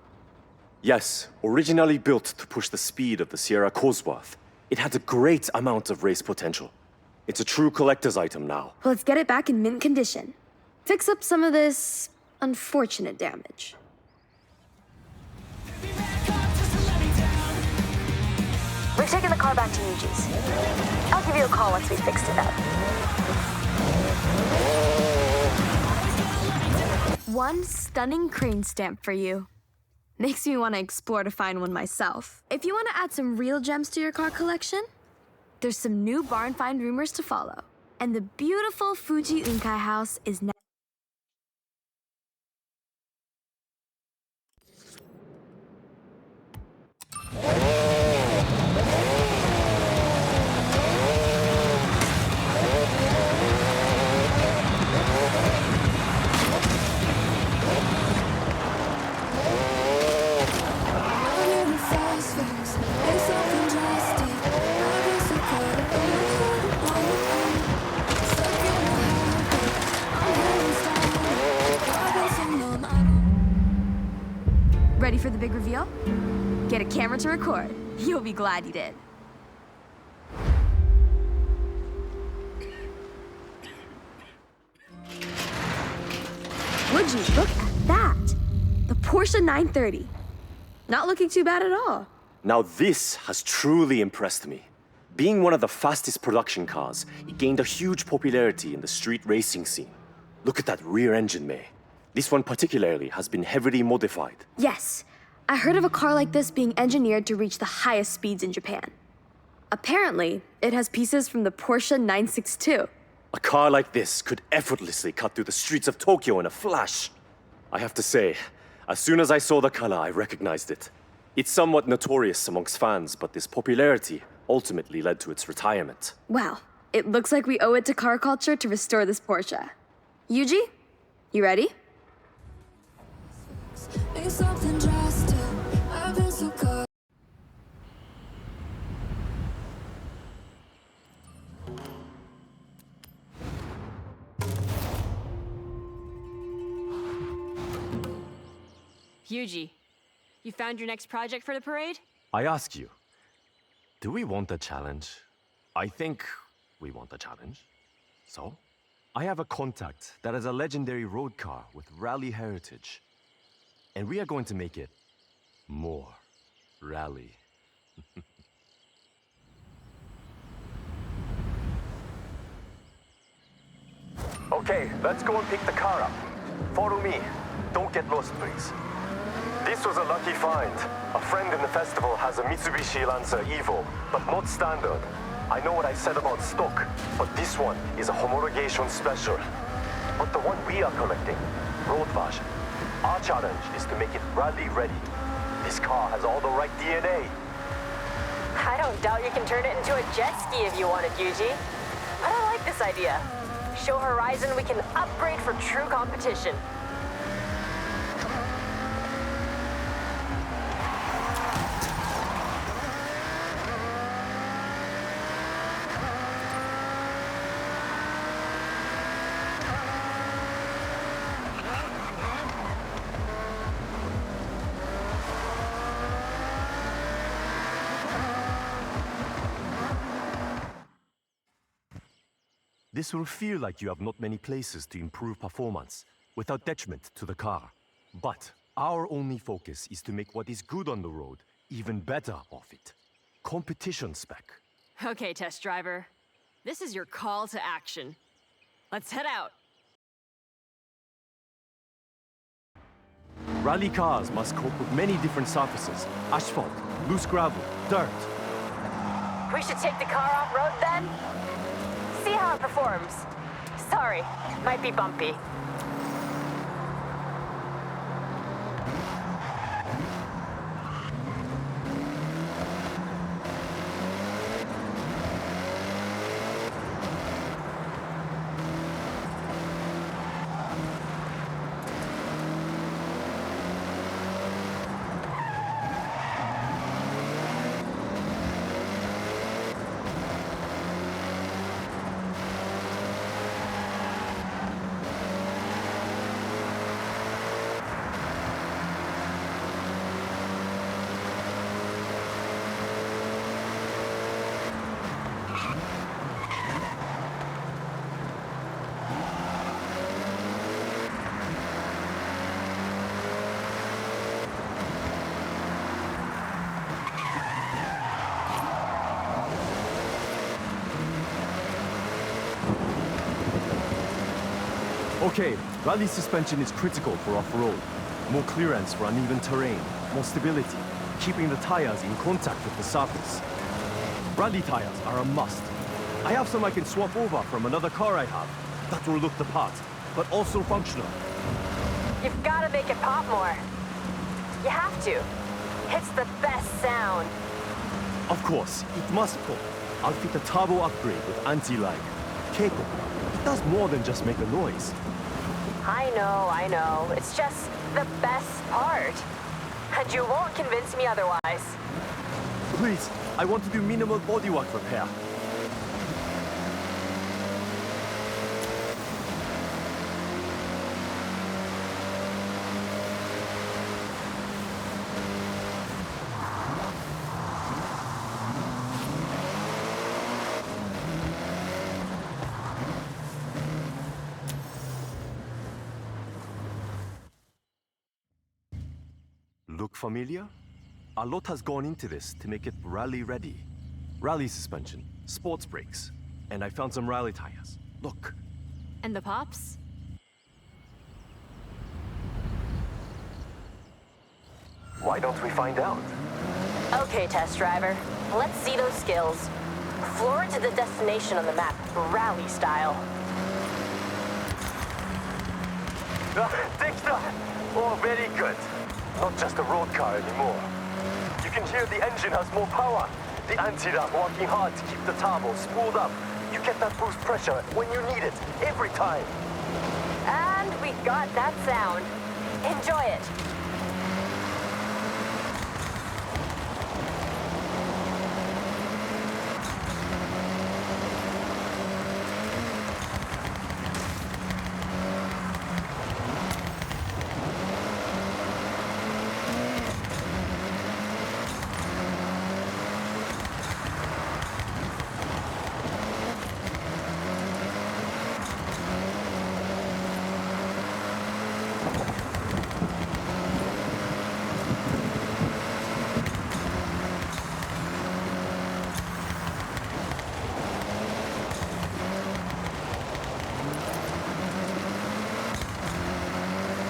Yes, originally built to push the speed of the Sierra Cosworth, it had a great amount of race potential. It's a true collector's item now. Well, let's get it back in mint condition. Fix up some of this unfortunate damage. We're taking the car back to Yuji's. I'll give you a call once we fixed it up. One stunning crane stamp for you. Makes me want to explore to find one myself. If you want to add some real gems to your car collection, there's some new barn find rumors to follow. And the beautiful Fuji Unkai house is now. Ready for the big reveal? Get a camera to record. You'll be glad you did. Would you look at that? The Porsche 930. Not looking too bad at all. Now this has truly impressed me. Being one of the fastest production cars, it gained a huge popularity in the street racing scene. Look at that rear engine, May. This one particularly has been heavily modified. Yes, I heard of a car like this being engineered to reach the highest speeds in Japan. Apparently, it has pieces from the Porsche 962. A car like this could effortlessly cut through the streets of Tokyo in a flash. I have to say, as soon as I saw the color, I recognized it. It's somewhat notorious amongst fans, but this popularity ultimately led to its retirement. Well, it looks like we owe it to car culture to restore this Porsche. Yuji, you ready? Yuji, you found your next project for the parade? I ask you, do we want a challenge? I think we want a challenge. So, I have a contact that has a legendary road car with rally heritage. And we are going to make it more rally. Okay, let's go and pick the car up. Follow me. Don't get lost, please. This was a lucky find. A friend in the festival has a Mitsubishi Lancer Evo, but not standard. I know what I said about stock, but this one is a homologation special. But the one we are collecting, road version, our challenge is to make it rally ready. This car has all the right DNA. I don't doubt you can turn it into a jet ski if you wanted, Yuji. But I like this idea. Show Horizon we can upgrade for true competition. This will feel like you have not many places to improve performance without detriment to the car. But our only focus is to make what is good on the road even better off it. Competition spec. Okay, test driver. This is your call to action. Let's head out. Rally cars must cope with many different surfaces. Asphalt, loose gravel, dirt. We should take the car off-road then? See how it performs. Sorry, might be bumpy. Okay, rally suspension is critical for off-road. More clearance for uneven terrain, more stability, keeping the tires in contact with the surface. Rally tires are a must. I have some I can swap over from another car I have. That will look the part, but also functional. You've got to make it pop more. You have to. It's the best sound. Of course, it must pop. I'll fit a turbo upgrade with anti-lag. Keiko, it does more than just make a noise. I know. It's just the best part. And you won't convince me otherwise. Please, I want to do minimal bodywork repair. Look familiar? A lot has gone into this to make it rally ready. Rally suspension, sports brakes, and I found some rally tires. Look. And the pops? Why don't we find out? Okay, test driver. Let's see those skills. Floor it to the destination on the map, rally style. Dexter! Oh, very good. Not just a road car anymore. You can hear the engine has more power. The anti-lock working hard to keep the turbo spooled up. You get that boost pressure when you need it, every time. And we got that sound. Enjoy it.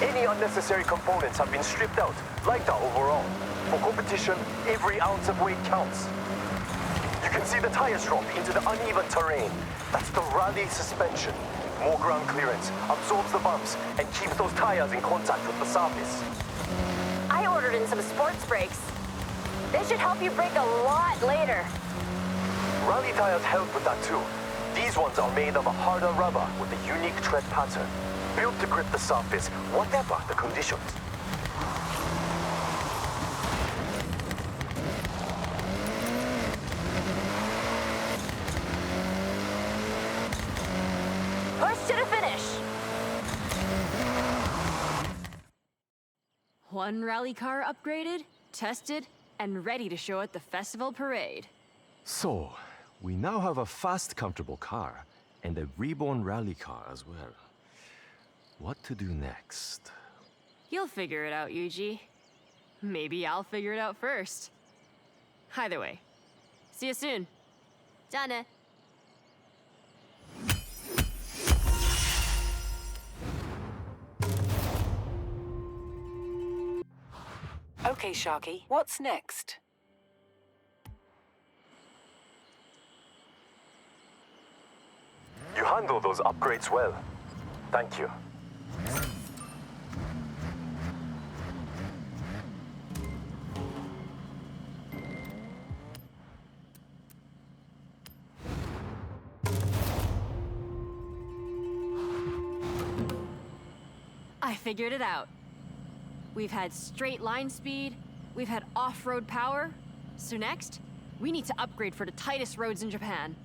Any unnecessary components have been stripped out, lighter overall. For competition, every ounce of weight counts. You can see the tires drop into the uneven terrain. That's the rally suspension. More ground clearance, absorbs the bumps, and keeps those tires in contact with the surface. I ordered in some sports brakes. They should help you brake a lot later. Rally tires help with that too. These ones are made of a harder rubber with a unique tread pattern, built to grip the surface, whatever the conditions. Push to the finish. One rally car upgraded, tested, and ready to show at the festival parade. So, we now have a fast, comfortable car, And a reborn rally car as well. What to do next? You'll figure it out, Yuji. Maybe I'll figure it out first. Either way, see you soon. Done. Okay, Sharky, what's next? You handle those upgrades well. Thank you. I figured it out. We've had straight line speed, we've had off-road power, so next, we need to upgrade for the tightest roads in Japan.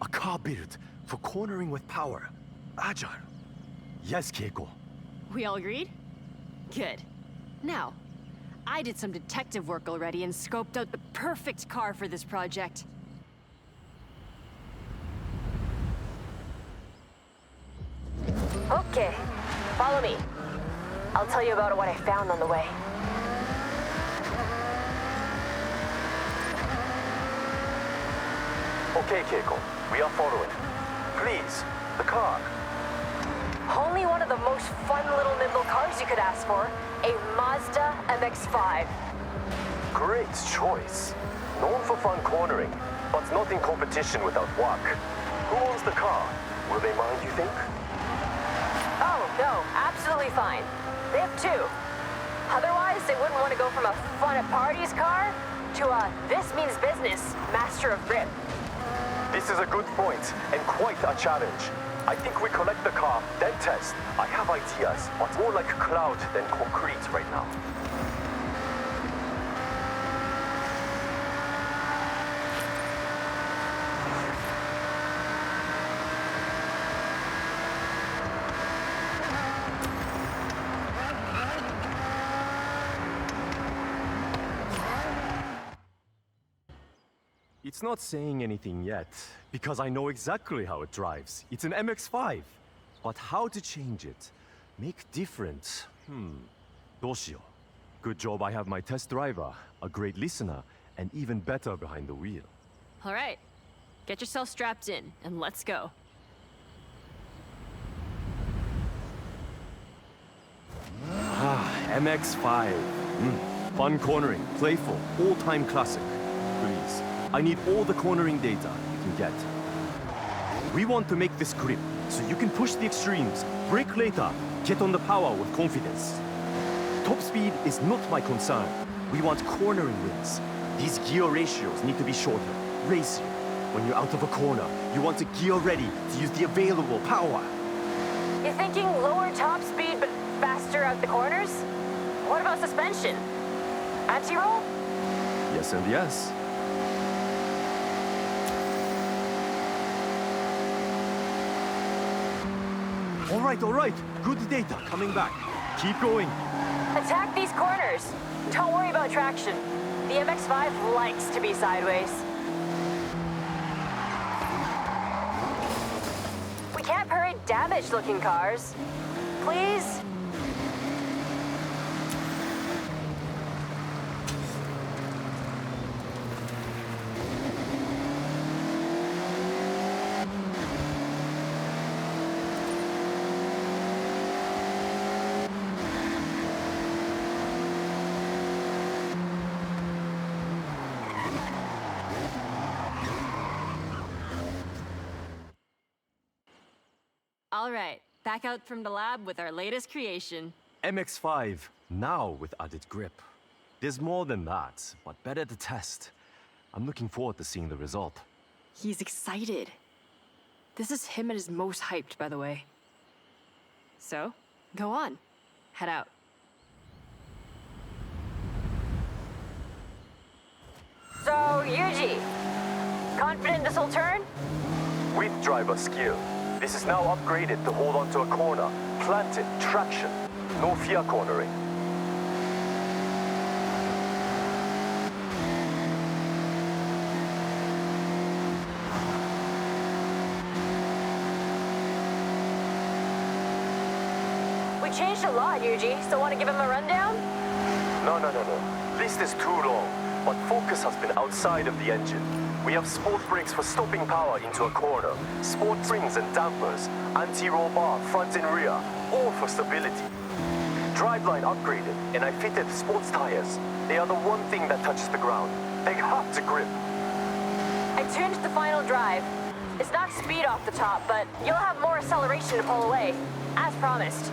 A car built for cornering with power. Agile. Yes, Keiko. We all agreed? Good. Now, I did some detective work already and scoped out the perfect car for this project. Okay, follow me. I'll tell you about what I found on the way. Okay, Keiko. We are following. Please, the car. Only one of the most fun little nimble cars you could ask for. A Mazda MX-5. Great choice. Known for fun cornering, but not in competition without work. Who owns the car? Will they mind, you think? Oh, no, absolutely fine. They have two. Otherwise, they wouldn't want to go from a fun at parties car to a this means business master of grip. This is a good point, and quite a challenge. I think we collect the car, then test. I have ideas, but more like cloud than concrete right now. It's not saying anything yet, because I know exactly how it drives. It's an MX-5. But how to change it? Make different? どうしよう. Good job I have my test driver, a great listener, and even better behind the wheel. All right, get yourself strapped in, and let's go. MX-5. Fun cornering, playful, all-time classic. Please, I need all the cornering data you can get. We want to make this grip, so you can push the extremes, brake later, get on the power with confidence. Top speed is not my concern. We want cornering wins. These gear ratios need to be shorter, racier. When you're out of a corner, you want to gear ready to use the available power. You're thinking lower top speed but faster out the corners? What about suspension? Anti-roll? Yes and yes. All right. Good data coming back. Keep going. Attack these corners. Don't worry about traction. The MX-5 likes to be sideways. We can't parade damaged-looking cars. Please? All right, back out from the lab with our latest creation. MX-5, now with added grip. There's more than that, but better to test. I'm looking forward to seeing the result. He's excited. This is him at his most hyped, by the way. So, go on. Head out. So, Yuji, confident this'll turn? With driver skill. This is now upgraded to hold onto a corner. Planted, traction. No fear cornering. changed a lot, Yuji, so want to give him a rundown? No. List is too long, but focus has been outside of the engine. We have sport brakes for stopping power into a corner, sport springs and dampers, anti-roll bar front and rear, all for stability. Driveline upgraded, and I fitted sports tires. They are the one thing that touches the ground. They have to grip. I tuned the final drive. It's not speed off the top, but you'll have more acceleration to pull away, as promised.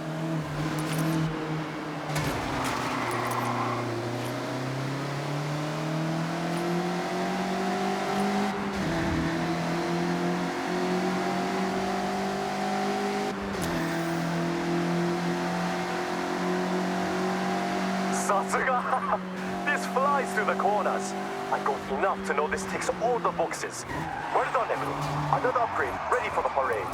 Satsuga! This flies through the corners. I got enough to know this ticks all the boxes. Well done, everyone. Another upgrade, ready for the parade.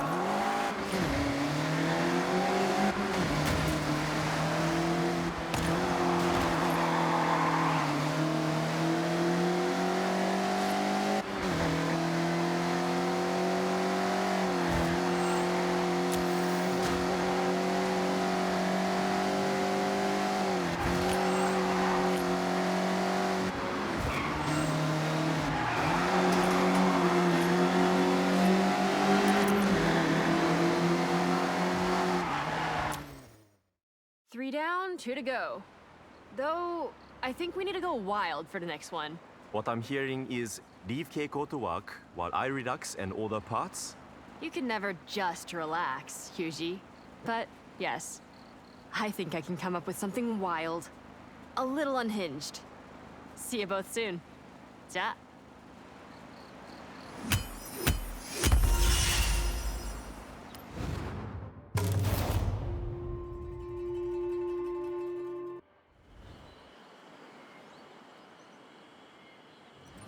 Three down, two to go. Though, I think we need to go wild for the next one. What I'm hearing is leave Keiko to work while I relax and order parts. You can never just relax, Yuji. But, yes, I think I can come up with something wild. A little unhinged. See you both soon. Ja.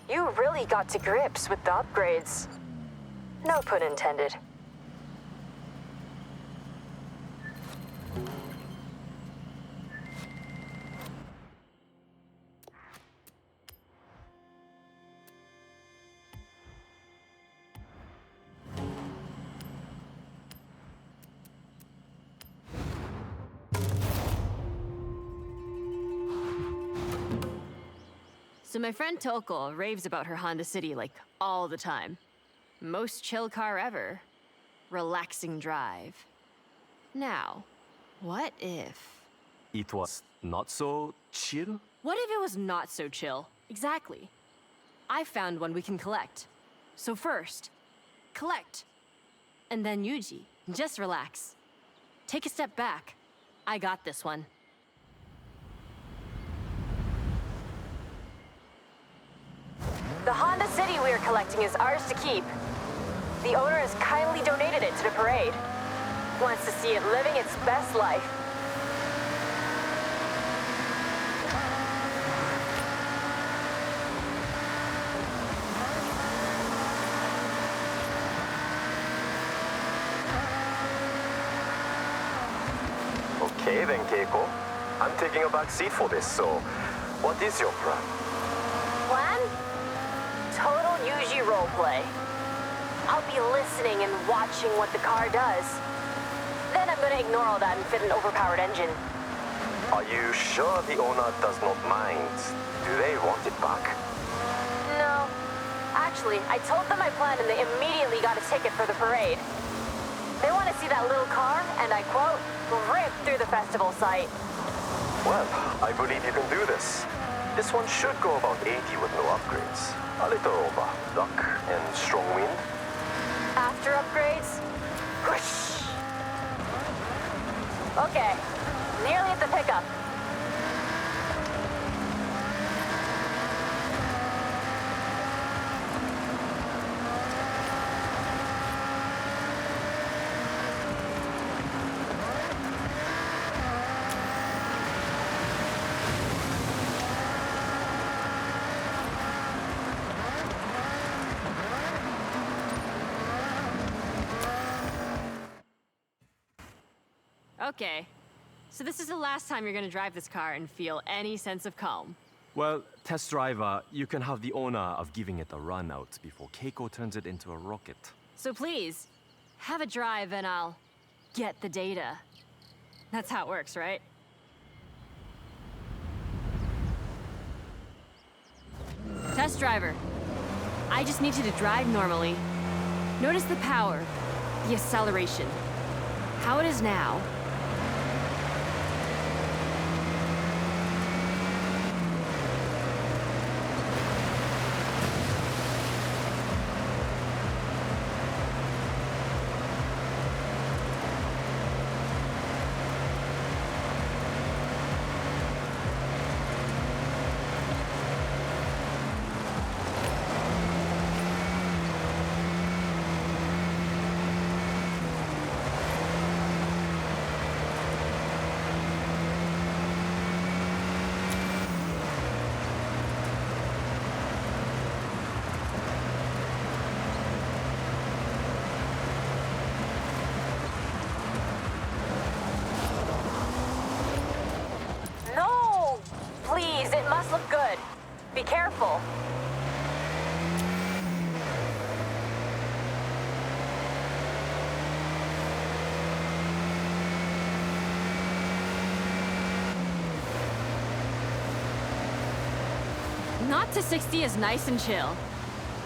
You really got to grips with the upgrades. No pun intended. So my friend Toko raves about her Honda City like all the time. Most chill car ever. Relaxing drive. Now, what if... It was not so chill? What if it was not so chill? Exactly. I found one we can collect. So first, collect. And then Yuji, just relax. Take a step back. I got this one. The Honda City we are collecting is ours to keep. The owner has kindly donated it to the parade. Wants to see it living its best life. Okay then, Keiko. I'm taking a back seat for this, so what is your plan? Plan? Total Yuji roleplay. I'll be listening and watching what the car does. Then I'm gonna ignore all that and fit an overpowered engine. Are you sure the owner does not mind? Do they want it back? No. Actually, I told them my plan and they immediately got a ticket for the parade. They want to see that little car, and I quote, rip through the festival site. Well, I believe you can do this. This one should go about 80 with no upgrades. A little over luck and strong wind. After upgrades? Whoosh! Okay, nearly at the pickup. Okay. So this is the last time you're gonna drive this car and feel any sense of calm. Well, test driver, you can have the honor of giving it a run out before Keiko turns it into a rocket. So please, have a drive and I'll get the data. That's how it works, right? Test driver. I just need you to drive normally. Notice the power, the acceleration, how it is now. No! Please, it must look good. Be careful. Not to 60 is nice and chill.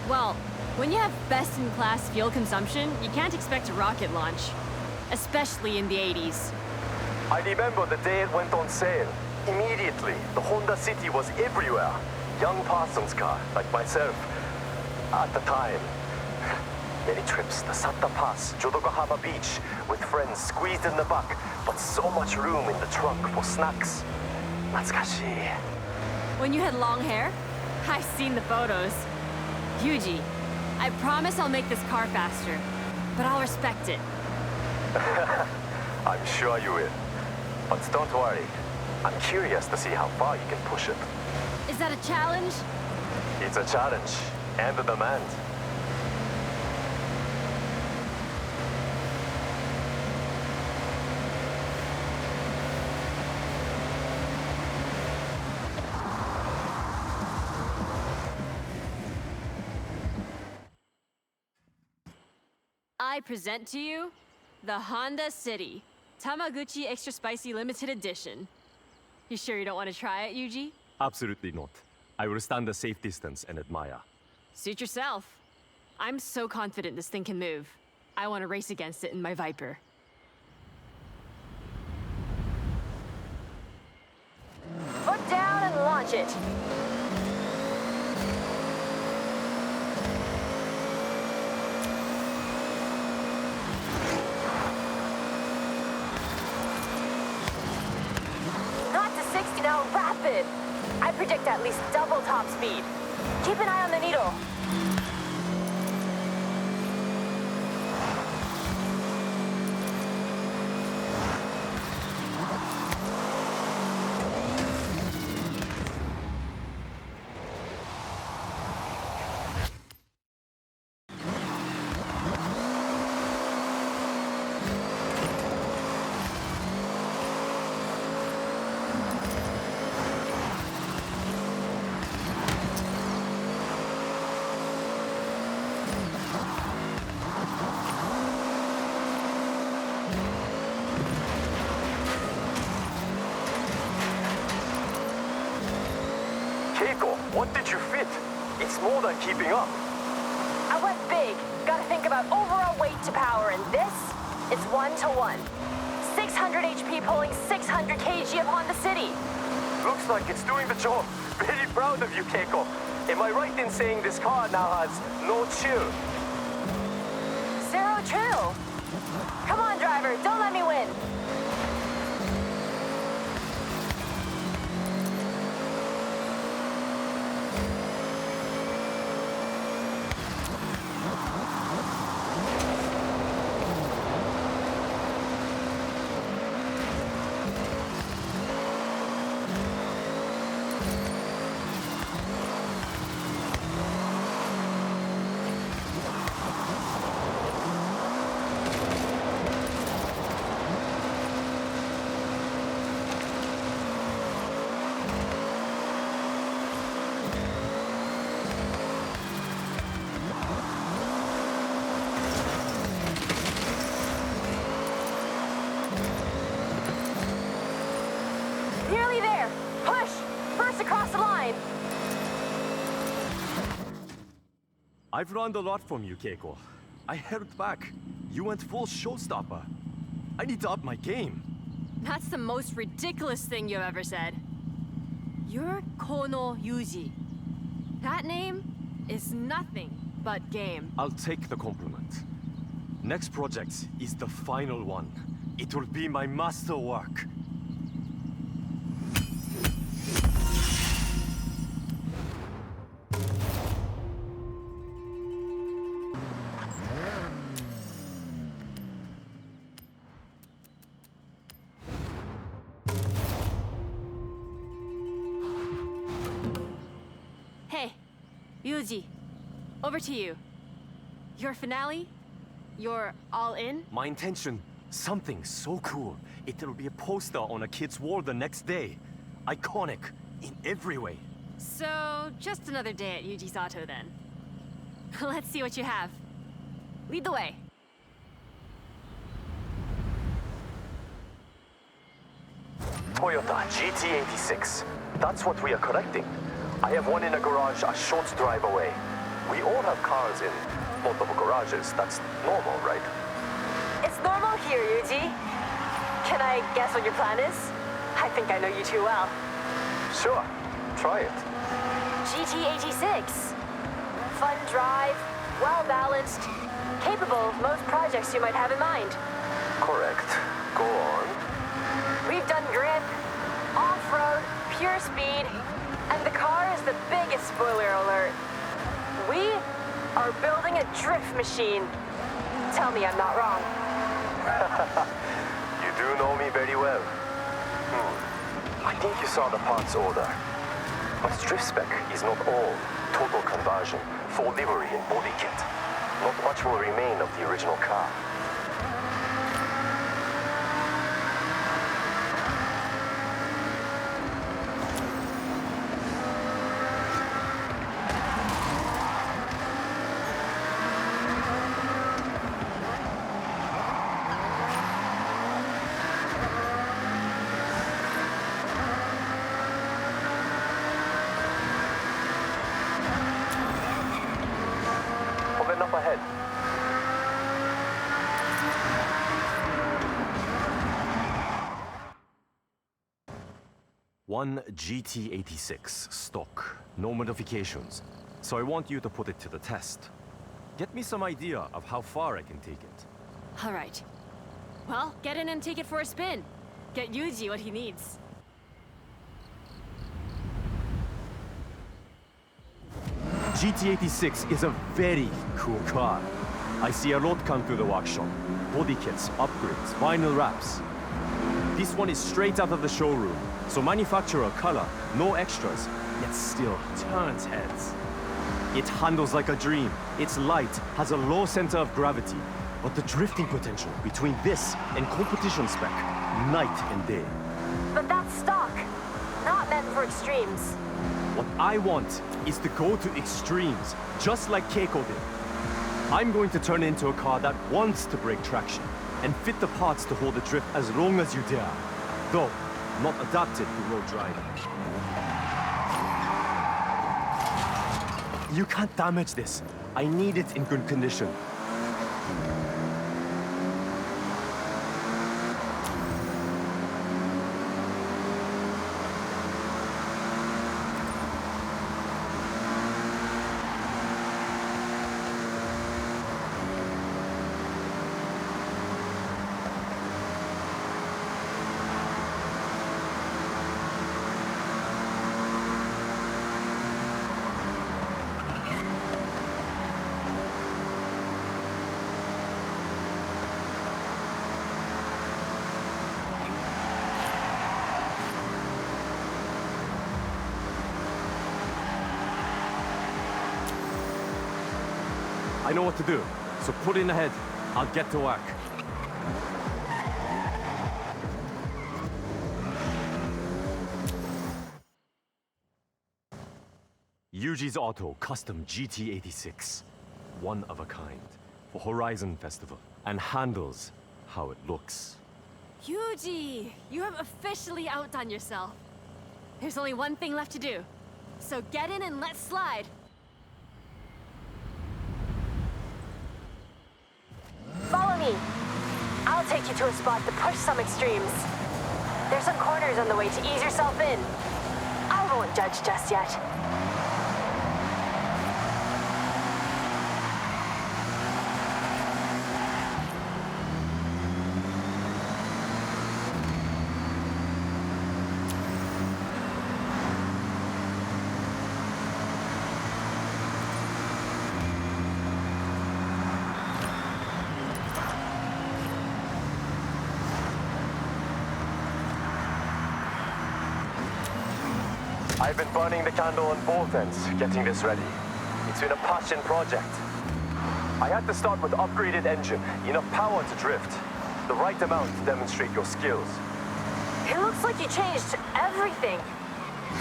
Well, when you have best-in-class fuel consumption, you can't expect a rocket launch. Especially in the 80s. I remember the day it went on sale. Immediately, the Honda City was everywhere. Young Parsons car, like myself. At the time. Many trips, the Satta Pass, Jodokohama Beach, with friends squeezed in the back, but so much room in the trunk for snacks. Natsukashi. When you had long hair? I've seen the photos. Yuji, I promise I'll make this car faster, but I'll respect it. I'm sure you will. But don't worry. I'm curious to see how far you can push it. Is that a challenge? It's a challenge and a demand. I present to you the Honda City Tamaguchi Extra Spicy Limited Edition. You sure you don't want to try it, Yuji? Absolutely not. I will stand a safe distance and admire. Suit yourself. I'm so confident this thing can move. I want to race against it in my Viper. Foot down and launch it. Not to 60 now, rapid. I predict at least double top speed. Keep an eye on the needle. Keiko, what did you fit? It's more than keeping up. I went big. Gotta think about overall weight to power, and this is 1-to-1. 600 HP pulling 600 kg of Honda City. Looks like it's doing the job. Very proud of you, Keiko. Am I right in saying this car now has no chill? Zero chill. Come on, driver, don't let me win. Nearly there. Push! First across the line. I've learned a lot from you, Keiko. I held back. You went full showstopper. I need to up my game. That's the most ridiculous thing you've ever said. You're Kono Yuji. That name is nothing but game. I'll take the compliment. Next project is the final one. It will be my masterwork. Hey, Yuji, over to you. Your finale? You're all in? My intention, something so cool. It'll be a poster on a kid's wall the next day. Iconic, in every way. So, just another day at Yuji Sato then. Let's see what you have. Lead the way. Toyota GT86. That's what we are collecting. I have one in a garage a short drive away. We all have cars in multiple garages. That's normal, right? It's normal here, Yuji. Can I guess what your plan is? I think I know you too well. Sure, try it. GT86. Fun drive, well-balanced, capable of most projects you might have in mind. Correct. Go on. We've done grip, off-road, pure speed, and the car is the biggest spoiler alert. We are building a drift machine. Tell me I'm not wrong. You do know me very well. I think you saw the parts order. But drift spec is not all total conversion, full livery and body kit. Not much will remain of the original car. Open up ahead. One GT86 stock, no modifications. So I want you to put it to the test. Get me some idea of how far I can take it. All right. Well, get in and take it for a spin. Get Yuji what he needs. GT86 is a very cool car. I see a lot come through the workshop. Body kits, upgrades, vinyl wraps. This one is straight out of the showroom, so manufacturer color, no extras, yet still turns heads. It handles like a dream. It's light, has a low center of gravity, but the drifting potential between this and competition spec, night and day. But that's stock, not meant for extremes. What I want is to go to extremes, just like Keiko did. I'm going to turn it into a car that wants to break traction and fit the parts to hold the drift as long as you dare. Though, not adapted to road driving. You can't damage this. I need it in good condition. I know what to do, so put in ahead. I'll get to work. Yuji's Auto Custom GT86. One of a kind for Horizon Festival, and handles how it looks. Yuji, you have officially outdone yourself. There's only one thing left to do. So get in and let's slide. Follow me. I'll take you to a spot to push some extremes. There's some corners on the way to ease yourself in. I won't judge just yet. I've been burning the candle on both ends, getting this ready. It's been a passion project. I had to start with upgraded engine, enough power to drift, the right amount to demonstrate your skills. It looks like you changed everything.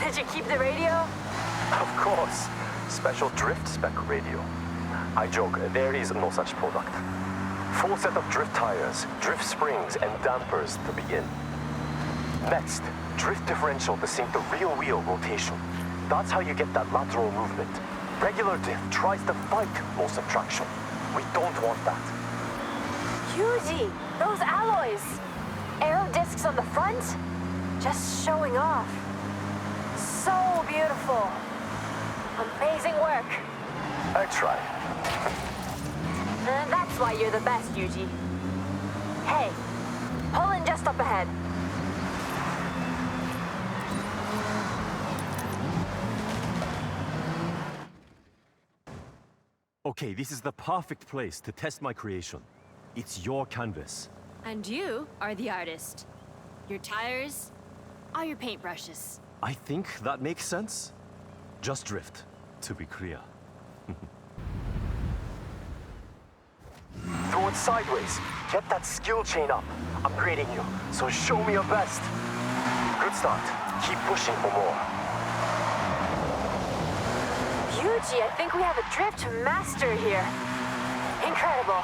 Did you keep the radio? Of course. Special drift spec radio. I joke, there is no such product. Full set of drift tires, drift springs, and dampers to begin. Next, drift differential to sync the real wheel rotation. That's how you get that lateral movement. Regular drift tries to fight motion of traction. We don't want that. Yuji, those alloys. Aero discs on the front? Just showing off. So beautiful. Amazing work. I try. That's why you're the best, Yuji. Hey, pull in just up ahead. Okay, this is the perfect place to test my creation. It's your canvas. And you are the artist. Your tires are your paintbrushes. I think that makes sense. Just drift, to be clear. Throw it sideways. Get that skill chain up. I'm grading you, so show me your best. Good start. Keep pushing for more. Yuji, I think we have a drift master here. Incredible.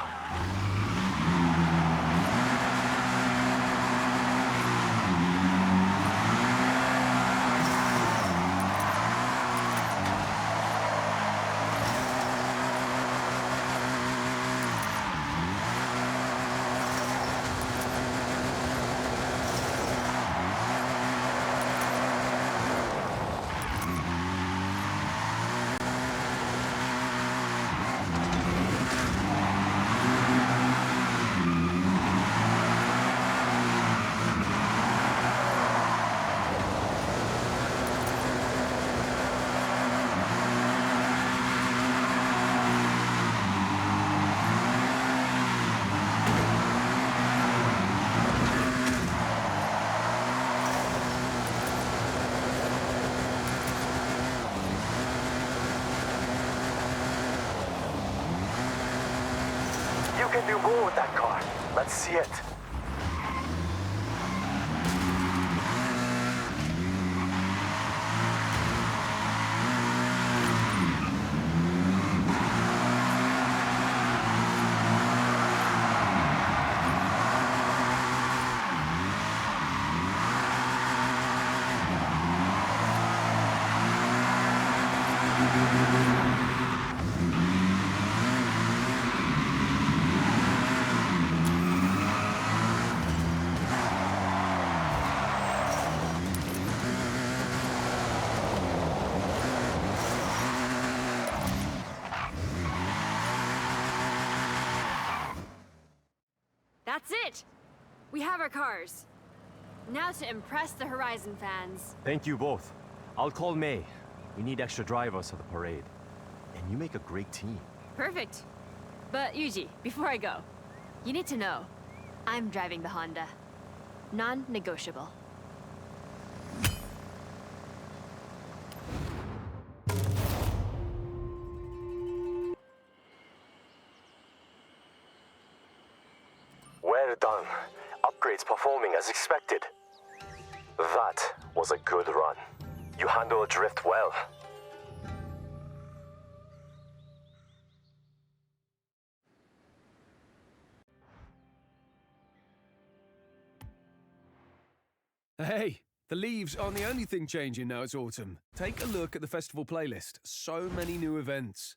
You can do more with that car. Let's see it. That's it! We have our cars. Now to impress the Horizon fans. Thank you both. I'll call May. We need extra drivers for the parade. And you make a great team. Perfect. But Yuji, before I go, you need to know, I'm driving the Honda. Non-negotiable. Well done. Upgrades performing as expected. That was a good run. You handled drift well. Hey, the leaves aren't the only thing changing now it's autumn. Take a look at the festival playlist. So many new events.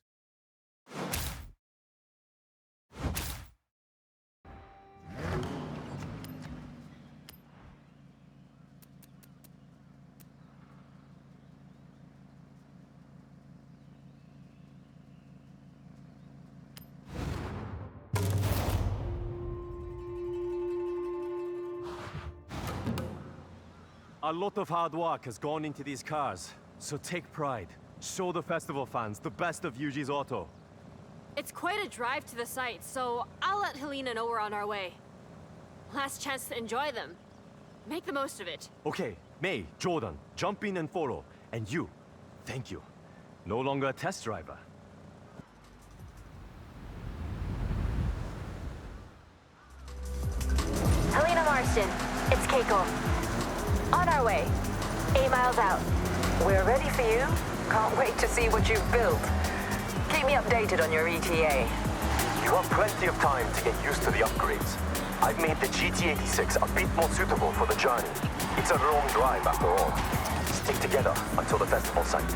A lot of hard work has gone into these cars, so take pride. Show the festival fans the best of Yuji's Auto. It's quite a drive to the site, so I'll let Helena know we're on our way. Last chance to enjoy them. Make the most of it. Okay, May, Jordan, jump in and follow. And you, thank you. No longer a test driver. Helena Marston, it's Keiko. On our way. 8 miles out. We're ready for you. Can't wait to see what you've built. Keep me updated on your ETA. You have plenty of time to get used to the upgrades. I've made the GT86 a bit more suitable for the journey. It's a long drive after all. Stick together until the festival site.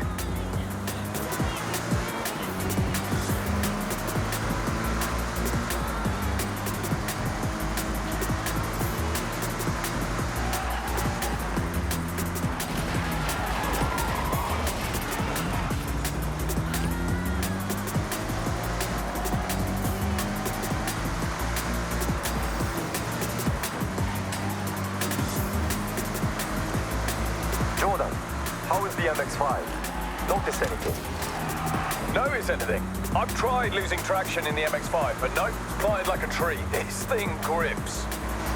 Jordan, how is the MX-5? Notice anything? Notice anything? I've tried losing traction in the MX-5, but nope, flying like a tree. This thing grips.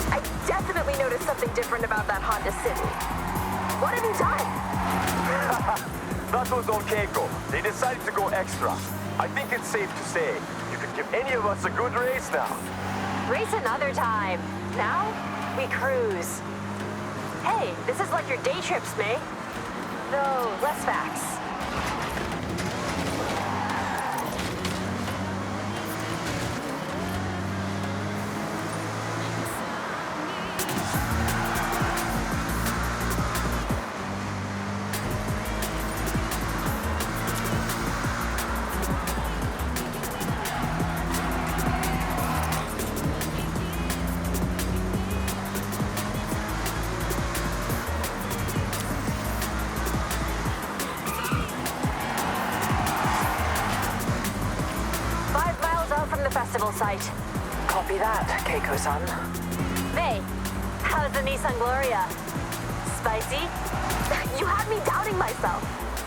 I definitely noticed something different about that Honda City. What have you done? That was on Keiko. They decided to go extra. I think it's safe to say you could give any of us a good race now. Race another time. Now, we cruise. Hey, this is like your day trips, May. No, less facts. Festival site. Copy that, Keiko-san. May, how's the Nissan Gloria? Spicy? You had me doubting myself.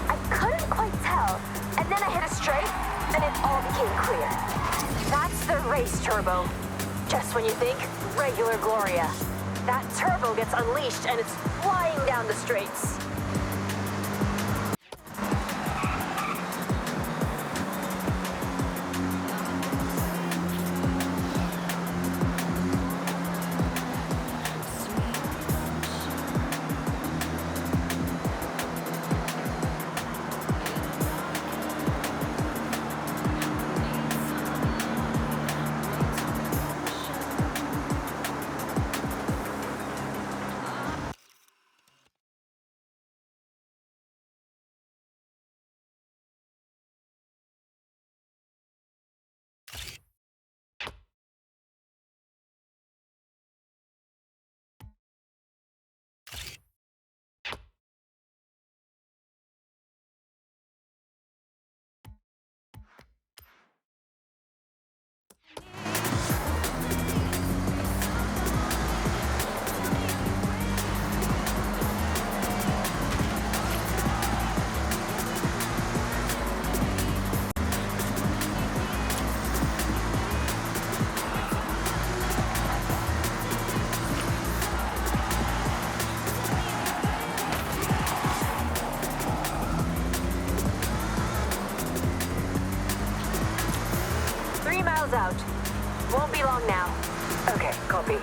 I couldn't quite tell, and then I hit a straight, and it all became clear. That's the race turbo. Just when you think regular Gloria, that turbo gets unleashed and it's flying down the straights. Out. Won't be long now. Okay, copy.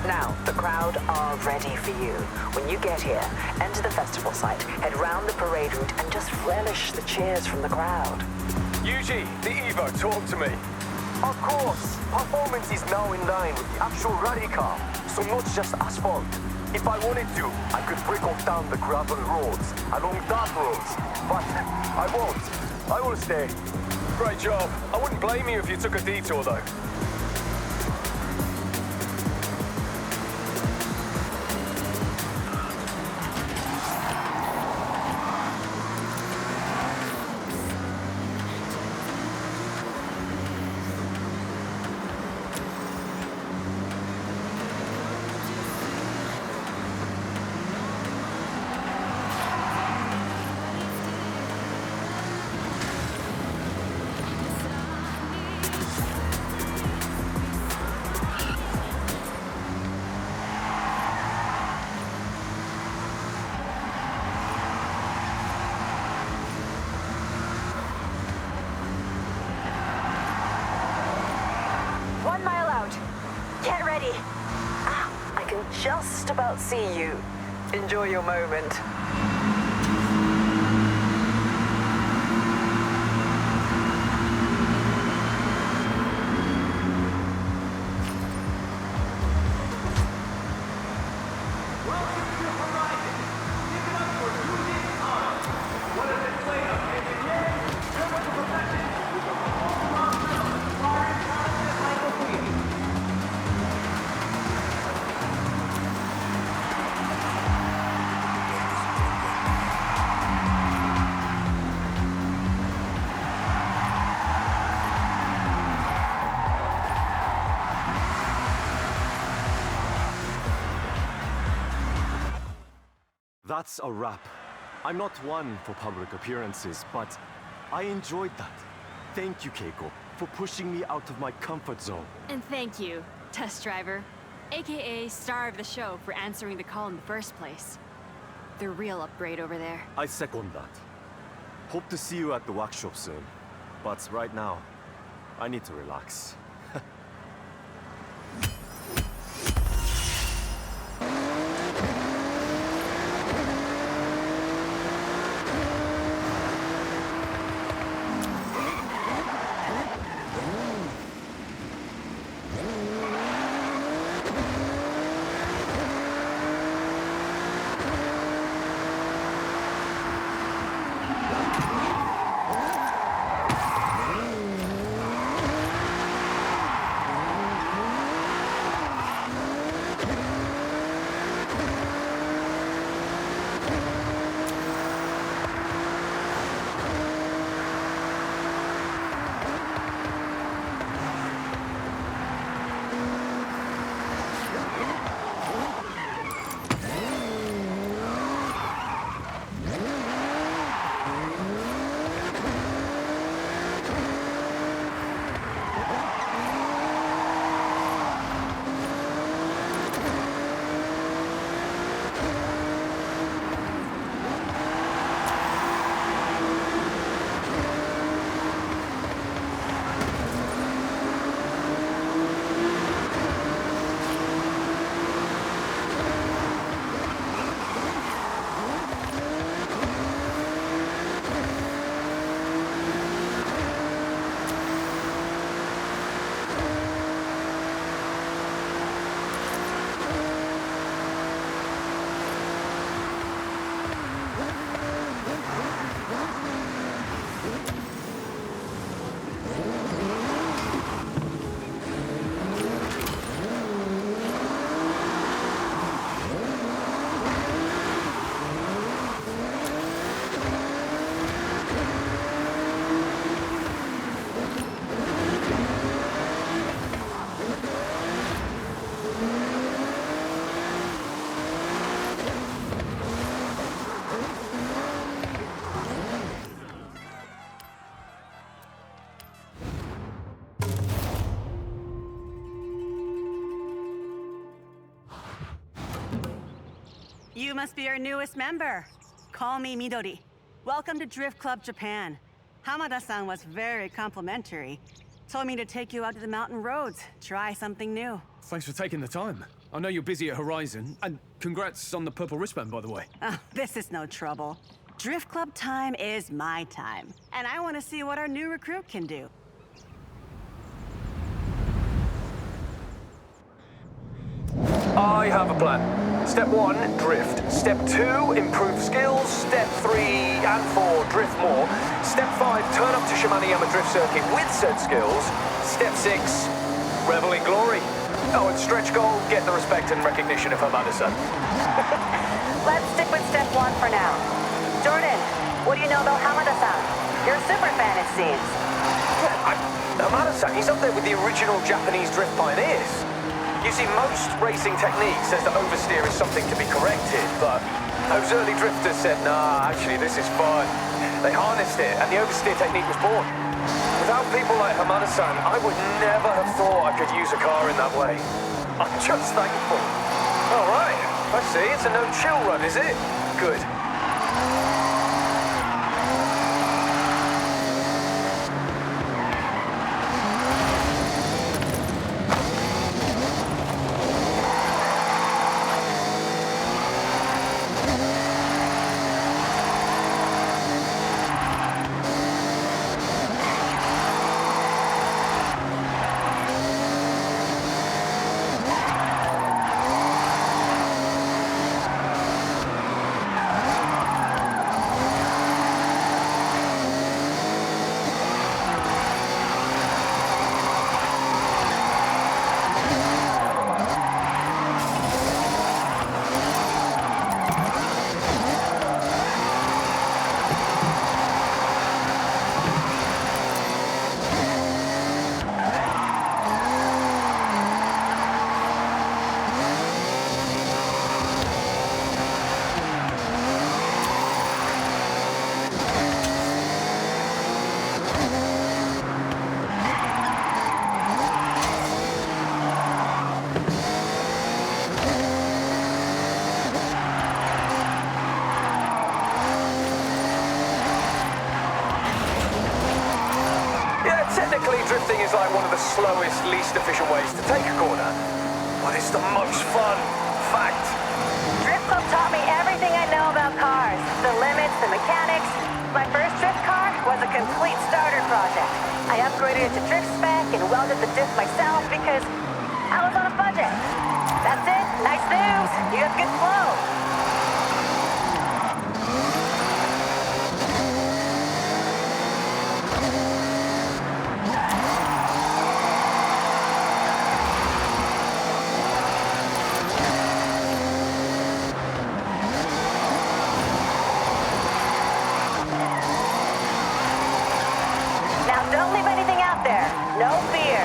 Now, the crowd are ready for you. When you get here, enter the festival site, head round the parade route, and just relish the cheers from the crowd. Yuji, the Evo, talk to me. Of course, performance is now in line with the actual rally car, so not just asphalt. If I wanted to, I could trickle down the gravel roads, along dark roads, but I won't. I will stay. Great job. I wouldn't blame you if you took a detour, though. Just about see you. Enjoy your moment. That's a wrap. I'm not one for public appearances, but I enjoyed that. Thank you, Keiko, for pushing me out of my comfort zone. And thank you, test driver, aka star of the show, for answering the call in the first place. The real upgrade over there. I second that. Hope to see you at the workshop soon. But right now, I need to relax. You must be our newest member. Call me Midori. Welcome to Drift Club Japan. Hamada-san was very complimentary. Told me to take you out to the mountain roads, try something new. Thanks for taking the time. I know you're busy at Horizon, and congrats on the purple wristband, by the way. Oh, this is no trouble. Drift Club time is my time, and I want to see what our new recruit can do. I have a plan. Step 1, drift. Step 2, improve skills. Step 3 and 4, drift more. Step 5, turn up to Shimano drift circuit with said skills. Step 6, revel in glory. Oh, and stretch goal, get the respect and recognition of Hamada-san. Let's stick with step 1 for now. Jordan, what do you know about Hamada-san? You're a super fan, it seems. Hamada-san, he's up there with the original Japanese drift pioneers. You see, most racing technique says that oversteer is something to be corrected, but those early drifters said, nah, actually this is fun. They harnessed it, and the oversteer technique was born. Without people like Hamada-san, I would never have thought I could use a car in that way. I'm just thankful. All right, I see, it's a no-chill run, is it? Good. Drifting is like one of the slowest, least efficient ways to take a corner, but it's the most fun. Fact. Drift Club taught me everything I know about cars. The limits, the mechanics. My first drift car was a complete starter project. I upgraded it to drift spec and welded the diff myself because I was on a budget. That's it. Nice news. You have good flow. Don't leave anything out there. No fear.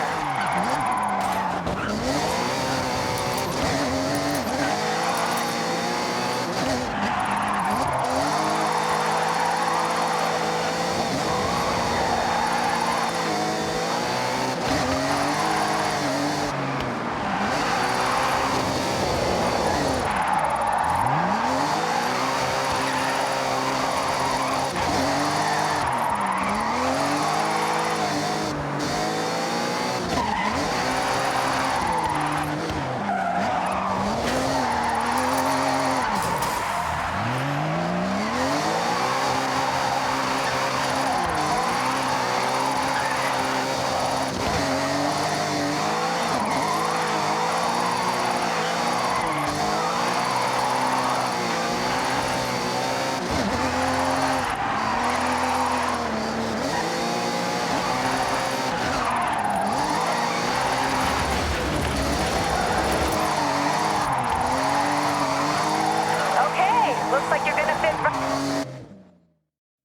Looks like you're gonna fit right.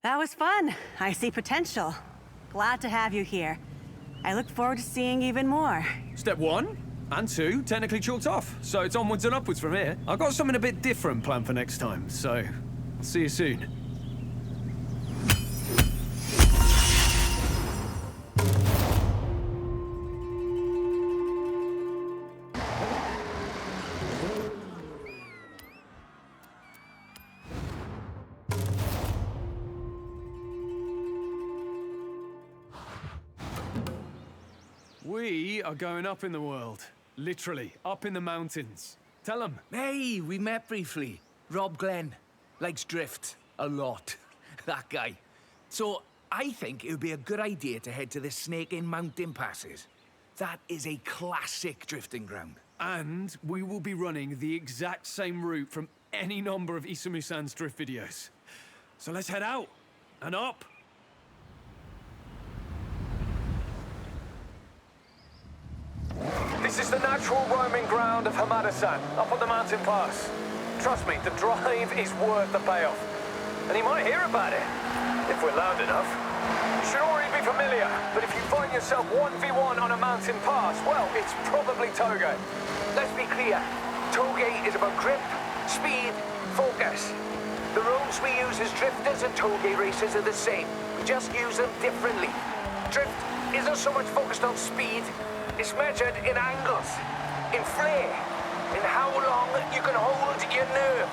That was fun. I see potential. Glad to have you here. I look forward to seeing even more. Step 1 and 2 technically chalked off, so it's onwards and upwards from here. I've got something a bit different planned for next time, so see you soon. We are going up in the world. Literally, up in the mountains. Tell them. Hey, we met briefly. Rob Glenn. Likes drift. A lot. That guy. So, I think it would be a good idea to head to the Snake in Mountain passes. That is a classic drifting ground. And we will be running the exact same route from any number of Isamu-san's drift videos. So let's head out and up. This is the natural roaming ground of Hamada-san, up on the mountain pass. Trust me, the drive is worth the payoff. And he might hear about it, if we're loud enough. You should already be familiar, but if you find yourself 1v1 on a mountain pass, well, it's probably Toge. Let's be clear. Toge is about grip, speed, focus. The roads we use as drifters and Toge racers are the same. We just use them differently. Drift isn't so much focused on speed. It's measured in angles, in flair, in how long you can hold your nerve.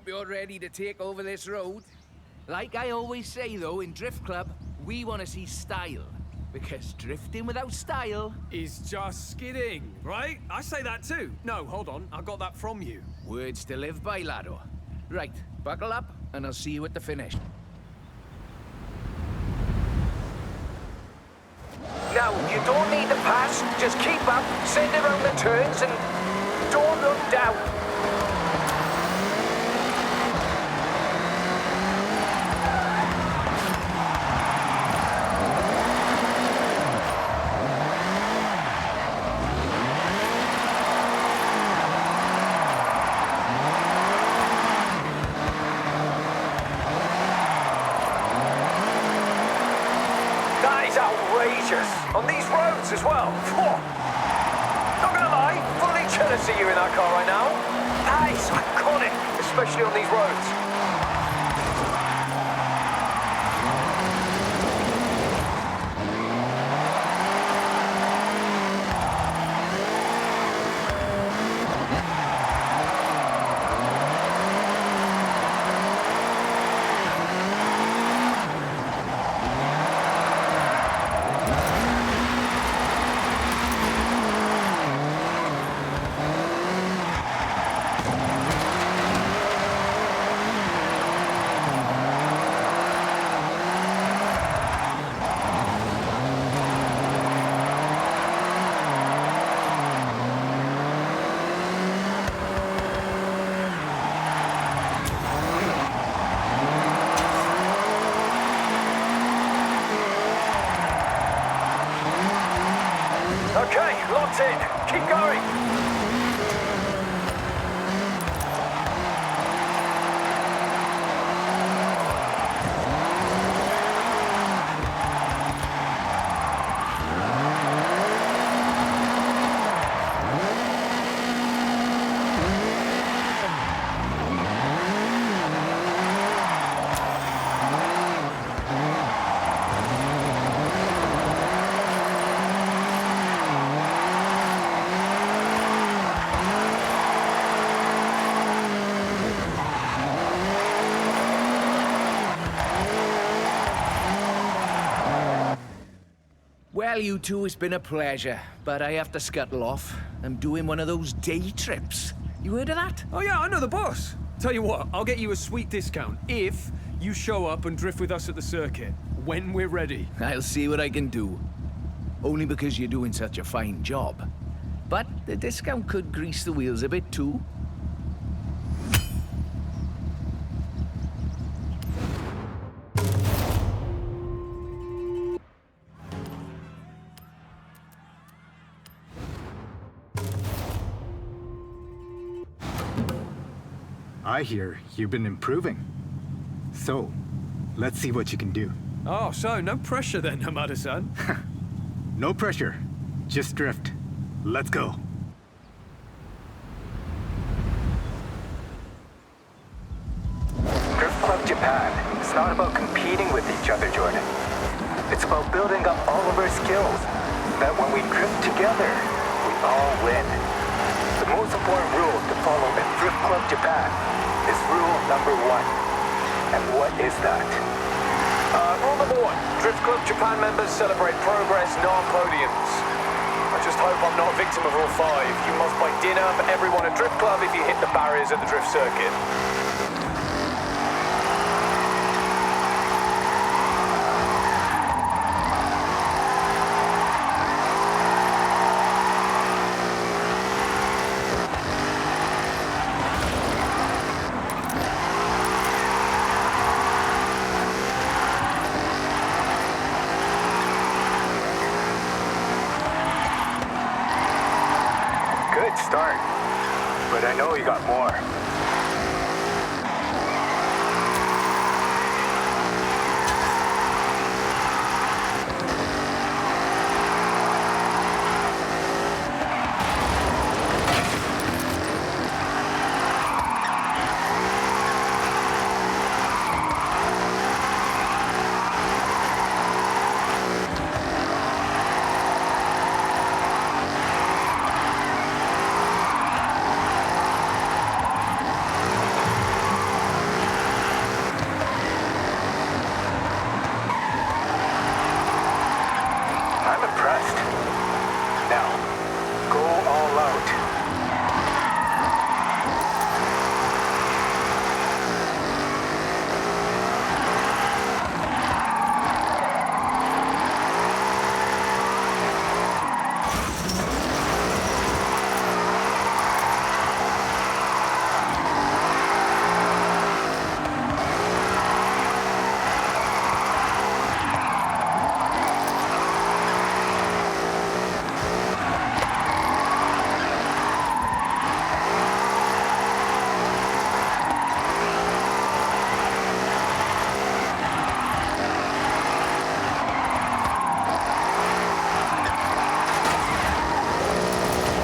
You're ready to take over this road. Like I always say, though, in Drift Club, we want to see style. Because drifting without style is just skidding, right? I say that too. No, hold on. I got that from you. Words to live by, laddo. Right, buckle up, and I'll see you at the finish. Now, you don't need to pass. Just keep up, send around the turns, and don't look down. On these roads as well. Not gonna lie, fully jealous of you in that car right now. That is iconic, especially on these roads. Okay, locked in. Keep going. Well, you two, it's been a pleasure, but I have to scuttle off. I'm doing one of those day trips. You heard of that? Oh yeah, I know the boss. Tell you what, I'll get you a sweet discount if you show up and drift with us at the circuit, when we're ready. I'll see what I can do. Only because you're doing such a fine job. But the discount could grease the wheels a bit too. I hear you've been improving. So, let's see what you can do. Oh, so no pressure then, Hamada-san. No pressure. Just drift. Let's go. Drift Club Japan. It's not about competing with each other, Jordan. It's about building up all of our skills. That when we drift together, we all win. The most important rule to follow in Drift Club Japan is rule number 1. And what is that? Rule number 1. Drift Club Japan members celebrate progress, not podiums. I just hope I'm not a victim of Rule 5. You must buy dinner for everyone at Drift Club if you hit the barriers at the drift circuit. Good start. But I know you got more. I'm impressed. Now, go all out.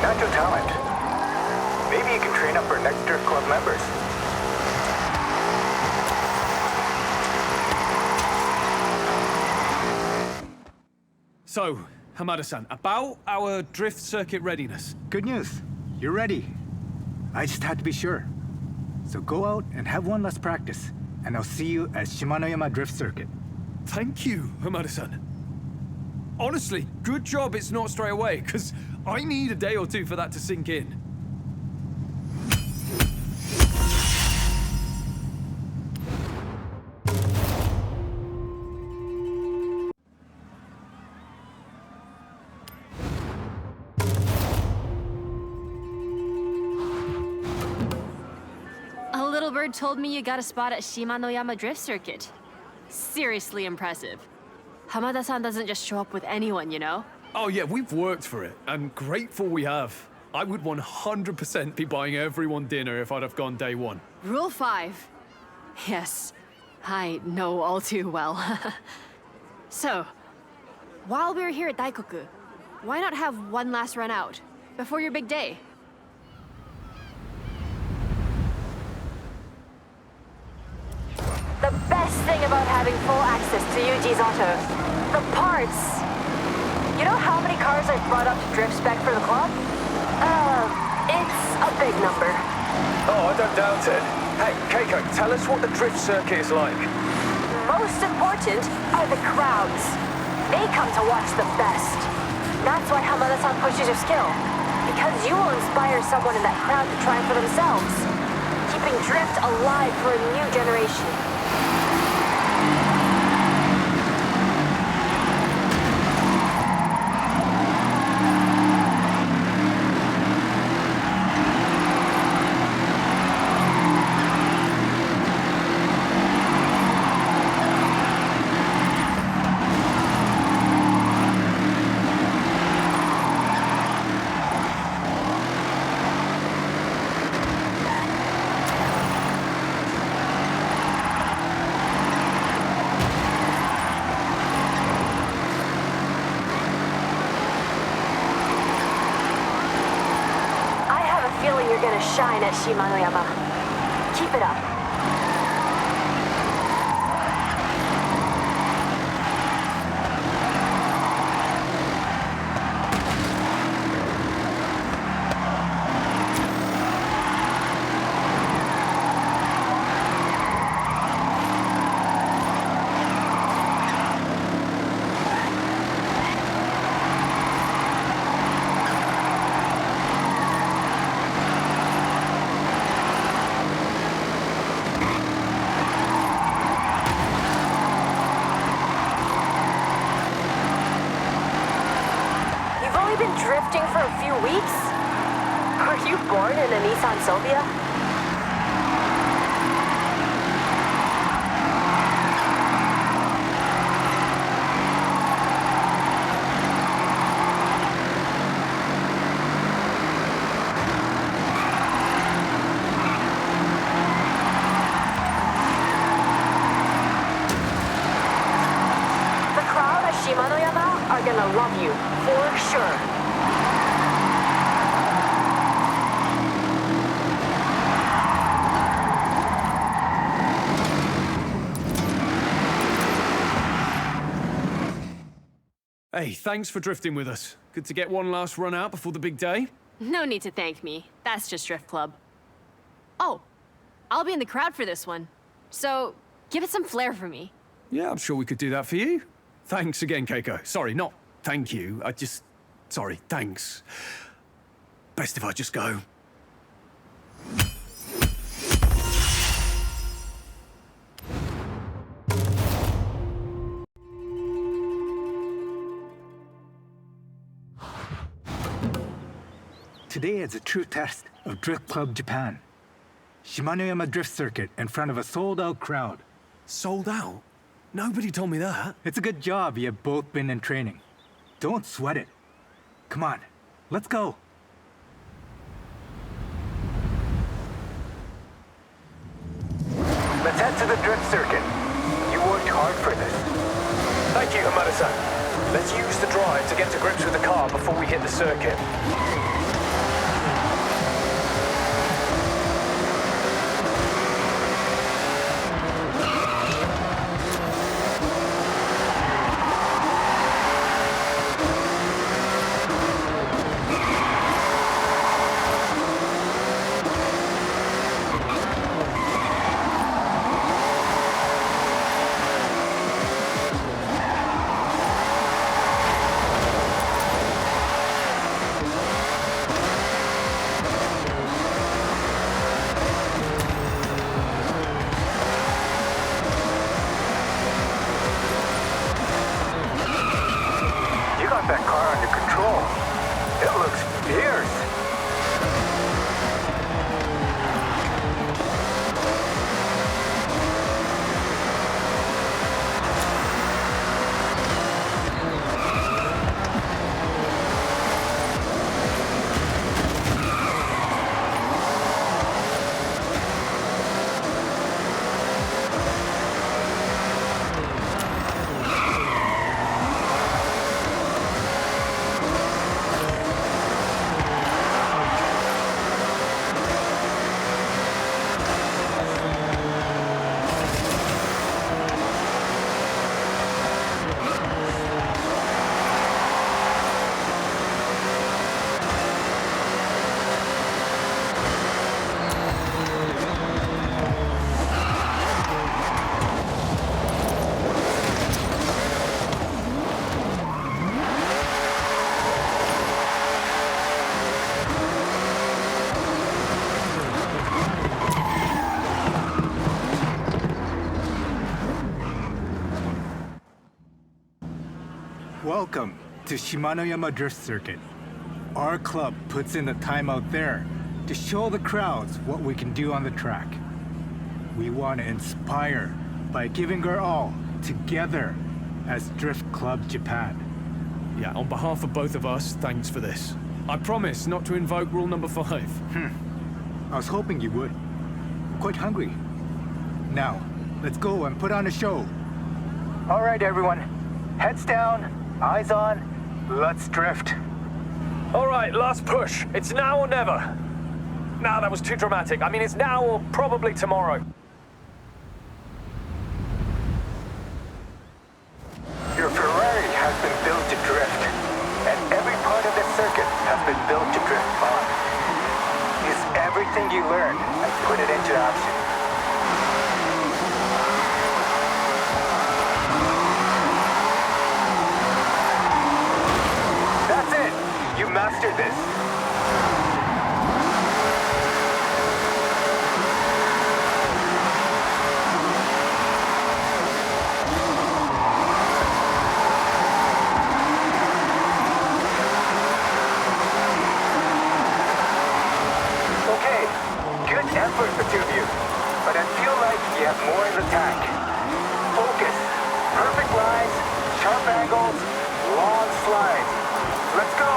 Natural talent. Maybe you can train up our next Drift Club members. So, Hamada-san, about our drift circuit readiness. Good news. You're ready. I just had to be sure. So go out and have one last practice, and I'll see you at Shimanoyama Drift Circuit. Thank you, Hamada-san. Honestly, good job it's not straight away, because I need a day or two for that to sink in. A little bird told me you got a spot at Shimanoyama Drift Circuit. Seriously impressive. Hamada-san doesn't just show up with anyone, you know? Oh yeah, we've worked for it, and grateful we have. I would 100% be buying everyone dinner if I'd have gone day 1. Rule 5. Yes, I know all too well. So, while we're here at Daikoku, why not have one last run out before your big day? The best thing about having full access to Yuji's auto, the parts. You know how many cars I've brought up to drift spec for the club? It's a big number. Oh, I don't doubt it. Hey, Keiko, tell us what the drift circuit is like. Most important are the crowds. They come to watch the best. That's why Hamada-san pushes your skill. Because you will inspire someone in that crowd to try for themselves. Keeping drift alive for a new generation. gonna shine at Shimanoyama. Keep it up. Drifting for a few weeks? Were you born in a Nissan Silvia? The crowd at Shimanoyama are gonna love you, for sure. Hey, thanks for drifting with us. Good to get one last run out before the big day. No need to thank me. That's just Drift Club. Oh, I'll be in the crowd for this one. So, give it some flair for me. Yeah, I'm sure we could do that for you. Thanks again, Keiko. Sorry, not thank you. Sorry, thanks. Best if I just go. Today is a true test of Drift Club Japan. Shimanoyama Drift Circuit in front of a sold-out crowd. Sold out? Nobody told me that. It's a good job you have both been in training. Don't sweat it. Come on, let's go. Let's head to the Drift Circuit. You worked hard for this. Thank you, Hamada-san. Let's use the drive to get to grips with the car before we hit the circuit. That car under control. It looks fierce. Welcome to Shimanoyama Drift Circuit. Our club puts in the time out there to show the crowds what we can do on the track. We want to inspire by giving our all together as Drift Club Japan. Yeah, on behalf of both of us, thanks for this. I promise not to invoke rule number 5. I was hoping you would. I'm quite hungry. Now, let's go and put on a show. All right, everyone. Heads down, eyes on, let's drift. All right, last push. It's now or never. Nah, that was too dramatic. I mean, it's now or probably tomorrow. Your Ferrari has been built to drift, and every part of the circuit has been built to drift on. Use everything you learned and put it into action. That's it! You mastered this. Effort, the two of you, but I feel like you have more in the tank. Focus. Perfect lines, sharp angles, long slides. Let's go!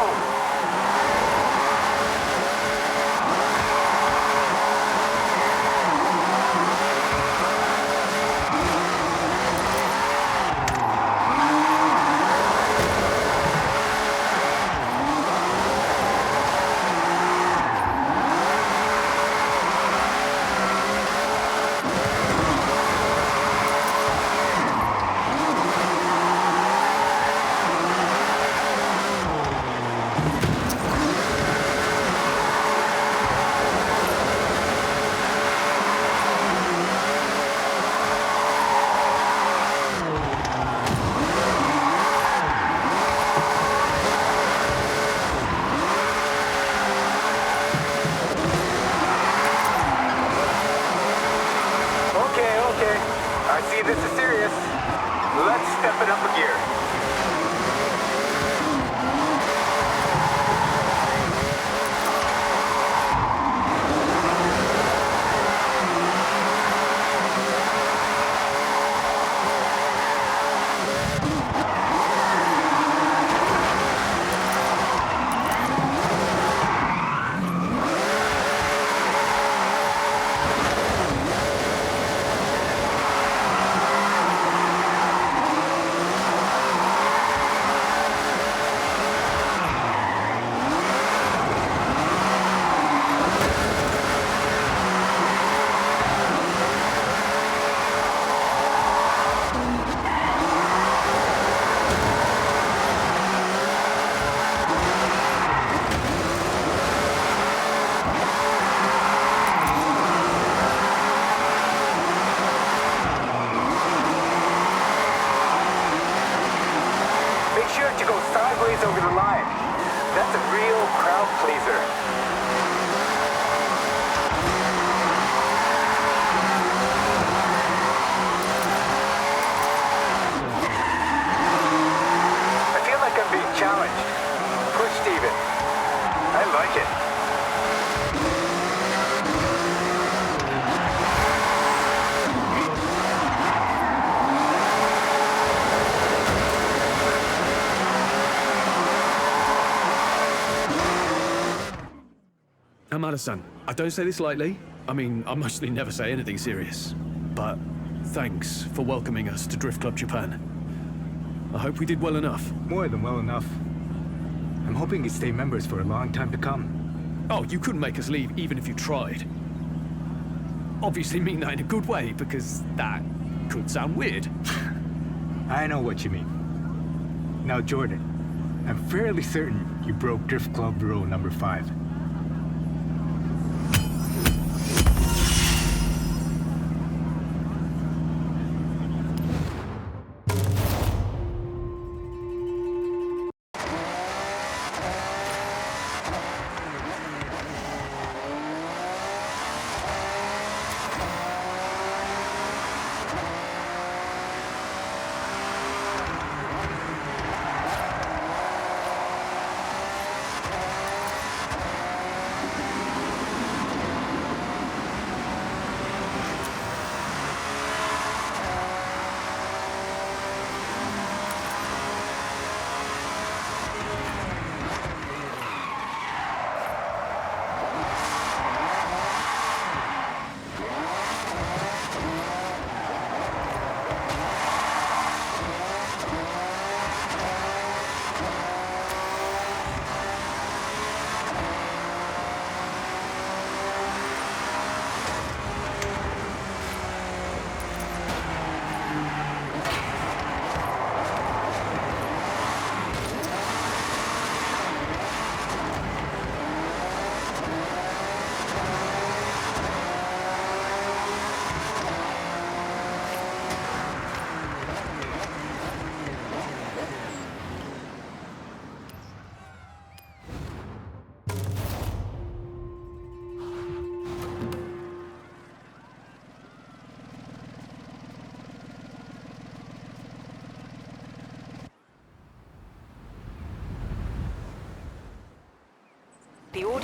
I see this is serious. Let's step it up a gear. Over the line. That's a real crowd pleaser. I feel like I'm being challenged. Pushed even. I like it. Amada-san, I don't say this lightly. I mean, I mostly never say anything serious. But thanks for welcoming us to Drift Club Japan. I hope we did well enough. More than well enough. I'm hoping you stay members for a long time to come. Oh, you couldn't make us leave even if you tried. Obviously mean that in a good way, because that could sound weird. I know what you mean. Now, Jordan, I'm fairly certain you broke Drift Club rule number 5.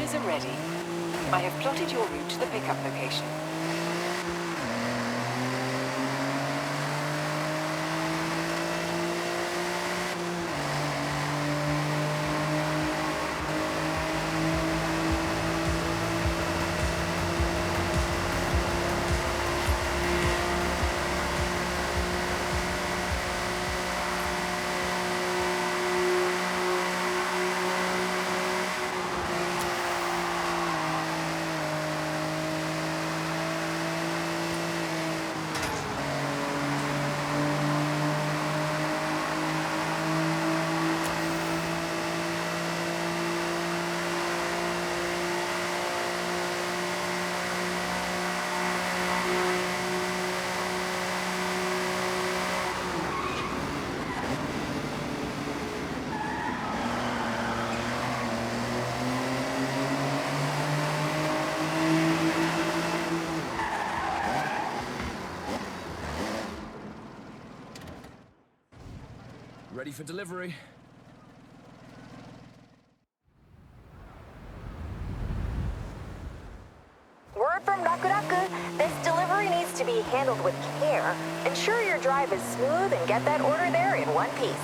orders are ready. I have plotted your route to the pickup location. Ready for delivery. Word from Rakuraku, this delivery needs to be handled with care. Ensure your drive is smooth and get that order there in one piece.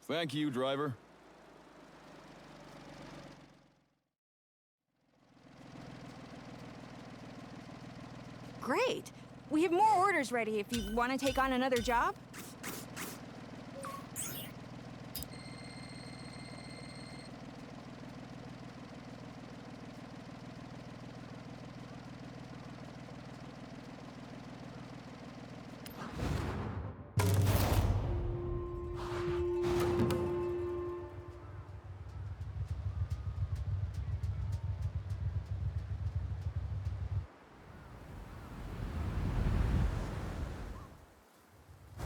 Thank you, driver. Great. We have more orders ready if you want to take on another job.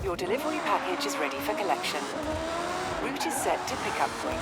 Your delivery package is ready for collection. Route is set to pickup point.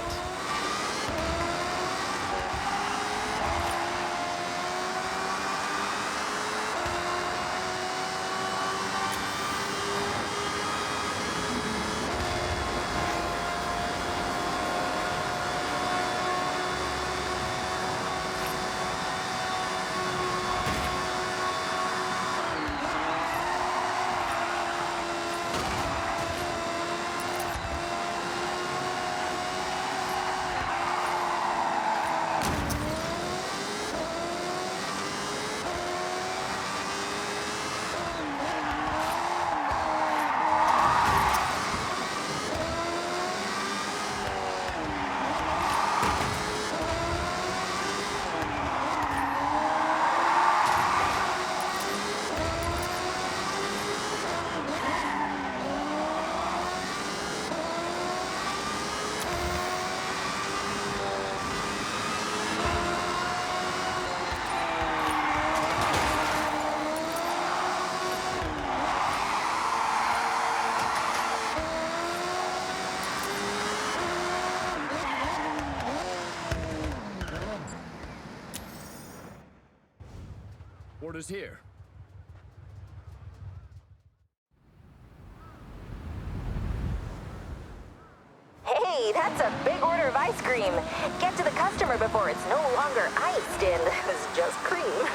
Orders here. Hey, that's a big order of ice cream. Get to the customer before it's no longer iced and is just cream.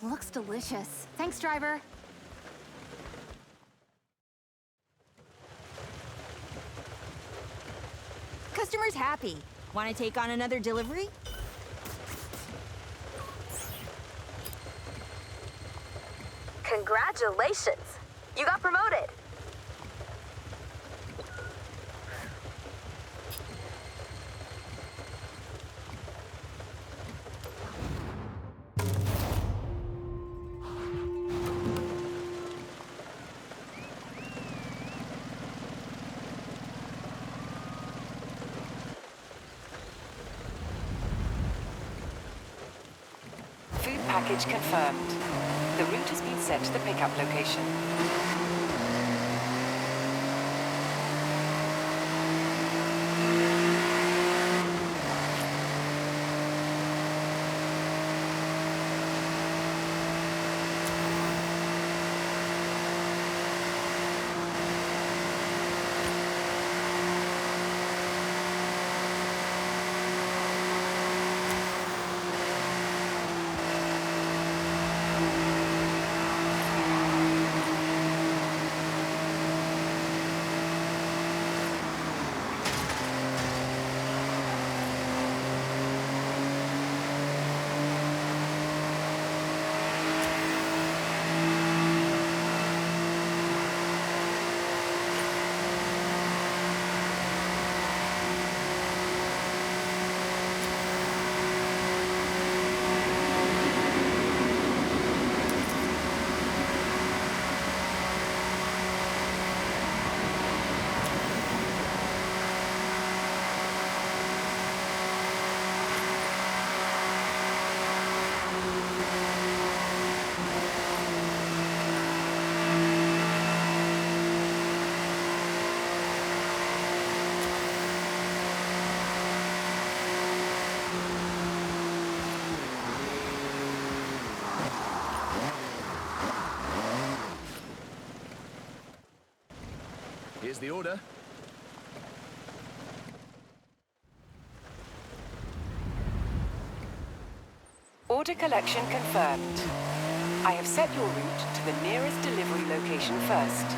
Looks delicious. Thanks, driver. Customer's happy. Want to take on another delivery? Congratulations! You got promoted! Food package confirmed. The route has been set to the pickup location. Here's the order. Order collection confirmed. I have set your route to the nearest delivery location first.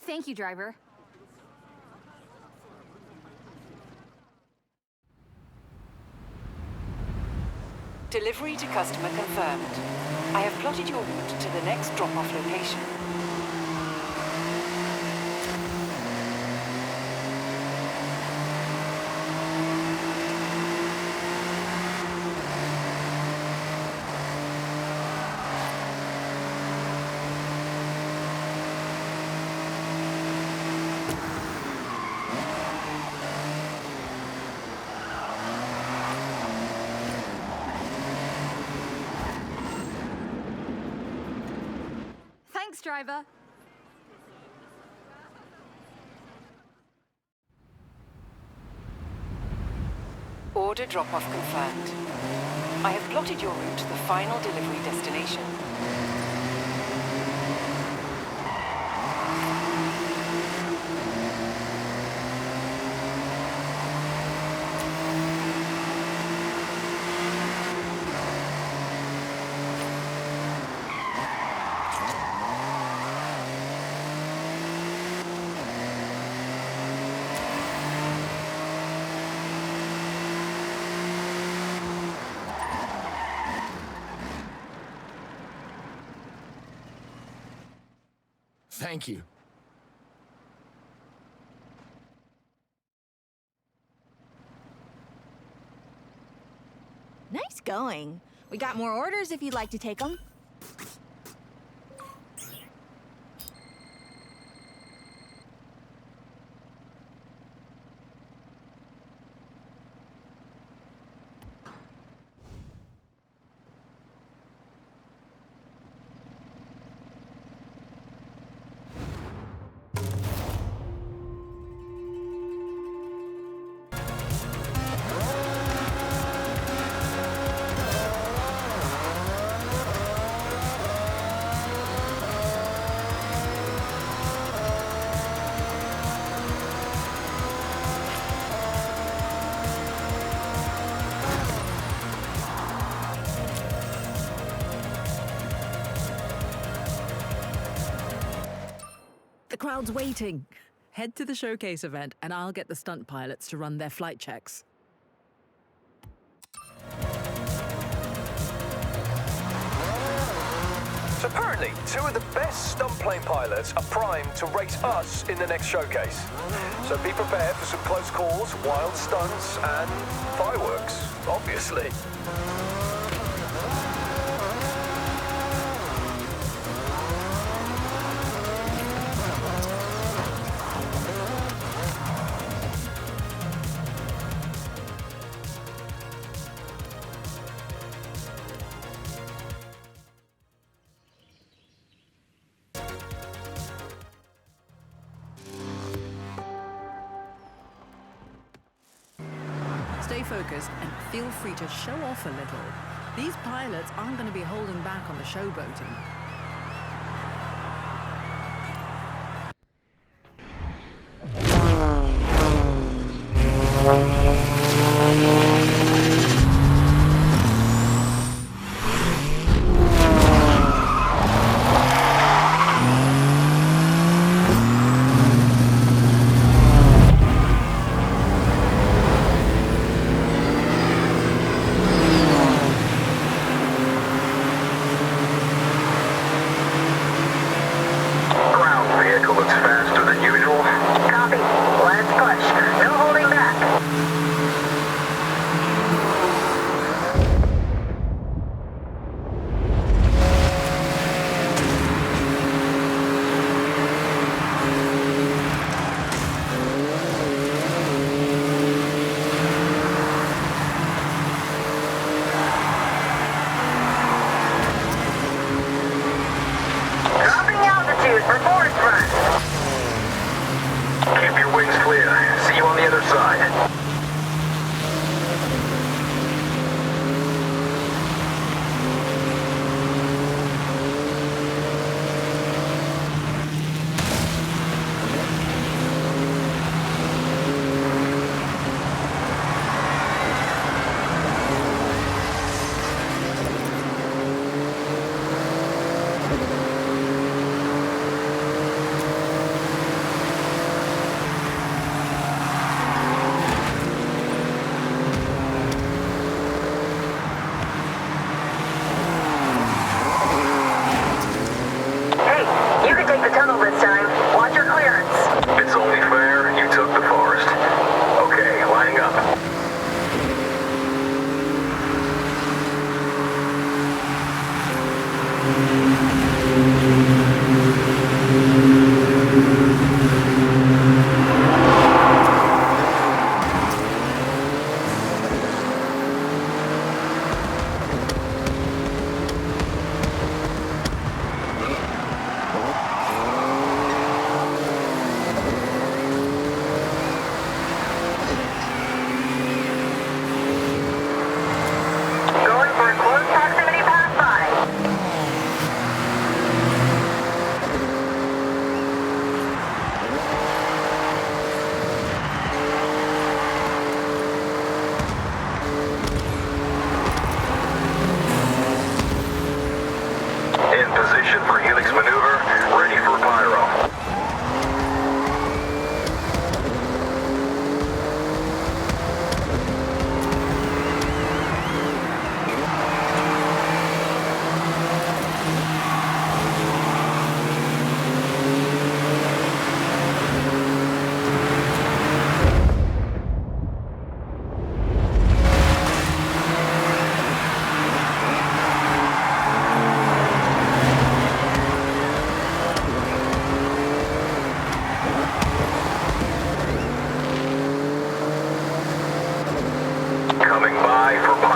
Thank you, driver. Delivery to customer confirmed. I have plotted your route to the next drop-off location. driver. Order drop-off confirmed. I have plotted your route to the final delivery destination. Thank you. Nice going. We got more orders if you'd like to take them. The crowd's waiting. Head to the showcase event and I'll get the stunt pilots to run their flight checks. So apparently, 2 of the best stunt plane pilots are primed to race us in the next showcase. So be prepared for some close calls, wild stunts, and fireworks, obviously. Stay focused and feel free to show off a little. These pilots aren't going to be holding back on the showboating. Vehicle, it's faster than usual. Copy. Let's push. No holding back.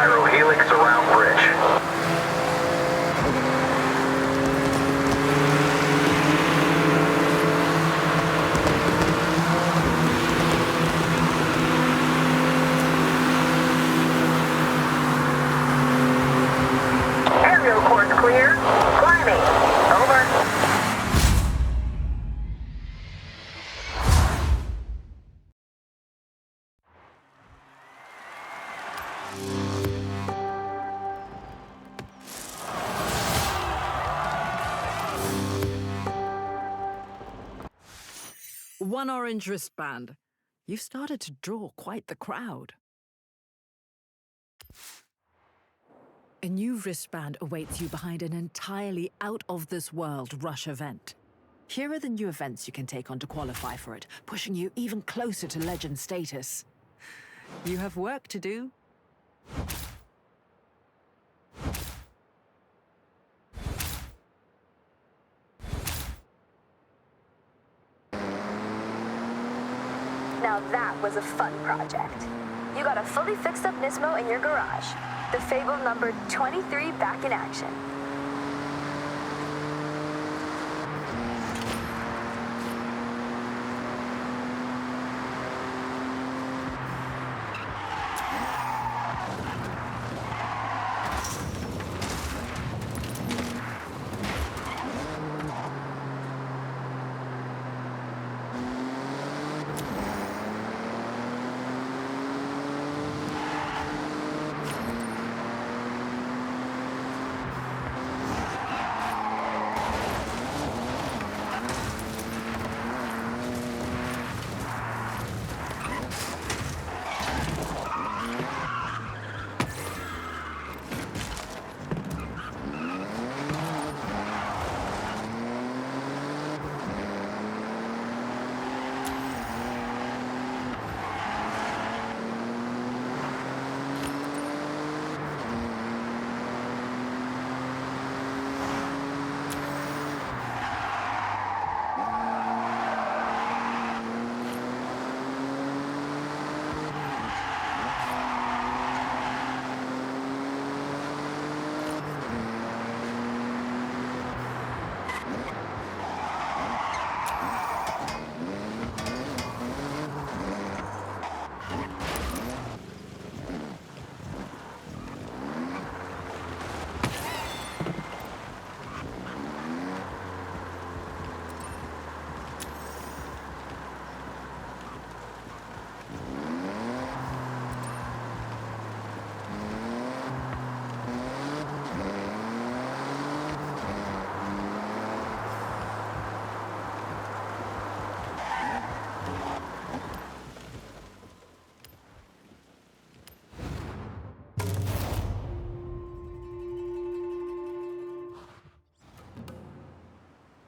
gyro helix around bridge. Aerial course clear. Climbing. Over. One orange wristband. You've started to draw quite the crowd. A new wristband awaits you behind an entirely out-of-this-world rush event. Here are the new events you can take on to qualify for it, pushing you even closer to legend status. You have work to do. Now that was a fun project. You got a fully fixed up Nismo in your garage. The Fable number 23 back in action.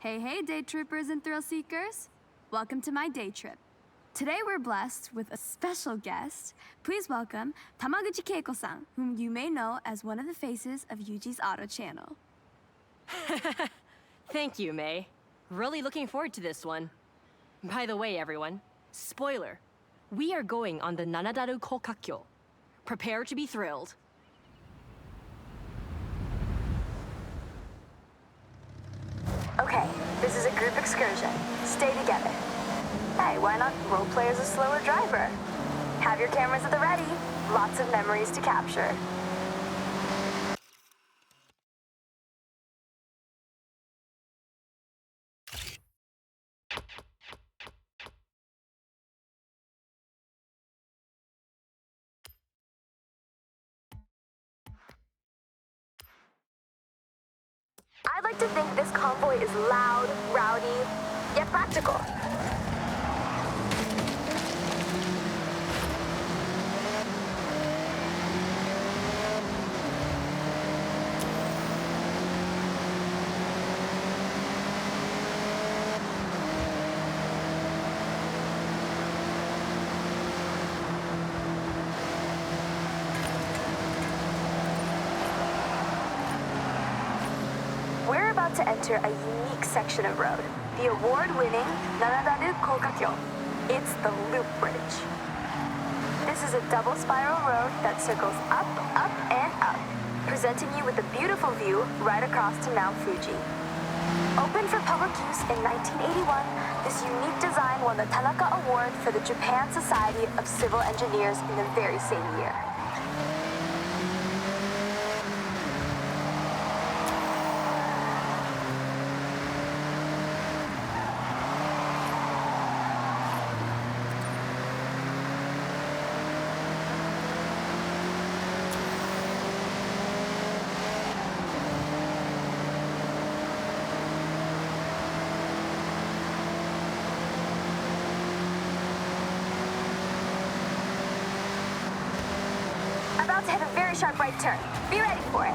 Hey, day trippers and thrill seekers. Welcome to my day trip. Today we're blessed with a special guest. Please welcome Tamaguchi Keiko-san, whom you may know as one of the faces of Yuji's Auto channel. Thank you, May. Really looking forward to this one. By the way, everyone, spoiler. We are going on the Nanadaru Kokakyo. Prepare to be thrilled. Okay, this is a group excursion. Stay together. Hey, why not roleplay as a slower driver? Have your cameras at the ready. Lots of memories to capture. I'd like to think this convoy is loud, rowdy, yet practical. We're about to enter a unique section of road, the award-winning Nanadaru Kokakyo. It's the Loop Bridge. This is a double spiral road that circles up, up, and up, presenting you with a beautiful view right across to Mount Fuji. Opened for public use in 1981, this unique design won the Tanaka Award for the Japan Society of Civil Engineers in the very same year. About to hit a very sharp right turn. Be ready for it.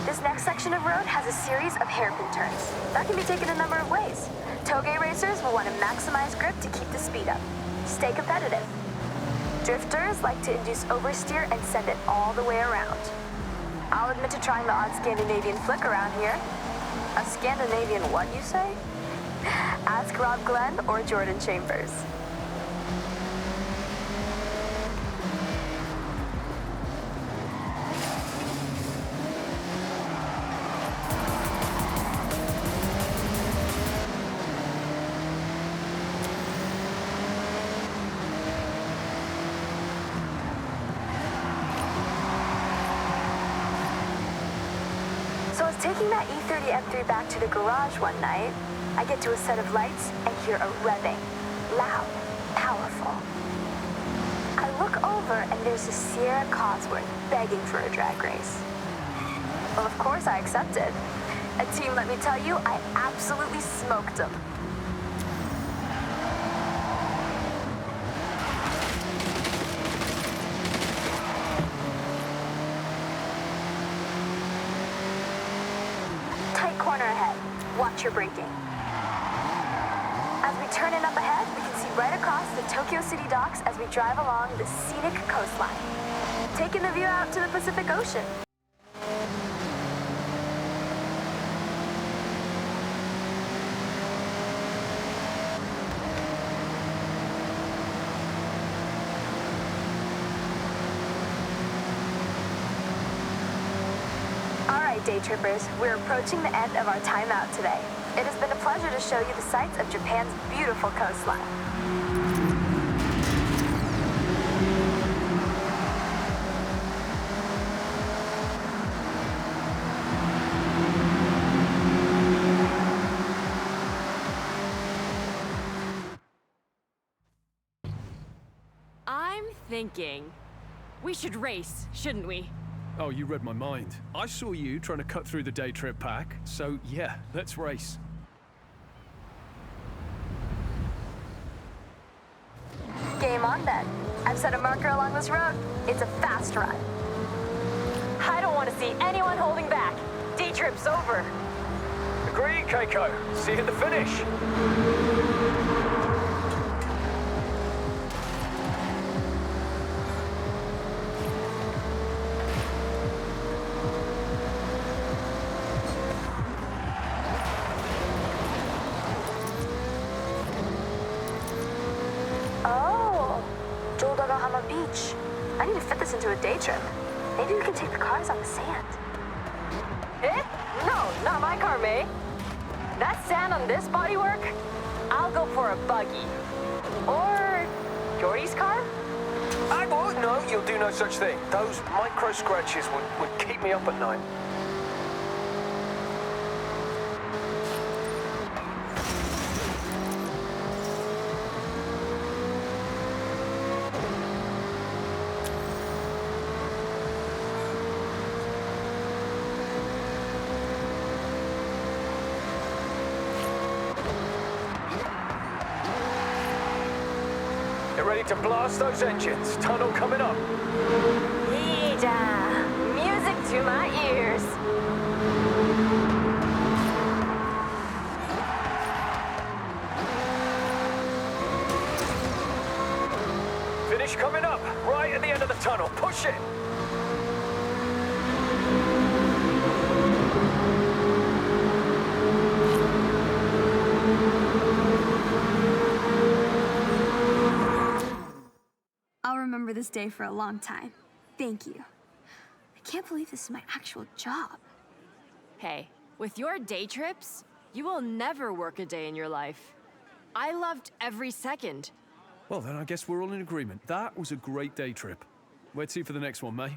This next section of road has a series of hairpin turns. That can be taken a number of ways. Toge racers will want to maximize grip to keep the speed up. Stay competitive. Drifters like to induce oversteer and send it all the way around. I'll admit to trying the odd Scandinavian flick around here. A Scandinavian what, you say? Ask Rob Glenn or Jordan Chambers. So I was taking that E30 M3 back to the garage one night. I get to a set of lights and hear a revving. Loud, powerful. I look over and there's a Sierra Cosworth begging for a drag race. Well, of course I accepted. A team, let me tell you, I absolutely smoked them. Tight corner ahead. Watch your braking. As we turn in up ahead, we can see right across the Tokyo City docks as we drive along the scenic coastline, taking the view out to the Pacific Ocean. All right, day trippers, we're approaching the end of our time out today. It has been a pleasure to show you the sights of Japan's beautiful coastline. I'm thinking we should race, shouldn't we? Oh, you read my mind. I saw you trying to cut through the day trip pack, so yeah, let's race. Game on then. I've set a marker along this road. It's a fast run. I don't want to see anyone holding back. Day trip's over. Agreed, Keiko. See you at the finish. Oh, Jodagahama Beach. I need to fit this into a day trip. Maybe we can take the cars on the sand. Eh? No, not my car, May. That sand on this bodywork? I'll go for a buggy. Or Jordy's car? I won't. No, you'll do no such thing. Those micro scratches would keep me up at night. ready to blast those engines. Tunnel coming up. Yeeja! Music to my ears. Finish coming up, right at the end of the tunnel. Push it. I'll remember this day for a long time. Thank you. I can't believe this is my actual job. Hey, with your day trips, you will never work a day in your life. I loved every second. Well, then I guess we're all in agreement. That was a great day trip. Where to for the next one, May?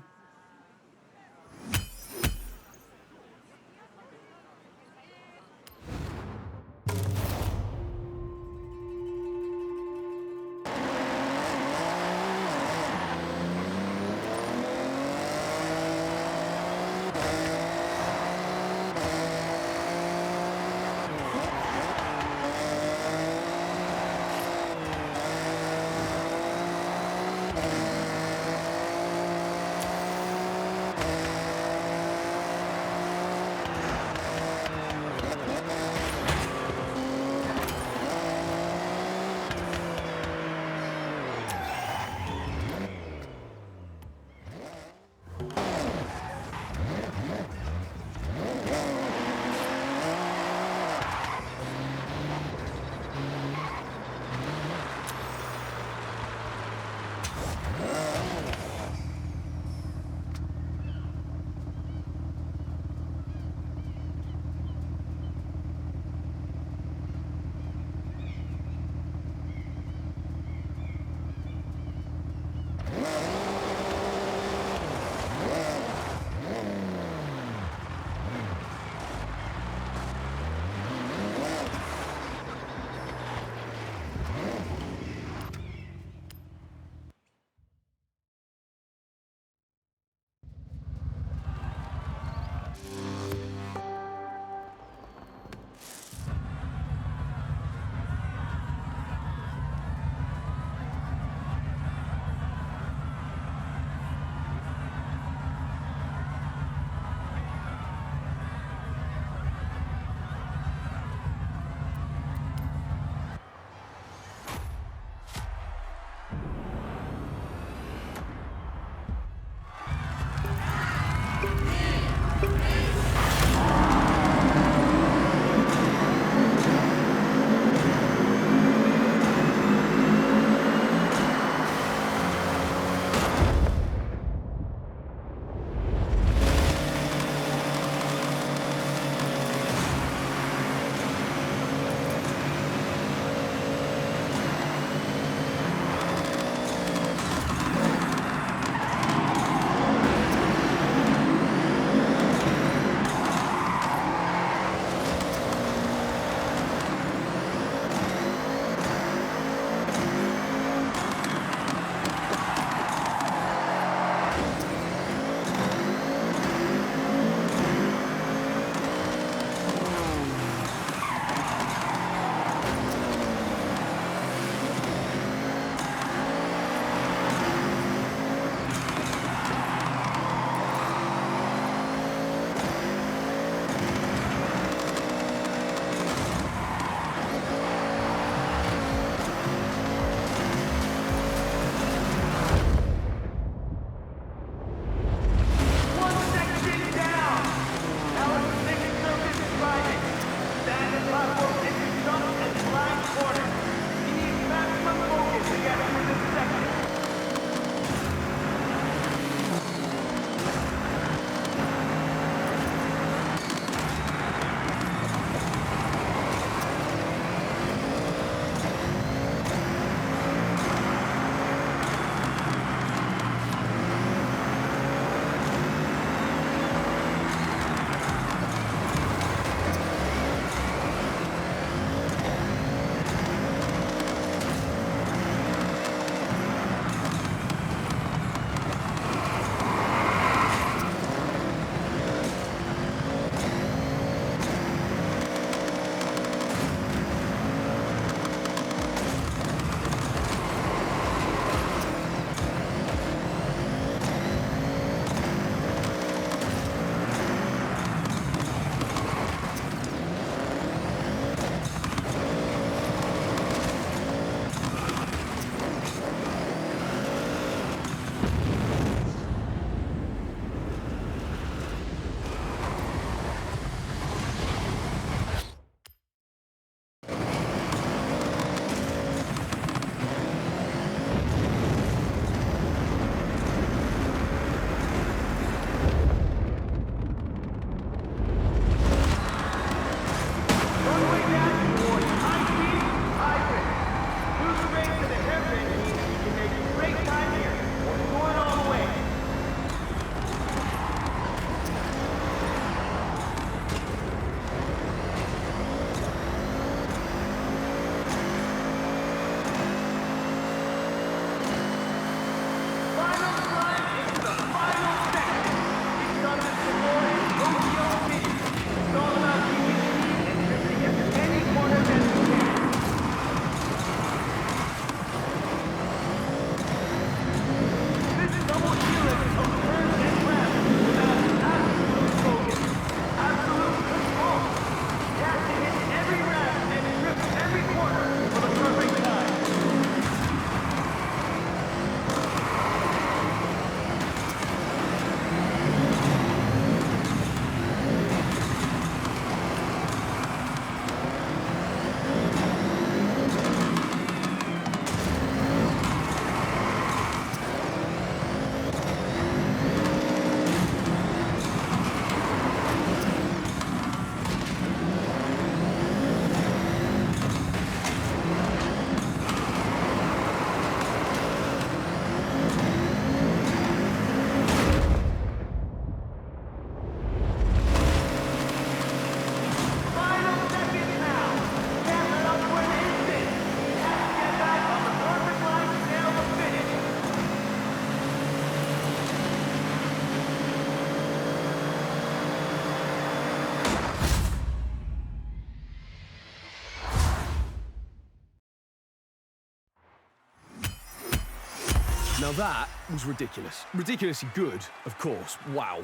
Now that was ridiculous. Ridiculously good, of course. Wow.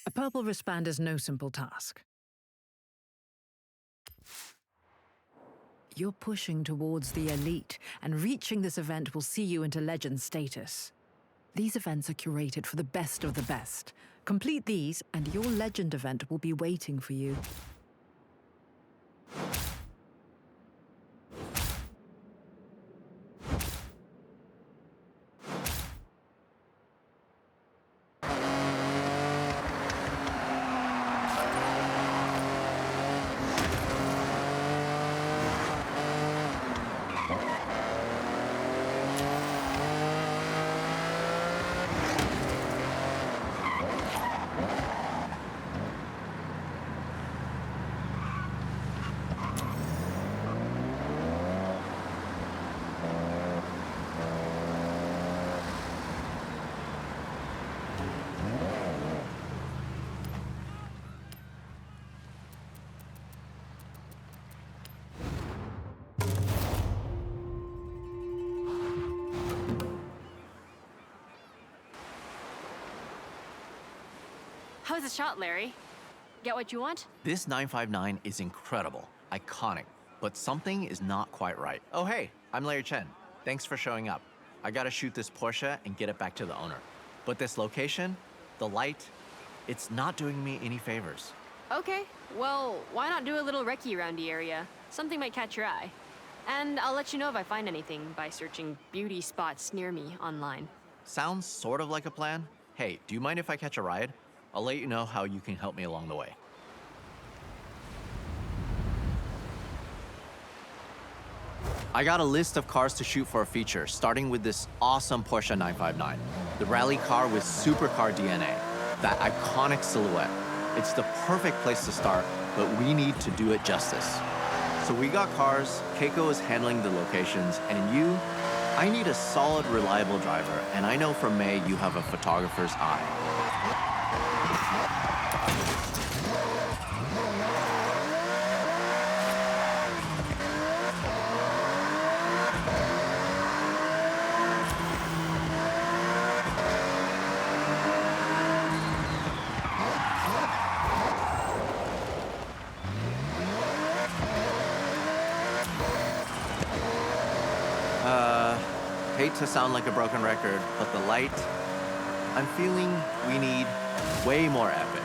A purple wristband is no simple task. You're pushing towards the elite, and reaching this event will see you into legend status. These events are curated for the best of the best. Complete these, and your legend event will be waiting for you. How's the shot, Larry? Get what you want? This 959 is incredible, iconic, but something is not quite right. Oh hey, I'm Larry Chen. Thanks for showing up. I gotta shoot this Porsche and get it back to the owner. But this location, the light, it's not doing me any favors. Okay, well, why not do a little recce around the area? Something might catch your eye. And I'll let you know if I find anything by searching beauty spots near me online. Sounds sort of like a plan. Hey, do you mind if I catch a ride? I'll let you know how you can help me along the way. I got a list of cars to shoot for a feature, starting with this awesome Porsche 959. The rally car with supercar DNA, that iconic silhouette. It's the perfect place to start, but we need to do it justice. So we got cars, Keiko is handling the locations, and you, I need a solid, reliable driver, and I know from May you have a photographer's eye. Hate to sound like a broken record, but the light, I'm feeling we need way more epic.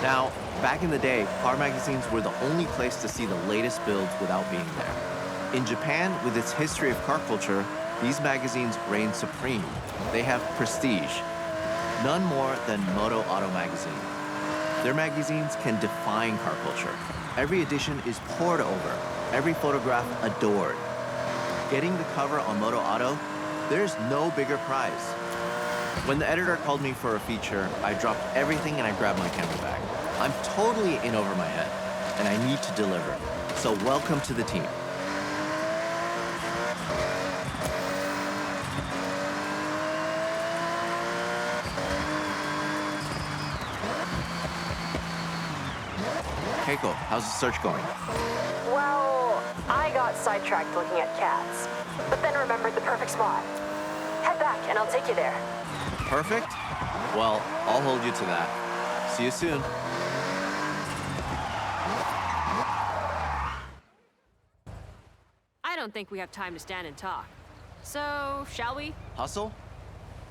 Now, back in the day, car magazines were the only place to see the latest builds without being there. In Japan, with its history of car culture, these magazines reign supreme. They have prestige. None more than Moto Auto magazine. Their magazines can define car culture. Every edition is poured over, every photograph adored. Getting the cover on Moto Auto, there's no bigger prize. When the editor called me for a feature, I dropped everything and I grabbed my camera bag. I'm totally in over my head, and I need to deliver. So welcome to the team. Keiko, how's the search going? Well, I got sidetracked looking at cats, but then remembered the perfect spot. Head back and I'll take you there. Perfect? Well, I'll hold you to that. See you soon. I don't think we have time to stand and talk. So, shall we? Hustle?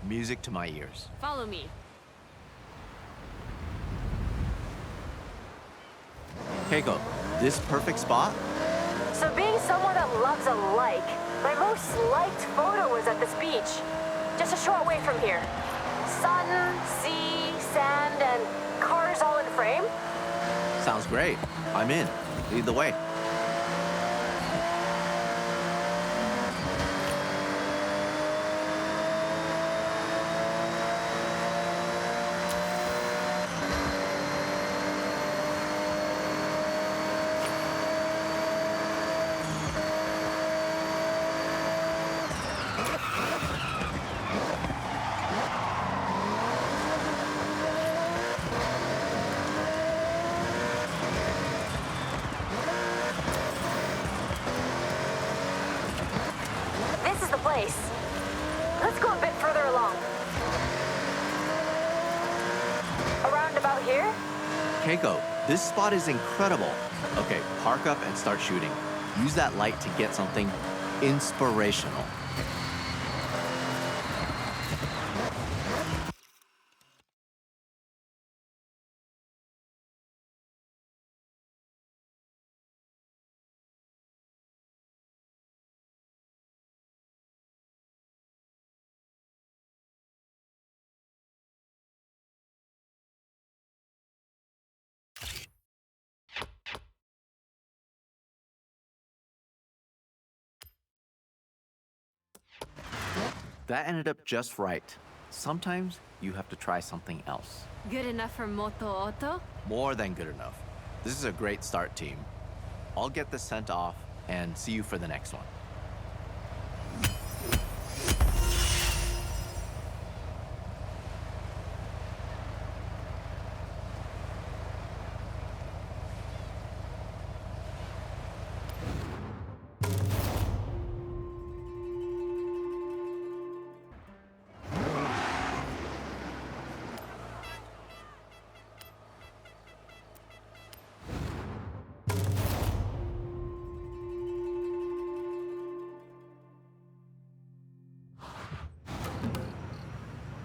Music to my ears. Follow me. Keiko, this perfect spot? So being someone that loves a like, my most liked photo was at this beach. Just a short way from here. Sun, sea, sand, and cars all in frame. Sounds great. I'm in. Lead the way. Nice. Let's go a bit further along. Around about here? Keiko, this spot is incredible. Okay, park up and start shooting. Use that light to get something inspirational. That ended up just right. Sometimes you have to try something else. Good enough for Moto Auto? More than good enough. This is a great start, team. I'll get this sent off and see you for the next one.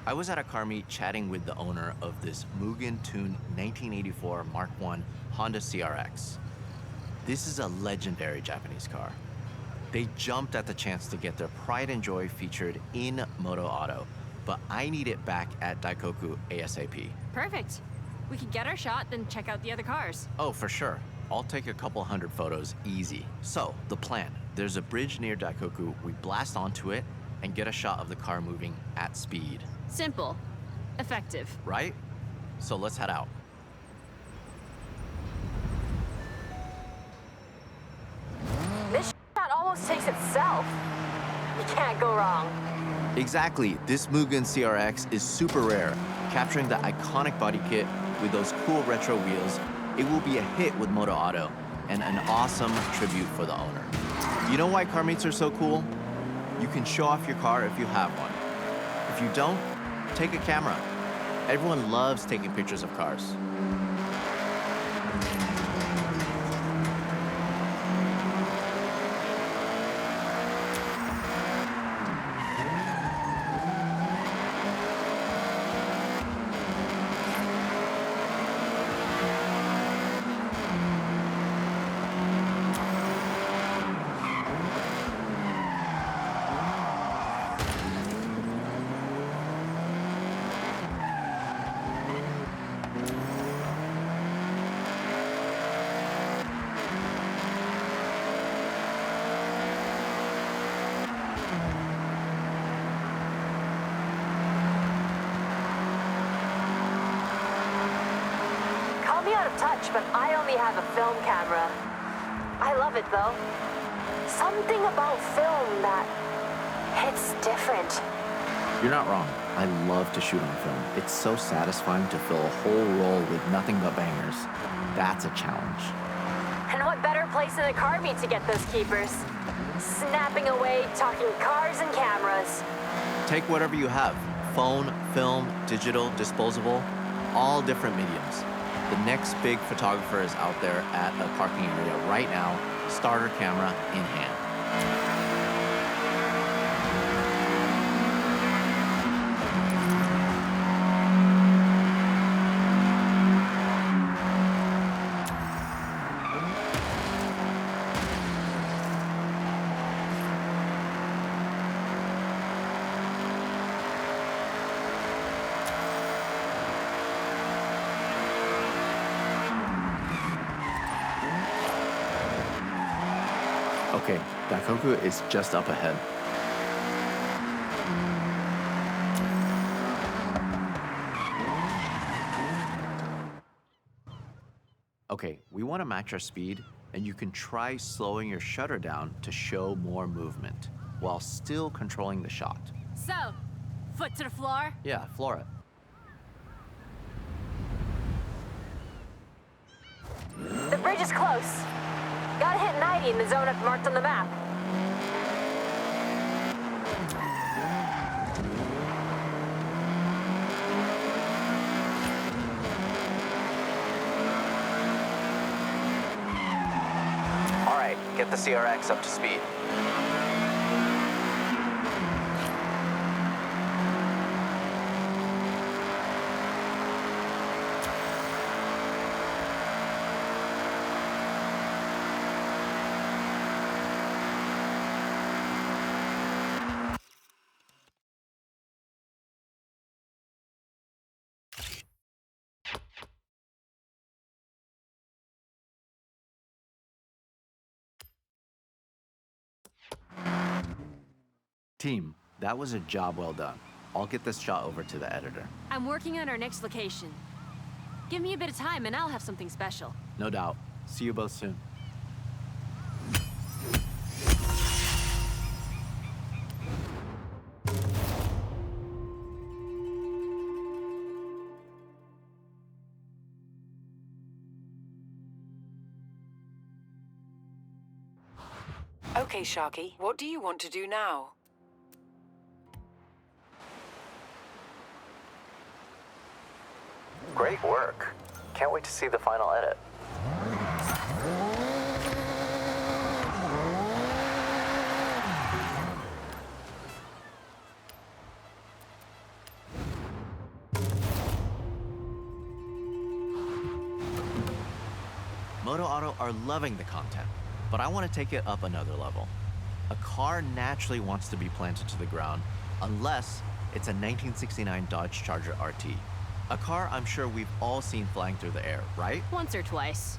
I was at a car meet chatting with the owner of this Mugen-tuned 1984 Mark I Honda CRX. This is a legendary Japanese car. They jumped at the chance to get their pride and joy featured in Moto Auto, but I need it back at Daikoku ASAP. Perfect. We could get our shot, then check out the other cars. Oh, for sure. I'll take a couple hundred photos, easy. So, the plan. There's a bridge near Daikoku. We blast onto it and get a shot of the car moving at speed. Simple. Effective. Right? So let's head out. This shot almost takes itself. You can't go wrong. Exactly. This Mugen CRX is super rare. Capturing the iconic body kit with those cool retro wheels, it will be a hit with Moto Auto and an awesome tribute for the owner. You know why car meets are so cool? You can show off your car if you have one. If you don't, take a camera. Everyone loves taking pictures of cars. Touch, but I only have a film camera. I love it though. Something about film that hits different. You're not wrong. I love to shoot on film. It's so satisfying to fill a whole roll with nothing but bangers. That's a challenge. And what better place than a car meet to get those keepers? Snapping away, talking cars and cameras. Take whatever you have. Phone, film, digital, disposable, all different mediums. The next big photographer is out there at a parking area right now, starter camera in hand. Okay, Daikoku is just up ahead. Okay, we want to match our speed, and you can try slowing your shutter down to show more movement, while still controlling the shot. So, foot to the floor? Yeah, floor it. The bridge is close. Gotta hit 90 in the zone I've marked on the map. the CRX up to speed. Team, that was a job well done. I'll get this shot over to the editor. I'm working on our next location. Give me a bit of time and I'll have something special. No doubt. See you both soon. Okay, Sharky, what do you want to do now? Great work. Can't wait to see the final edit. Moto Auto are loving the content, but I want to take it up another level. A car naturally wants to be planted to the ground, unless it's a 1969 Dodge Charger RT. A car I'm sure we've all seen flying through the air, right? Once or twice.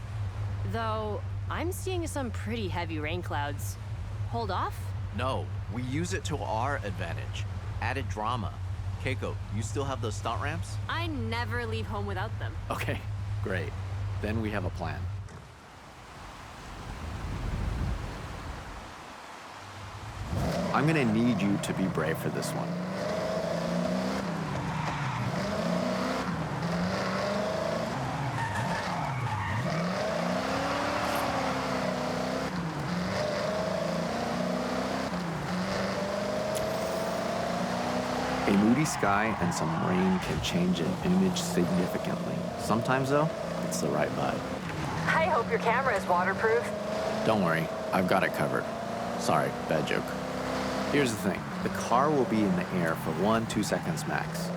Though, I'm seeing some pretty heavy rain clouds. Hold off? No, we use it to our advantage. Added drama. Keiko, you still have those stunt ramps? I never leave home without them. Okay, great. Then we have a plan. I'm gonna need you to be brave for this one. A moody sky and some rain can change an image significantly. Sometimes, though, it's the right vibe. I hope your camera is waterproof. Don't worry, I've got it covered. Sorry, bad joke. Here's the thing, the car will be in the air for 1-2 seconds max.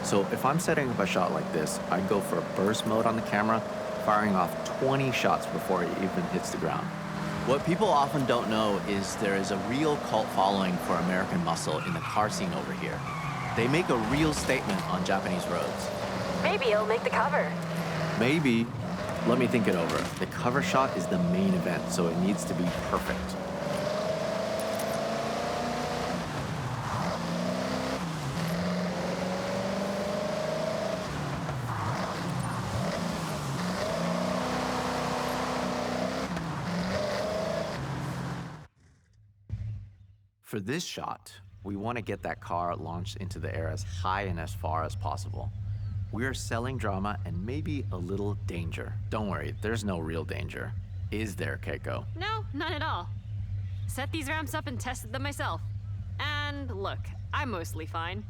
So if I'm setting up a shot like this, I'd go for a burst mode on the camera, firing off 20 shots before it even hits the ground. What people often don't know is there is a real cult following for American muscle in the car scene over here. They make a real statement on Japanese roads. Maybe it'll make the cover. Maybe. Let me think it over. The cover shot is the main event, so it needs to be perfect. For this shot, we want to get that car launched into the air as high and as far as possible. We are selling drama and maybe a little danger. Don't worry, there's no real danger. Is there, Keiko? No, none at all. Set these ramps up and tested them myself. And look, I'm mostly fine.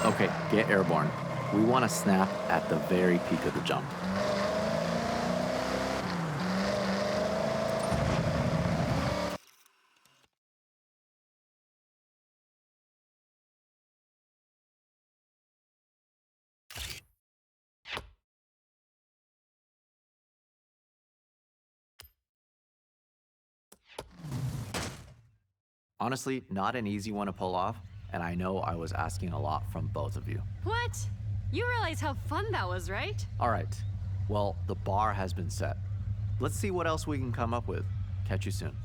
Okay, get airborne. We want to snap at the very peak of the jump. Honestly, not an easy one to pull off, and I know I was asking a lot from both of you. What? You realize how fun that was, right? All right, well, the bar has been set. Let's see what else we can come up with. Catch you soon.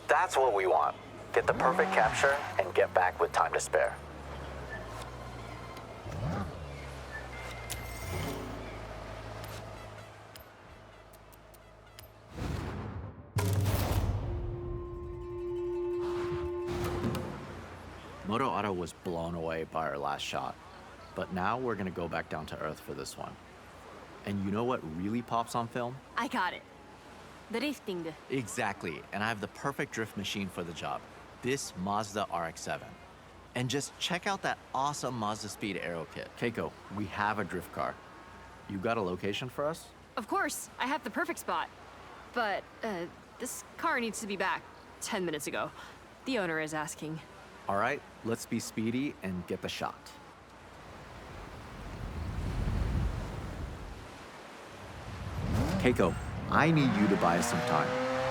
That's what we want. Get the perfect capture and get back with time to spare. Moto Auto was blown away by our last shot, but now we're gonna go back down to earth for this one. And you know what really pops on film? I got it. Drifting. Exactly, and I have the perfect drift machine for the job. This Mazda RX-7. And just check out that awesome Mazda Speed Aero kit. Keiko, we have a drift car. You got a location for us? Of course, I have the perfect spot. But, this car needs to be back 10 minutes ago. The owner is asking. All right, let's be speedy and get the shot. Keiko, I need you to buy us some time.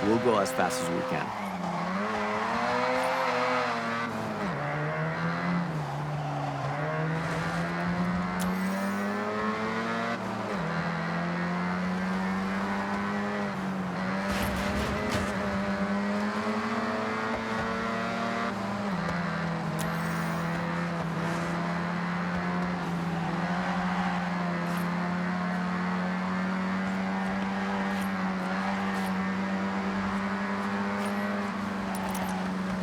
We'll go as fast as we can.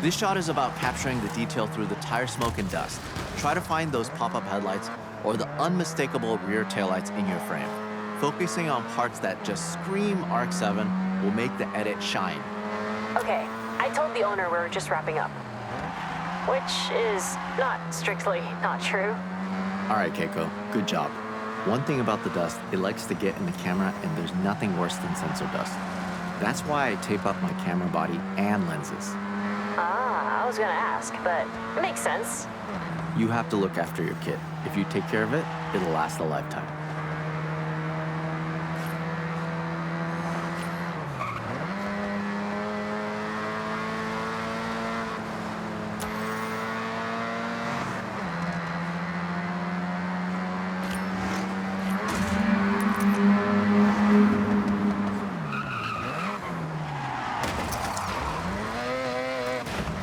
This shot is about capturing the detail through the tire smoke and dust. Try to find those pop-up headlights or the unmistakable rear taillights in your frame. Focusing on parts that just scream RX-7 will make the edit shine. Okay, I told the owner we're just wrapping up. Which is not strictly not true. All right, Keiko, good job. One thing about the dust, it likes to get in the camera, and there's nothing worse than sensor dust. That's why I tape up my camera body and lenses. I was gonna ask, but it makes sense. You have to look after your kit. If you take care of it, it'll last a lifetime.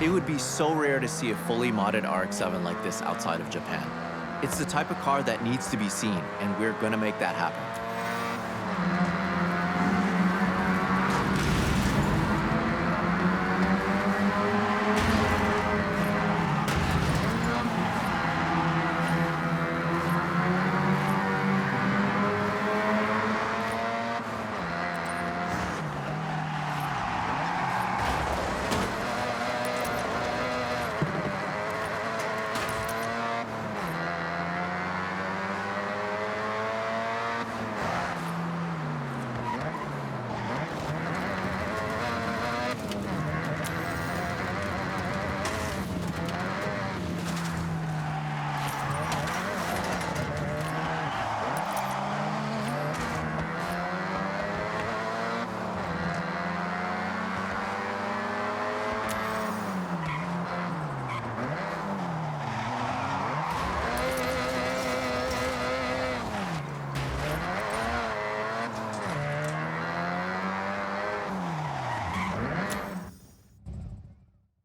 It would be so rare to see a fully modded RX-7 like this outside of Japan. It's the type of car that needs to be seen, and we're gonna make that happen.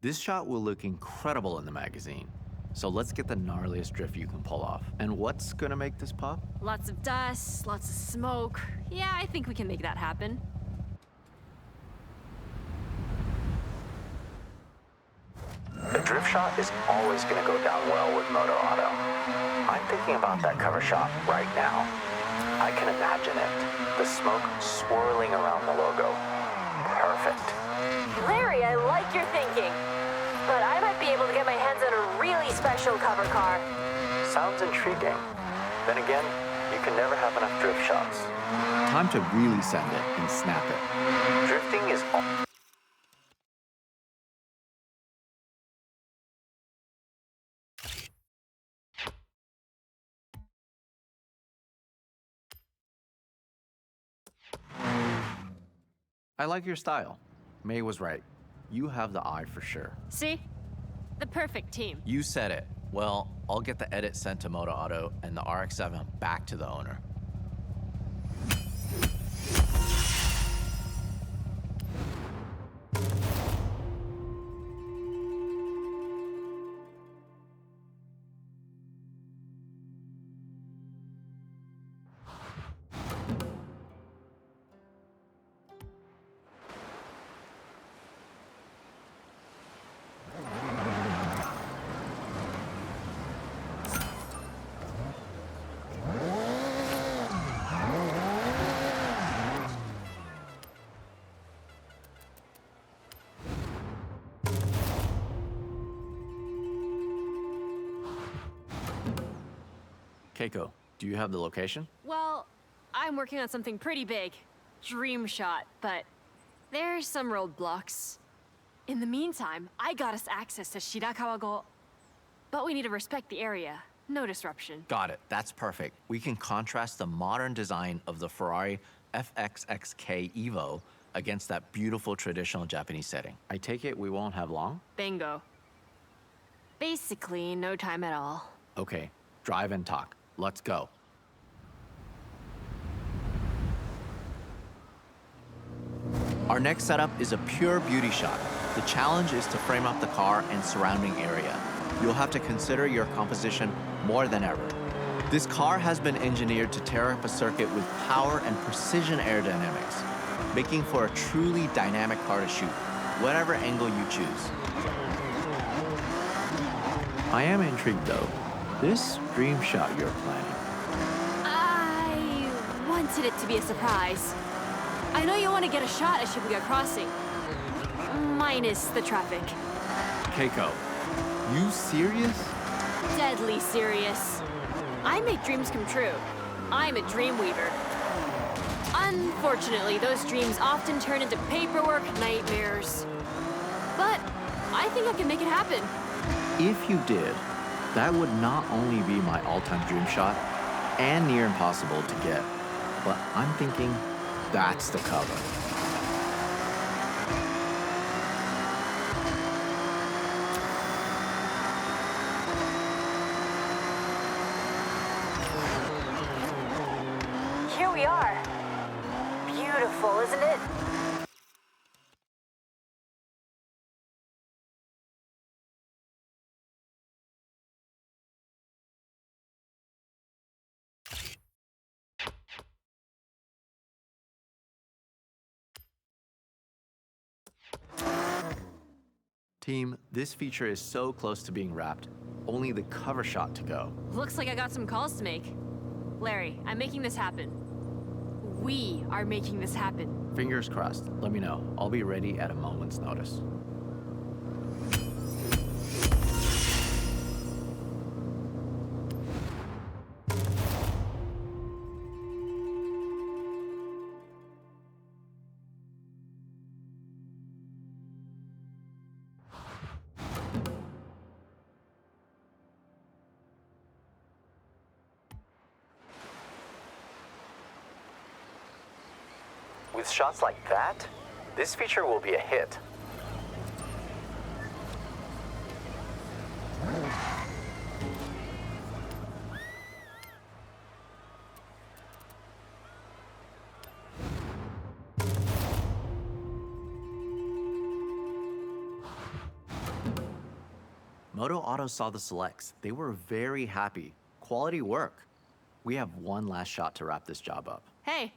This shot will look incredible in the magazine. So let's get the gnarliest drift you can pull off. And what's gonna make this pop? Lots of dust, lots of smoke. Yeah, I think we can make that happen. The drift shot is always going to go down well with Moto Auto. I'm thinking about that cover shot right now. I can imagine it. The smoke swirling around the logo. Perfect. Larry, I like your thinking. But I might be able to get my hands on a really special cover car. Sounds intriguing. Then again, you can never have enough drift shots. Time to really send it and snap it. Drifting is all... I like your style. May was right. You have the eye for sure. See? The perfect team. You said it. Well, I'll get the edit sent to Moto Auto and the RX-7 back to the owner. Keiko, do you have the location? Well, I'm working on something pretty big. Dream shot, but there's some roadblocks. In the meantime, I got us access to Shirakawa-go. But we need to respect the area. No disruption. Got it. That's perfect. We can contrast the modern design of the Ferrari FXXK Evo against that beautiful traditional Japanese setting. I take it we won't have long? Bingo. Basically, no time at all. Okay, drive and talk. Let's go. Our next setup is a pure beauty shot. The challenge is to frame up the car and surrounding area. You'll have to consider your composition more than ever. This car has been engineered to tear up a circuit with power and precision aerodynamics, making for a truly dynamic car to shoot, whatever angle you choose. I am intrigued though. This dream shot you're planning. I wanted it to be a surprise. I know you want to get a shot at Shibuya Crossing. Minus the traffic. Keiko, you serious? Deadly serious. I make dreams come true. I'm a dream weaver. Unfortunately, those dreams often turn into paperwork nightmares. But I think I can make it happen. If you did, that would not only be my all-time dream shot and near impossible to get, but I'm thinking that's the cover. Here we are. Beautiful, isn't it? Team, this feature is so close to being wrapped. Only the cover shot to go. Looks like I got some calls to make. Larry, I'm making this happen. We are making this happen. Fingers crossed. Let me know. I'll be ready at a moment's notice. With shots like that, this feature will be a hit. Moto Auto saw the selects. They were very happy. Quality work. We have one last shot to wrap this job up. Hey.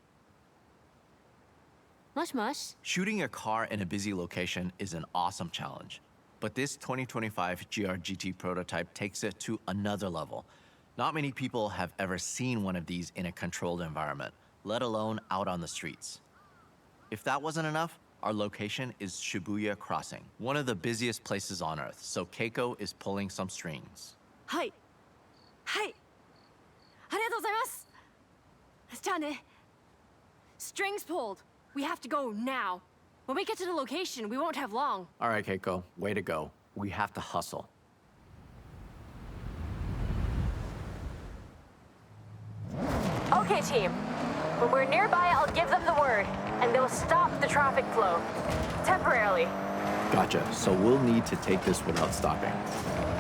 Mush. Shooting a car in a busy location is an awesome challenge. But this 2025 GR-GT prototype takes it to another level. Not many people have ever seen one of these in a controlled environment, let alone out on the streets. If that wasn't enough, our location is Shibuya Crossing, one of the busiest places on Earth, so Keiko is pulling some strings. Hi. Hi. ありがとうございます。じゃあね。Strings pulled. We have to go now. When we get to the location, we won't have long. All right, Keiko, way to go. We have to hustle. Okay, team. When we're nearby, I'll give them the word, and they'll stop the traffic flow. Temporarily. Gotcha. So we'll need to take this without stopping.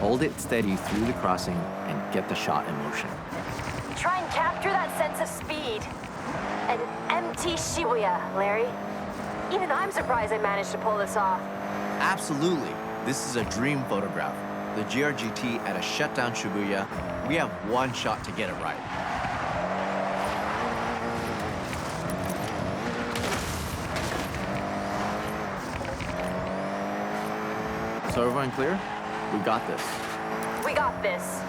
Hold it steady through the crossing and get the shot in motion. Try and capture that sense of speed. An empty Shibuya, Larry. Even I'm surprised I managed to pull this off. Absolutely. This is a dream photograph. The GR-GT at a shutdown Shibuya. We have one shot to get it right. So everyone clear? We got this. We got this.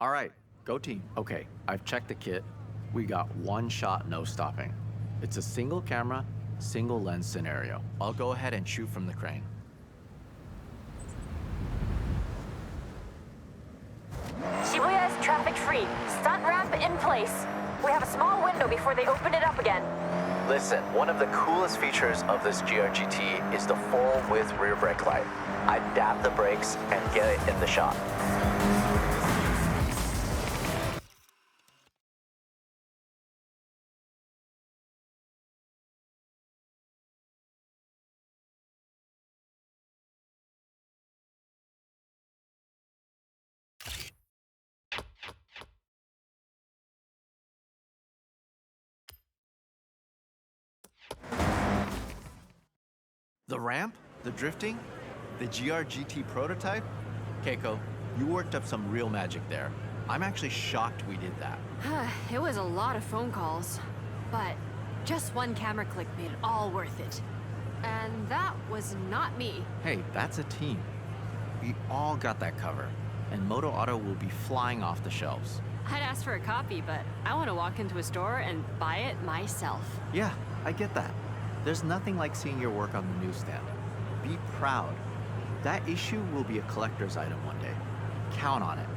All right, go team. Okay, I've checked the kit. We got one shot, no stopping. It's a single camera, single lens scenario. I'll go ahead and shoot from the crane. Shibuya is traffic-free. Stunt ramp in place. We have a small window before they open it up again. Listen, one of the coolest features of this GRGT is the full-width rear brake light. I dab the brakes and get it in the shot. The ramp, the drifting, the GRGT prototype? Keiko, you worked up some real magic there. I'm actually shocked we did that. It was a lot of phone calls, but just one camera click made it all worth it. And that was not me. Hey, that's a team. We all got that cover, and Moto Auto will be flying off the shelves. I'd ask for a copy, but I want to walk into a store and buy it myself. Yeah, I get that. There's nothing like seeing your work on the newsstand. Be proud. That issue will be a collector's item one day. Count on it.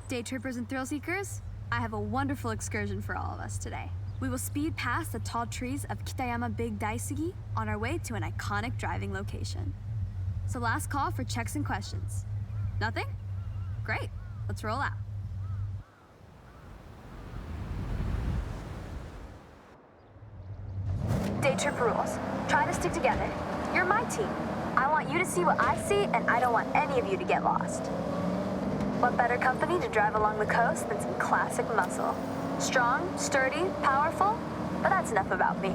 Day trippers and thrill seekers, I have a wonderful excursion for all of us today. We will speed past the tall trees of Kitayama Big Daisugi on our way to an iconic driving location. So last call for checks and questions. Nothing? Great, let's roll out. Day trip rules. Try to stick together. You're my team. I want you to see what I see, and I don't want any of you to get lost. What better company to drive along the coast than some classic muscle? Strong, sturdy, powerful, but that's enough about me.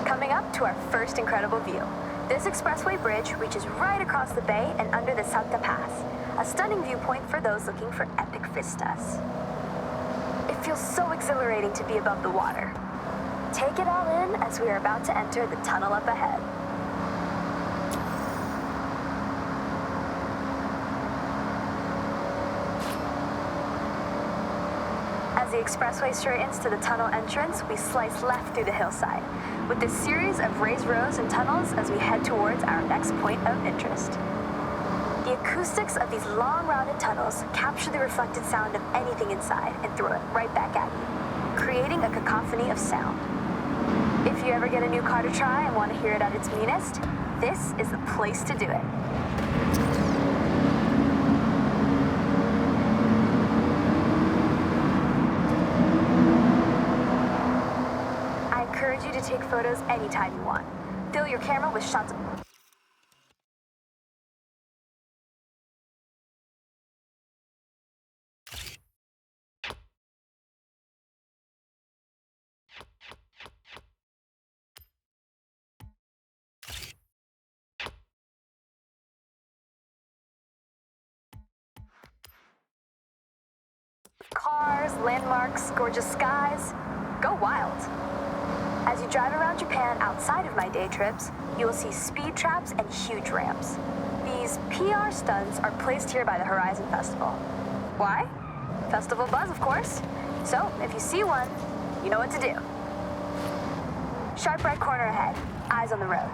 Coming up to our first incredible view. This expressway bridge reaches right across the bay and under the Santa Pass, a stunning viewpoint for those looking for epic vistas. It feels so exhilarating to be above the water. Take it all in as we are about to enter the tunnel up ahead. As the expressway straightens to the tunnel entrance, we slice left through the hillside, with this series of raised roads and tunnels as we head towards our next point of interest. The acoustics of these long rounded tunnels capture the reflected sound of anything inside and throw it right back at you, creating a cacophony of sound. If you ever get a new car to try and want to hear it at its meanest, this is the place to do it. I encourage you to take photos anytime you want. Fill your camera with shots of cars, landmarks, gorgeous skies. Go wild. As you drive around Japan outside of my day trips, you will see speed traps and huge ramps. These PR stunts are placed here by the Horizon Festival. Why? Festival buzz, of course. So, if you see one, you know what to do. Sharp right corner ahead. Eyes on the road.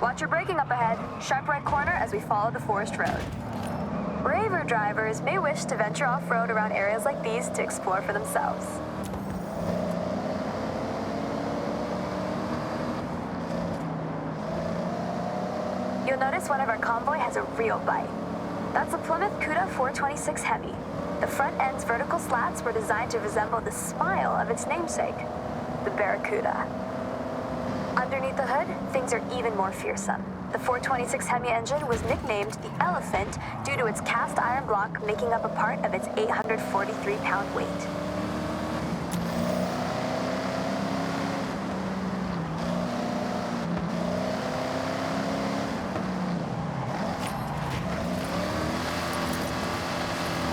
Watch your braking up ahead. Sharp right corner as we follow the forest road. Braver drivers may wish to venture off-road around areas like these to explore for themselves. You'll notice one of our convoy has a real bite. That's a Plymouth Cuda 426 Heavy. The front end's vertical slats were designed to resemble the smile of its namesake, the Barracuda. Underneath the hood, things are even more fearsome. The 426 Hemi engine was nicknamed the Elephant due to its cast iron block making up a part of its 843-pound weight.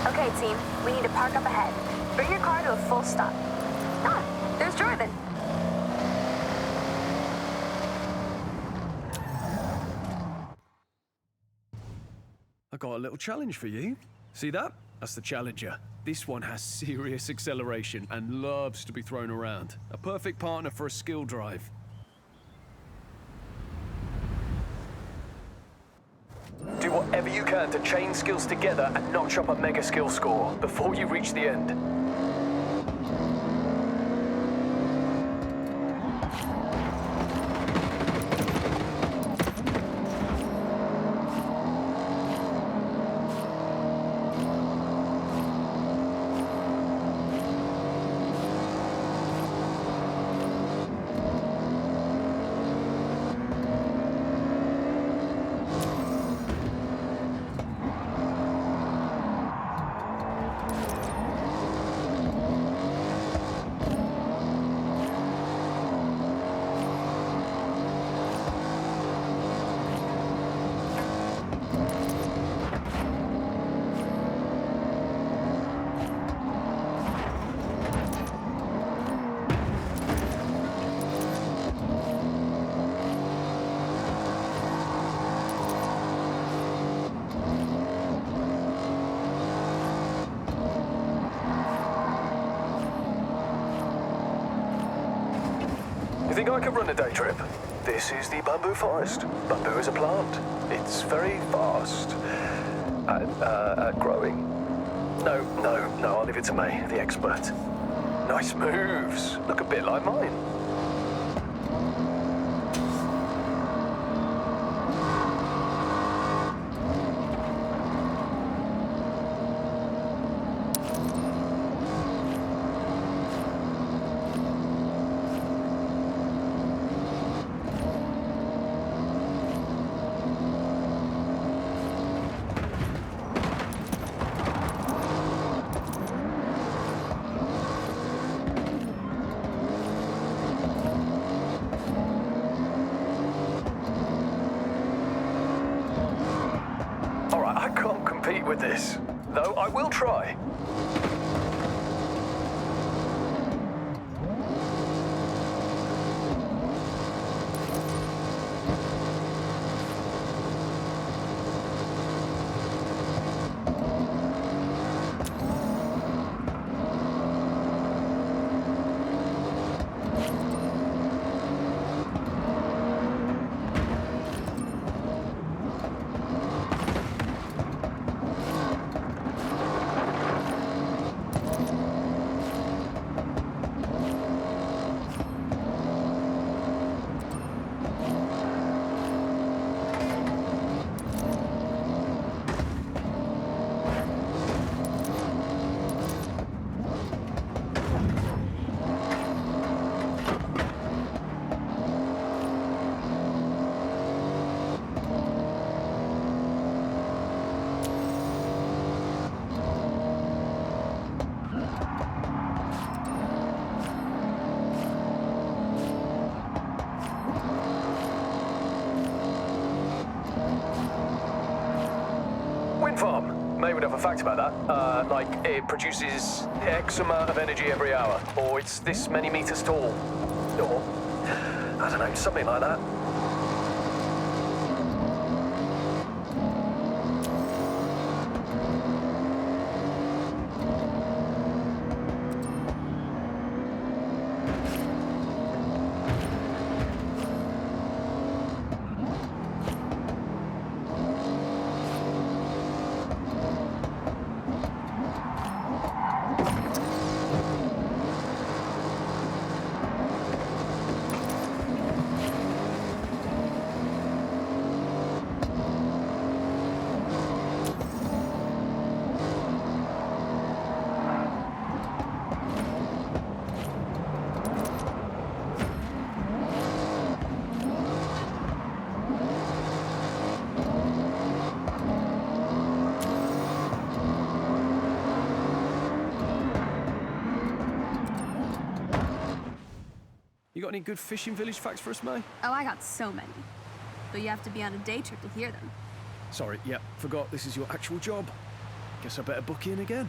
Okay, team, we need to park up ahead. Bring your car to a full stop. Ah, there's Jordan. I got a little challenge for you. See that? That's the Challenger. This one has serious acceleration and loves to be thrown around. A perfect partner for a skill drive. Do whatever you can to chain skills together and notch up a mega skill score before you reach the end. You think I could run a day trip? This is the bamboo forest. Bamboo is a plant. It's very fast at growing. No, I'll leave it to me, the expert. Nice moves. Look a bit like mine. I can't compete with this, though I will try. Farm. Maybe we'd have a fact about that. Like it produces X amount of energy every hour, or it's this many meters tall, or I don't know, something like that. You got any good fishing village facts for us, May? Oh, I got so many. But you have to be on a day trip to hear them. Sorry, yeah, forgot this is your actual job. Guess I better book in again.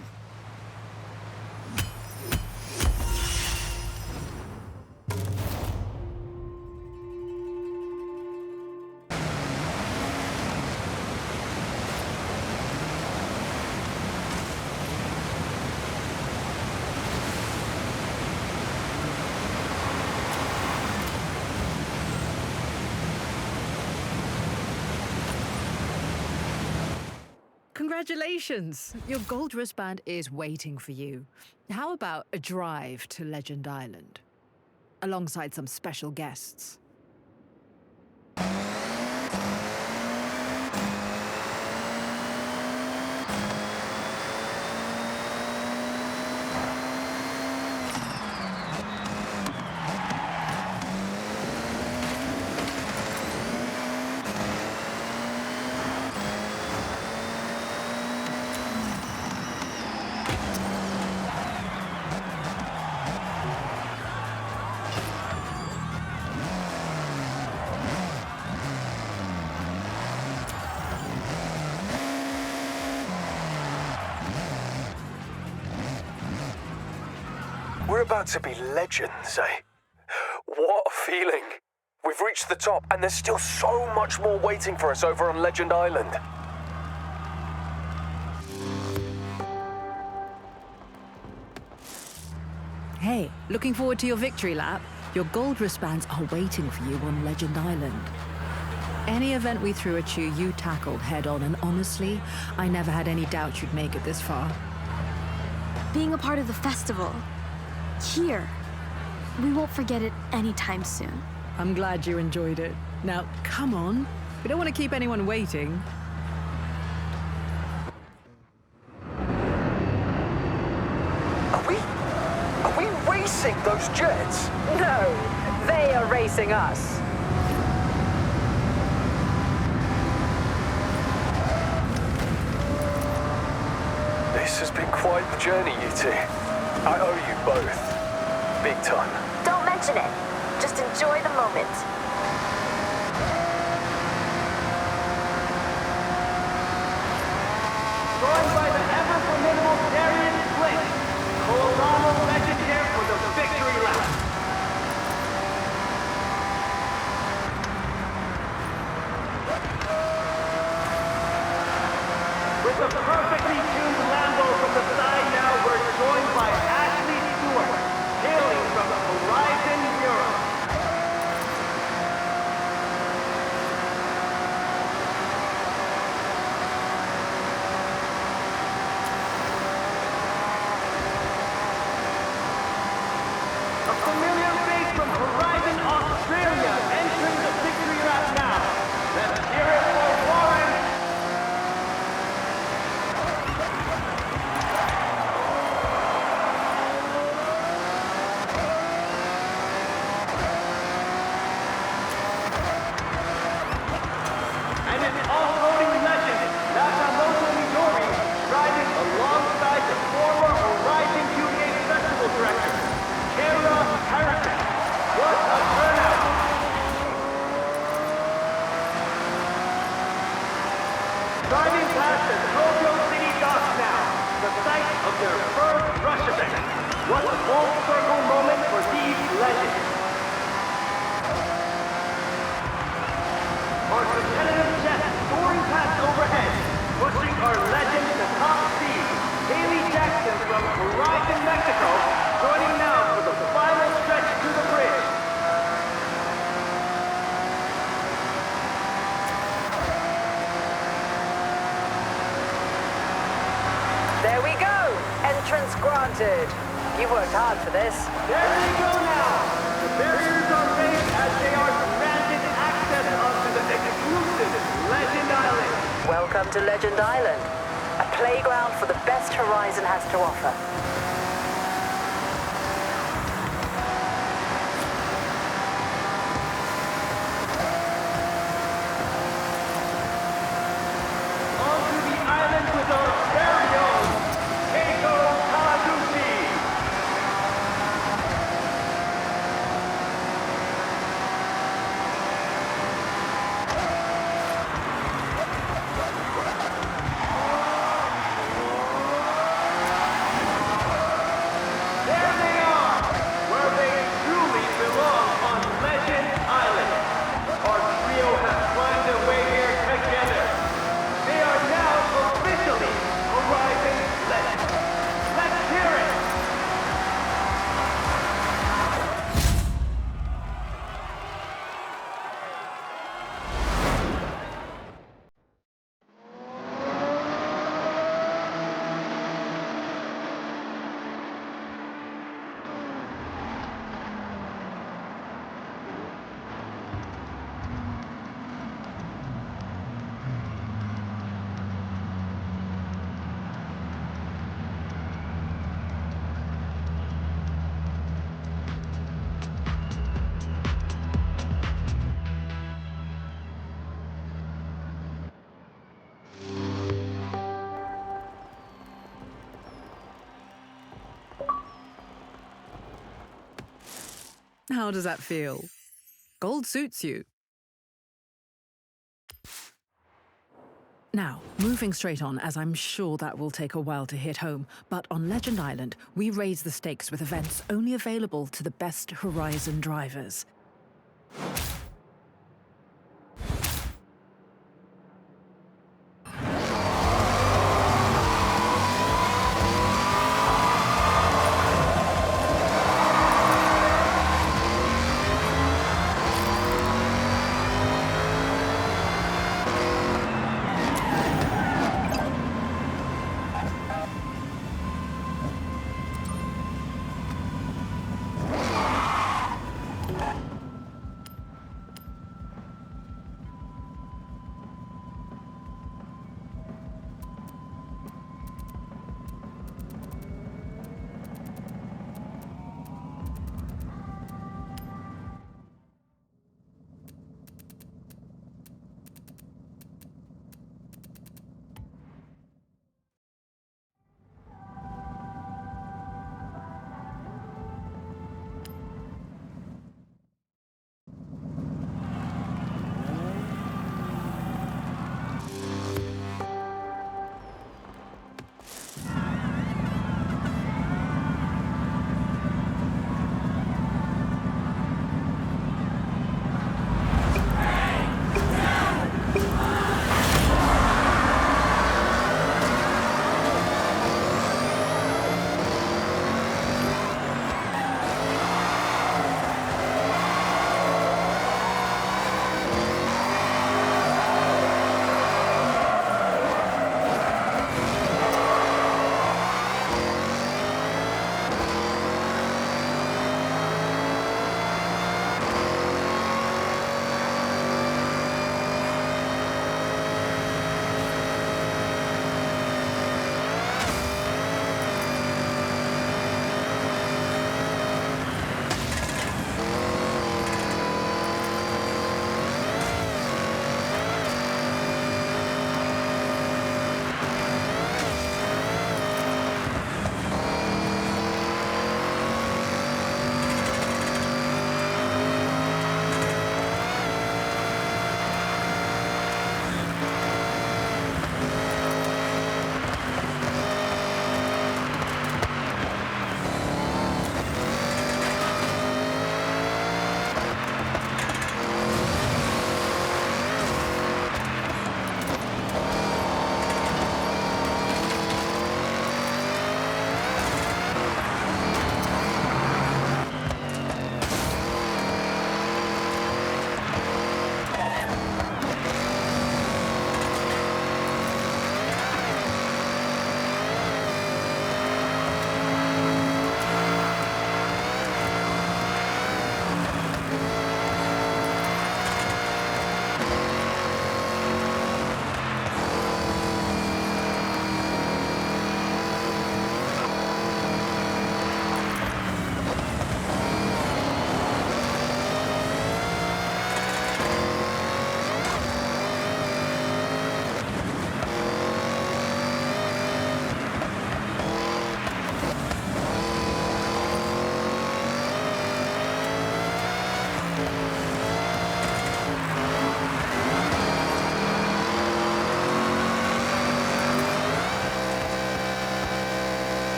Congratulations! Your gold wristband is waiting for you. How about a drive to Legend Island? Alongside some special guests. We're about to be legends, eh? What a feeling! We've reached the top, and there's still so much more waiting for us over on Legend Island. Hey, looking forward to your victory lap? Your gold wristbands are waiting for you on Legend Island. Any event we threw at you, you tackled head-on, and honestly, I never had any doubt you'd make it this far. Being a part of the festival. Here. We won't forget it anytime soon. I'm glad you enjoyed it. Now, come on. We don't want to keep anyone waiting. Are we racing those jets? No, they are racing us. This has been quite the journey, you two. I owe you both. Big time. Don't mention it. Just enjoy the moment. Joined by the ever-formidable Darian Split, Colorado Legend here for the victory lap. With a perfectly tuned Lambo from the side now, we're joined by Ashley Stewart, hailing from Horizon Europe. A familiar face from Horizon Australia entering the victory lap now. Let's hear it for Warren. And it's off-roading legend Nakamoto Midori riding alongside the former Horizon UK Festival director, Kara Harrison. What a turnout! Driving past the Tokyo City docks now, the site of their first rush event. What a full circle moment for these legends. Our competitive jets soaring past overhead, pushing our legend to top speed. Haley Jackson from Horizon Mexico, joining now for the final stretch to the bridge. There we go. Entrance granted. You worked hard for this. There we go now. The barriers are raised as they are granted access onto the exclusive Legend Island. Welcome to Legend Island, a playground for the best Horizon has to offer. Onto the island with our very own Keiko Kawaguchi. How does that feel? Gold suits you. Now, moving straight on, as I'm sure that will take a while to hit home, but on Legend Island, we raise the stakes with events only available to the best Horizon drivers.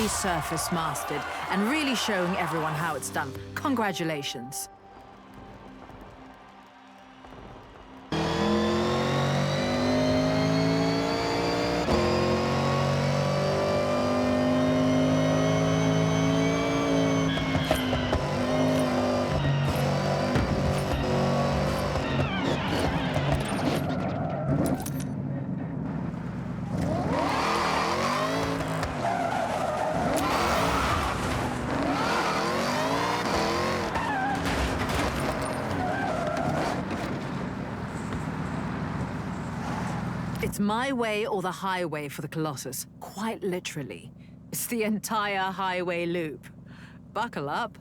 finally surface mastered and really showing everyone how it's done. Congratulations. It's my way or the highway for the Colossus, quite literally. It's the entire highway loop. Buckle up.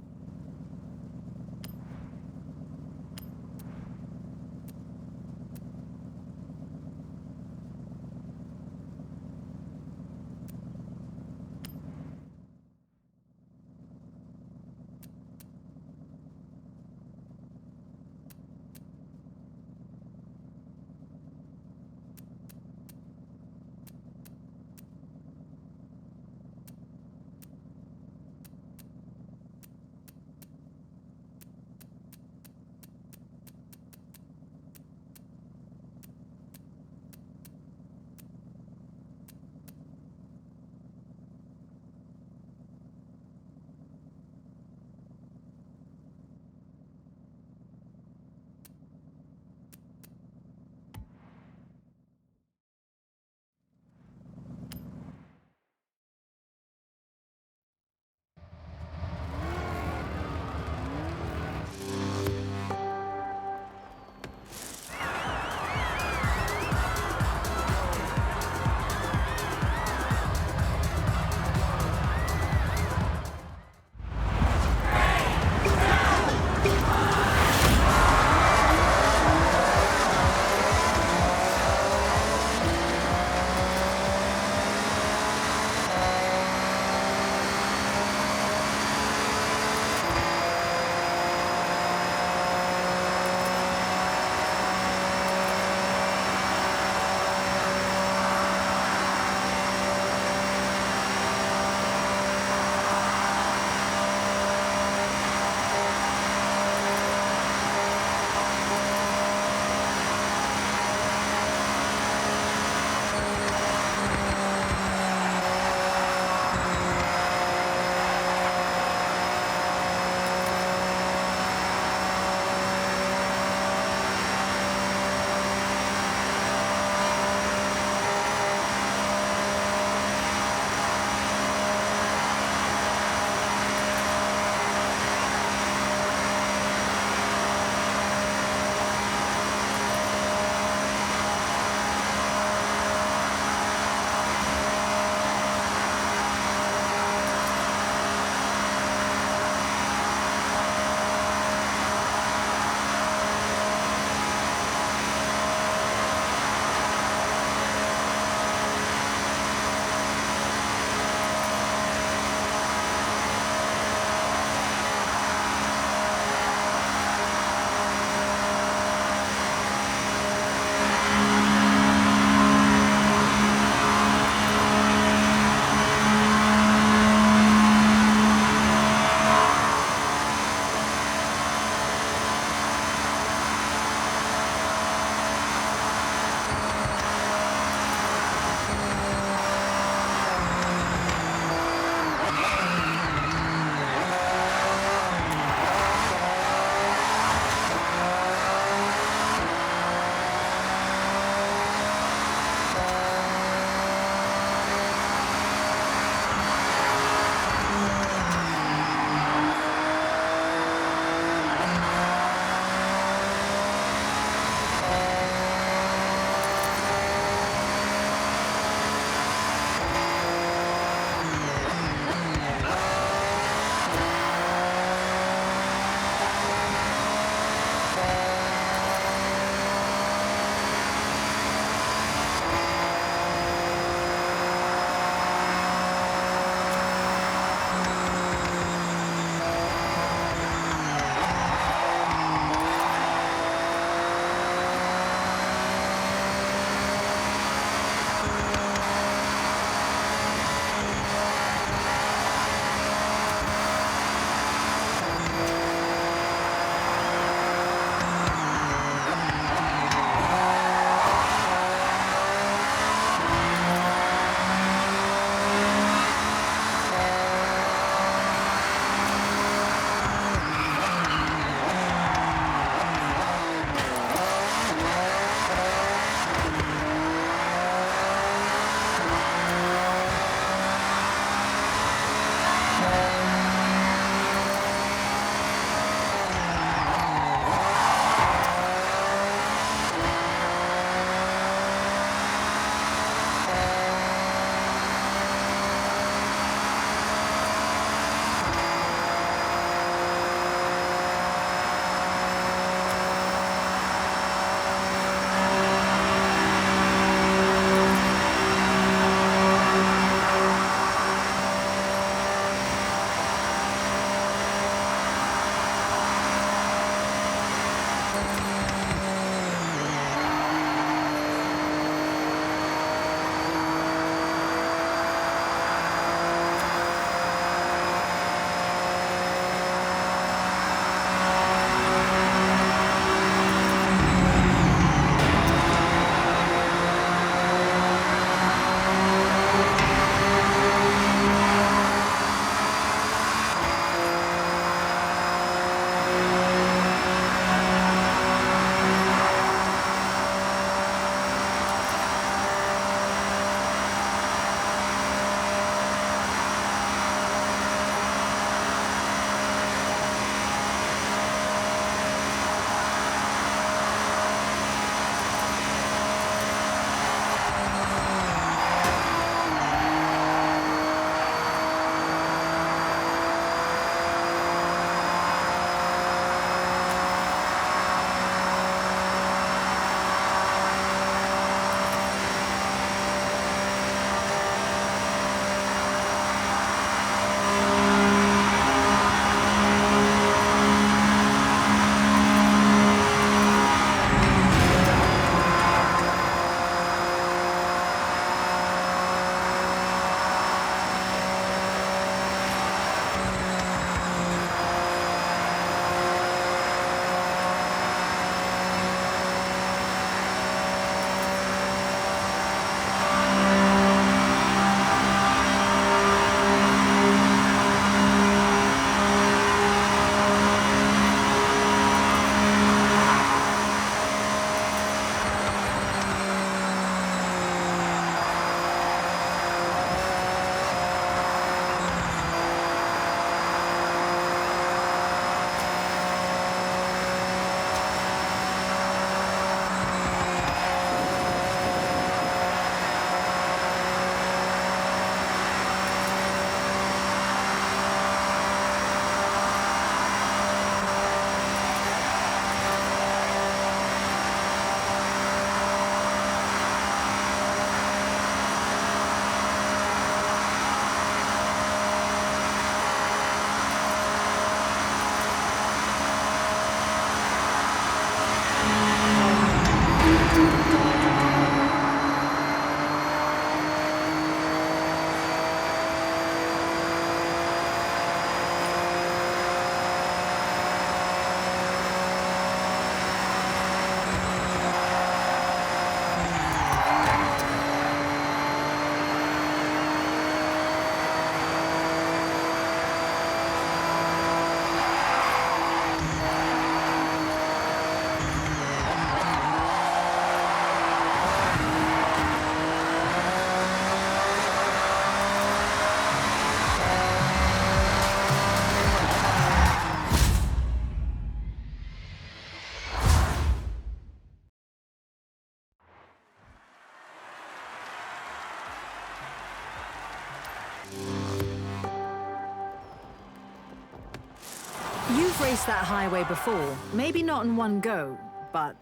raced that highway before. Maybe not in one go, but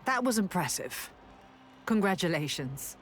that was impressive. Congratulations.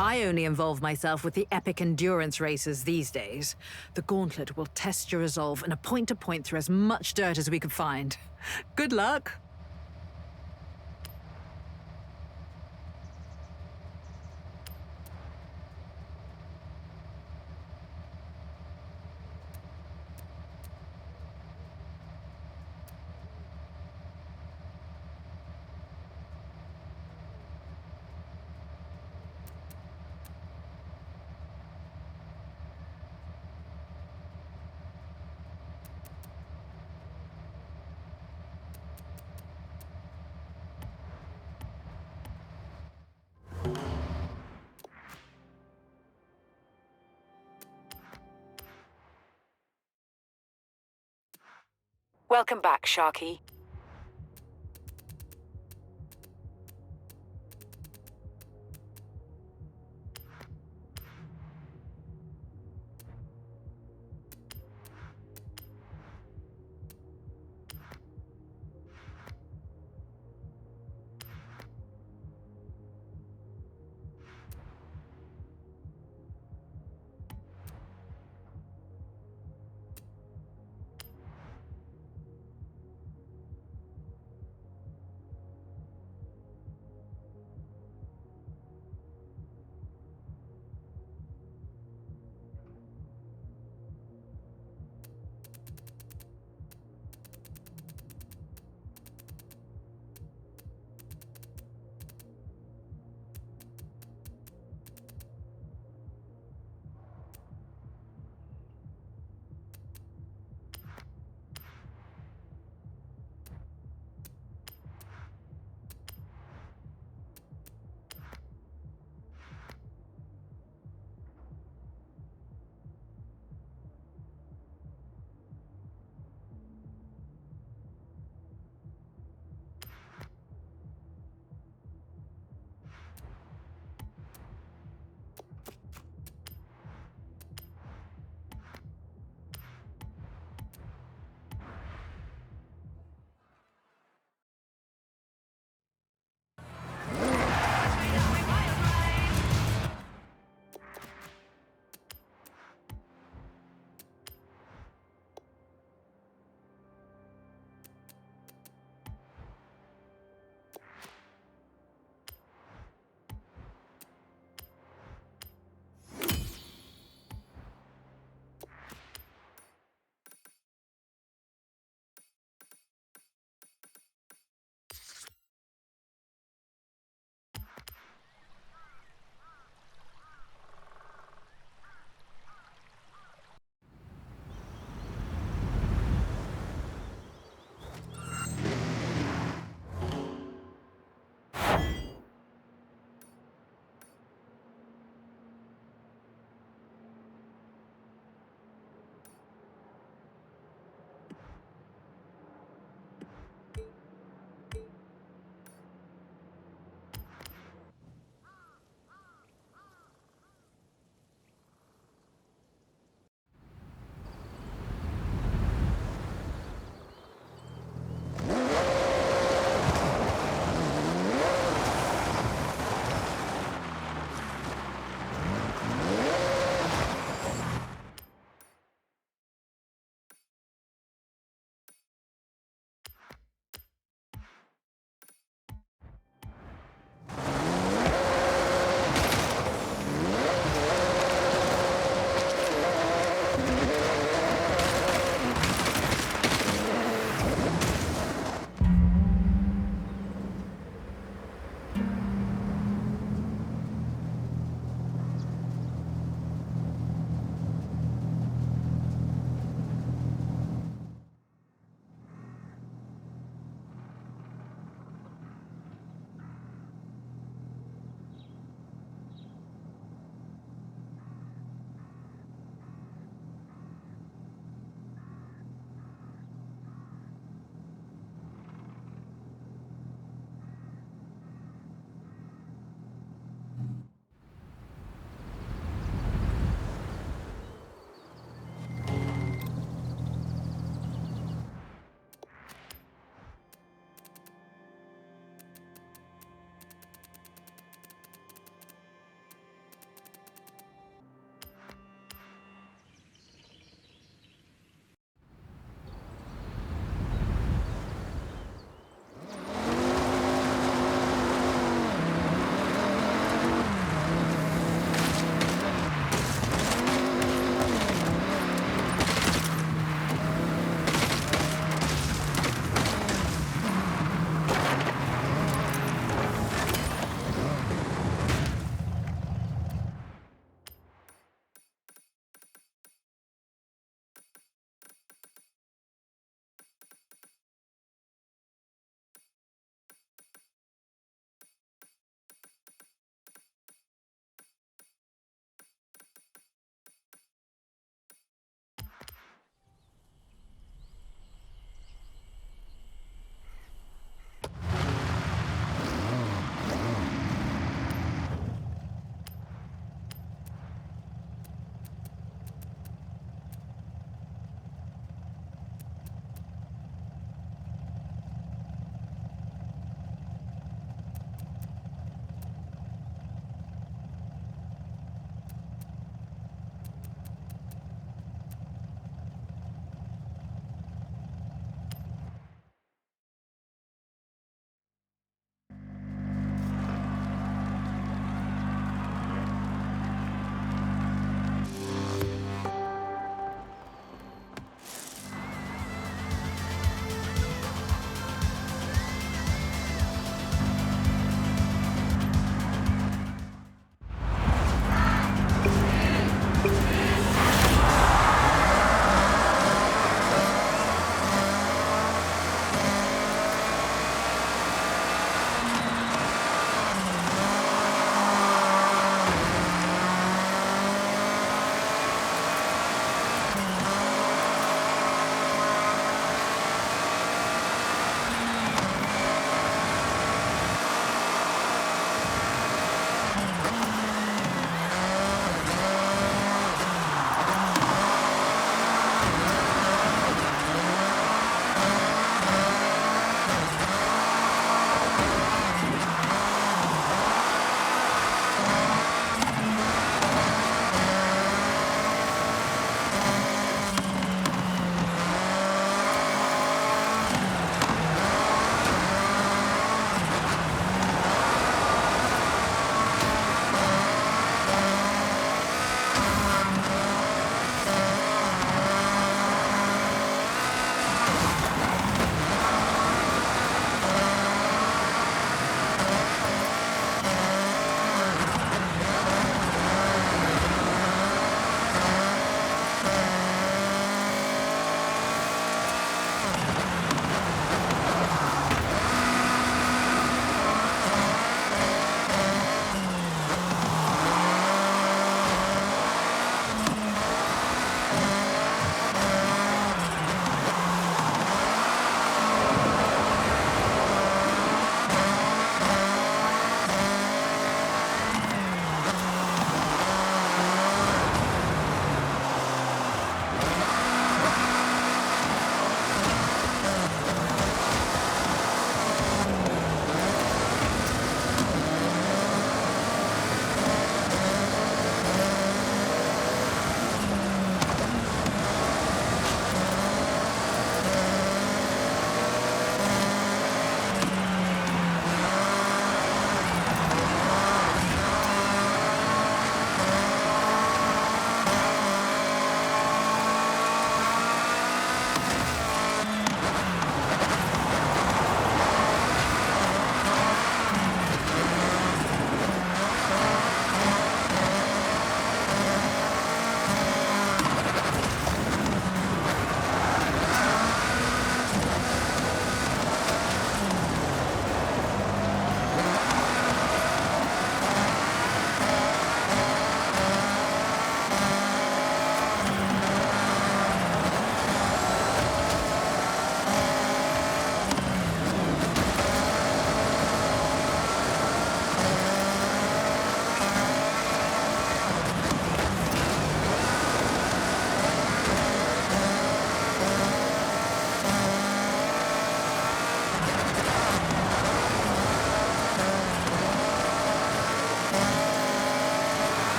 I only involve myself with the epic endurance races these days. The gauntlet will test your resolve in a point-to-point through as much dirt as we can find. Good luck! Welcome back, Sharky.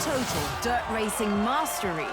total dirt racing mastery.